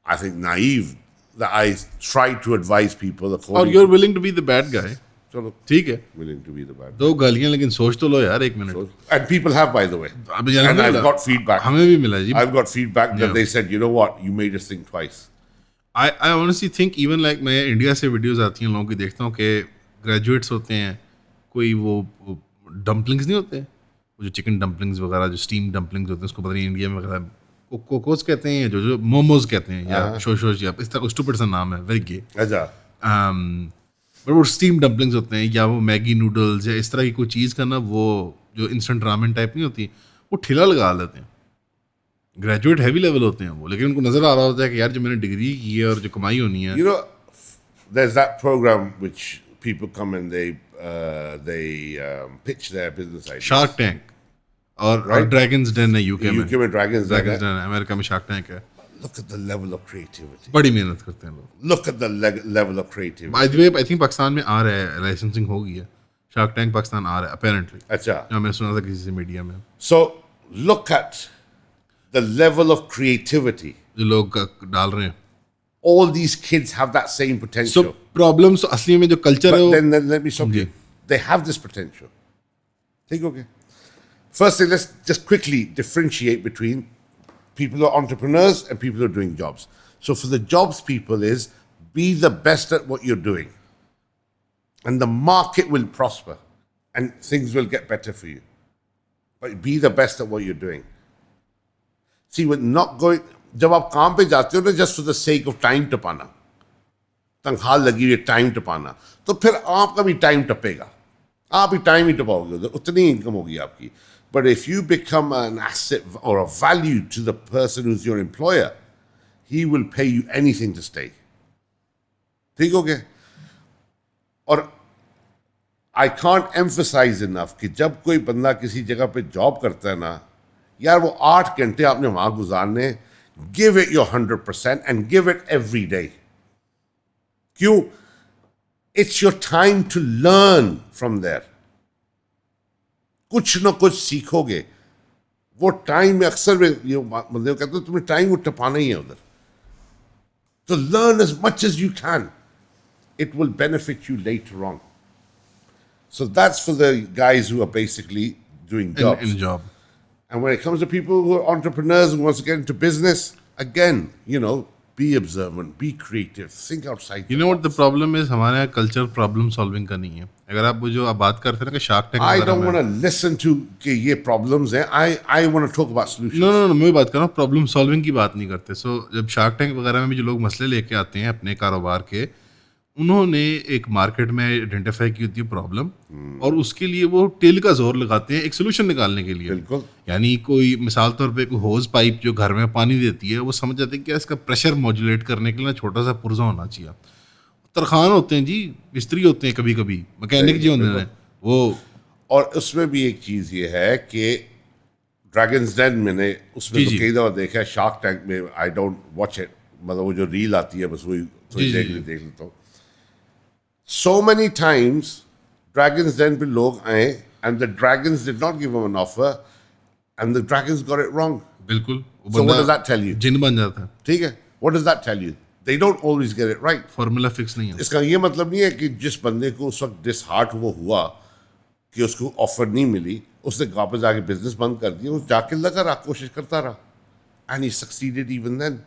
I think, naive, that I try to advise people और according you're willing to be the bad guy. चलो, ठीक है. willing to be the bad. दो गालियां लेकिन सोच तो लो यार एक minute. And people have, by the way. अभी And I've got feedback. हमें भी मिला जी. I've got feedback that Yeah. they said, you know what, you made us think twice. I honestly think even like मैं India से videos आती हैं लोगों की देखता हूँ कि ग्रेजुएट्स होते हैं, कोई वो डम्पलिंग्स नहीं होते, वो जो चिकन डम्पलिंग्स वगैरह जो स्टीम डम्पलिंग्स होते हैं उसको पता नहीं इंडिया में वगैरह कोकोस कहते हैं, जो मोमोज कहते हैं या शोशोश या इस तरह का स्टूपिड सा नाम है, वेरी गे. अच्छा. बट वो स्टीम डम्पलिंग्स होते हैं या वो मैगी नूडल्स या इस तरह की कोई चीज़ का ना, वो जो इंस्टेंट रामेन टाइप नहीं होती, वो ठेला लगा लेते हैं. ग्रेजुएट हैवी लेवल होते हैं वो, लेकिन उनको नज़र आ रहा होता है कि यार जो मैंने डिग्री की है और जो कमाई होनी है. You know, there's that program which people come and they pitch their business ideas. Shark tank और Right. ड्रैगन्स डेन है यूके में. UK में Dragons Den ड्रैगन्स है. डेन अमेरिका में शार्क टैंक है. Look at the level of creativity. बड़ी मेहनत करते हैं लोग. Look at the level of creativity. By the way I think Pakistan में आ रहा है, लाइसेंसिंग हो गई है. शार्क टैंक पाकिस्तान आ रहा है अपेरेंटली. अच्छा. मैंने सुना था किसी से मीडिया में. So look at the level of creativity. जो लोग डाल रहे हैं. All these kids have that same so potential. Problems असली में जो कल्चर है But वो then let me stop you. They have this potential. Think okay. Firstly, let's just quickly differentiate between people who are entrepreneurs and people who are doing jobs. So for the jobs people is be the best at what you're doing. And the market will prosper and things will get better for you. But be the best at what you're doing. See, we're not going, जब आप काम पे जाते हो ना just for the sake of time टपाना, तनख्वाह लगी हुई है टाइम टपाना, तो फिर आपका भी टाइम टपेगा, आप भी टाइम ही टपाओगे उधर, उतनी इनकम होगी आपकी. But if you become an asset or a value to the person who's your employer, he will pay you anything to stay. ठीक हो गया? और I can't emphasize enough कि जब कोई बंदा किसी जगह पे जॉब करता है ना, यार वो 8 घंटे आपने वहां गुजारने, give it your 100% and give it every day. क्यों? It's your time to learn from there. कुछ ना कुछ सीखोगे. वो टाइम में अक्सर ये बंदे कहते हैं तुम्हें टाइम वो टपाना ही है उधर. So learn as much as you can. It will benefit you later on. So that's for the guys who are basically doing jobs. in job. And when it comes to people who are entrepreneurs who wants to get into business, again, you know, be observant, be creative, think outside. You know what the problem is? हमारे यहाँ culture problem solving का नहीं है. अगर आप वो जो आप बात करते हैं ना कि shark tank, I don't want to listen to कि ये problems हैं. I want to talk about solutions. No मैं बात कर रहा हूँ प्रॉब्लम सॉल्विंग की बात नहीं करते. सो जब शार्क टैंक वगैरह में भी जो लोग मसले लेके आते हैं अपने कारोबार के, उन्होंने एक मार्केट में आइडेंटिफाई की होती है प्रॉब्लम, और उसके लिए वो टेल का जोर लगाते हैं एक सोल्यूशन निकालने के लिए. बिल्कुल. यानी कोई मिसाल तौर पे कोई होज पाइप जो घर में पानी देती है, वो समझ जाते हैं कि इसका प्रेशर मॉड्यूलेट करने के लिए ना छोटा सा पुर्जा होना चाहिए. तरखान होते हैं जी, मिस्त्री होते हैं, कभी कभी मैकेनिक जी होते हैं वो. और उसमें भी एक चीज ये है कि ड्रैगन्स डेन मैंने उसमें जी, तो जी. कई दफा देखा है. शार्क टैंक में आई डोंट वॉच इट, मतलब वो जो रील आती है बस वही थोड़ी जी, देख लेता हूँ. So many times Dragons Den पे लोग आए and the dragons did not give them an offer and the dragons got it wrong. बिल्कुल. So what does that tell you? जिन बन जाता है. ठीक है. What does that tell you? They don't always get it right. Formula fix नहीं है. इसका ये मतलब नहीं है कि जिस बंदे को उस वक्त डिसहार्ट वो हुआ कि उसको ऑफर नहीं मिली, उसने वापस जाके बिजनेस बंद कर दिया. वो जाके लगा रहा, कोशिश करता रहा, and he succeeded even then.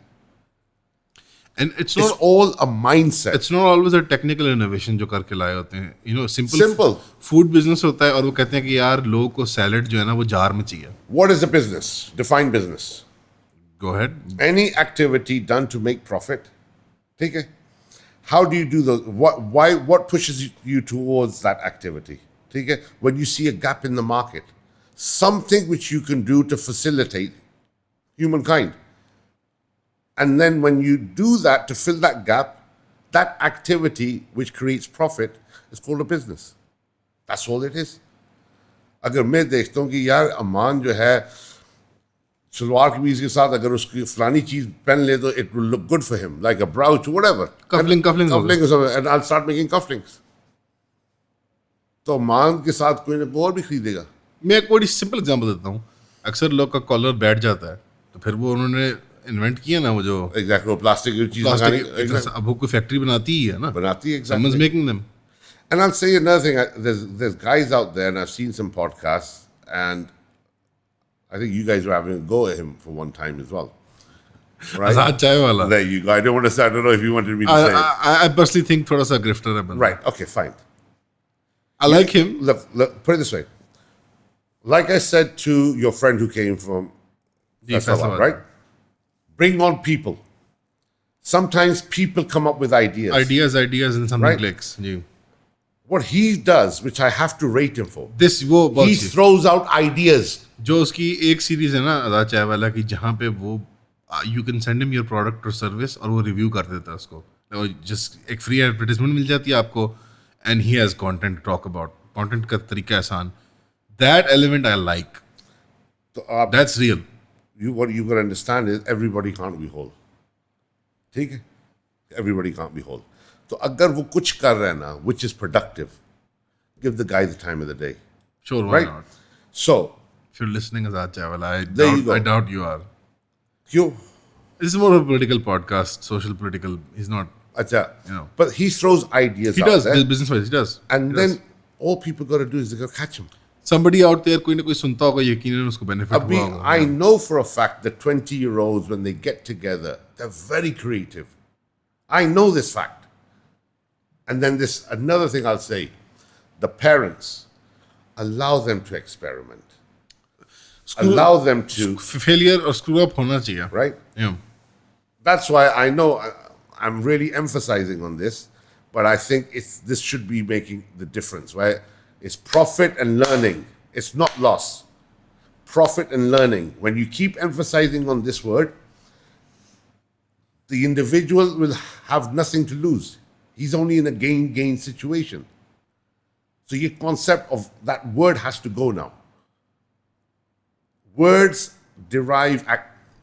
And it's It's not all a mindset. It's not always a technical innovation जो करके लाए होते हैं. You know, simple food business होता है और वो कहते हैं कि यार लोगों को सैलड जो है ना वो जार में चाहिए. What is a business? Define business. Go ahead. Any activity done to make profit. ठीक है. How do you do the what pushes you towards that activity? ठीक है. When you see a gap in the market, something which you can do to facilitate humankind. And then when you do that to fill that gap, that activity which creates profit is called a business. That's all it is. अगर मैं देखता हूँ कि यार अमान जो है सलवार कमीज के साथ अगर उसकी फलानी चीज पहन ले तो it will look good for him, like a brooch or whatever. Cufflink or something, and I'll start making cufflinks. तो अमान के साथ कोई ना कोई और भी खरीदेगा. मैं एक बड़ी सिंपल एग्जांपल देता हूँ. अक्सर लोग का कॉलर बैठ जाता है तो फिर वो उन्होंने इन्वेंट किया ना वो जो Exactly, वो प्लास्टिक की चीज प्लास्टिक अब वो कोई फैक्ट्री बनाती ही है ना. बनाती है. Someone's Exactly. making them. And I'll say another thing. There's guys out there, and I've seen some podcasts, and I think you guys were having a go at him for one time as well. Right? Azad chai wala. There you go. I don't want to say. I don't know if you wanted me to say it. I personally think थोड़ा सा grifter है बंदा. Right. Okay. Fine. I like him. Look. Put it this way. Like I said to your friend who came from Faisalabad, right? Bring on people. Sometimes people come up with ideas. Ideas and something Right. clicks. Ji. What he does, which I have to rate him for, This वो बहुत he C- throws out ideas. जो उसकी एक series है ना आजाद चाय वाला की जहाँ पे वो you can send him your product और सर्विस और वो रिव्यू कर देता है उसको और जस्ट एक फ्री एडवर्टाइजमेंट मिल जाती है आपको and he has content talk about content का तरीका आसान दैट एलिमेंट आई लाइक तो आप that's real what you got to understand is everybody can't be whole. ठीक है? Everybody can't be whole. तो अगर वो कुछ कर रहा है ना, which is productive, give the guy the time of the day. Sure why Right? Not So, if you are listening Azad chai wala There you go. I doubt you are क्यों? This is more of political podcast social political he is not अच्छा. You know. But he throws ideas he out does there. Business wise he does And then all people got to do is they got to catch him. somebody out there कोई ना कोई सुनता होगा यकीनन उसको benefit Abhi, हुआ होगा I know for a fact that 20-year-olds, when they get together, they're very creative. I know this fact. And then this another thing I'll say, the parents, allow them to experiment. Allow them to, failure और screw up होना चाहिए right? Yeah. That's why I know I'm really emphasizing on this, but I think this should be making the difference, right? It's profit and learning. It's not loss. Profit and learning. When you keep emphasizing on this word, the individual will have nothing to lose. He's only in a gain-gain situation. So your concept of that word has to go now. Words derive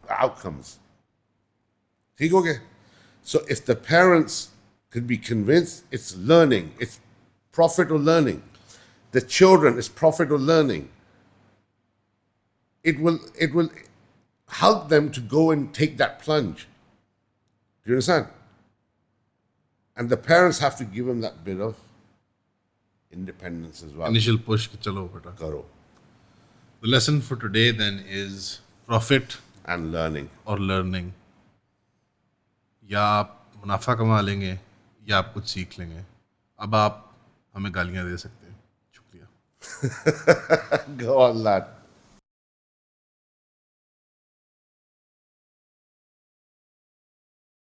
outcomes. Okay? So if the parents could be convinced, it's learning, it's profit or learning. The children is profit or learning. It will help them to go and take that plunge. Do you understand? And the parents have to give them that bit of independence as well. Initial push कि चलो बेटा. Karo. The lesson for today then is profit And learning. और learning. या आप मुनाफा कमा लेंगे या आप कुछ सीख लेंगे. अब आप हमें गालियाँ दे सकते हैं. शुक्रिया. Go on, lad.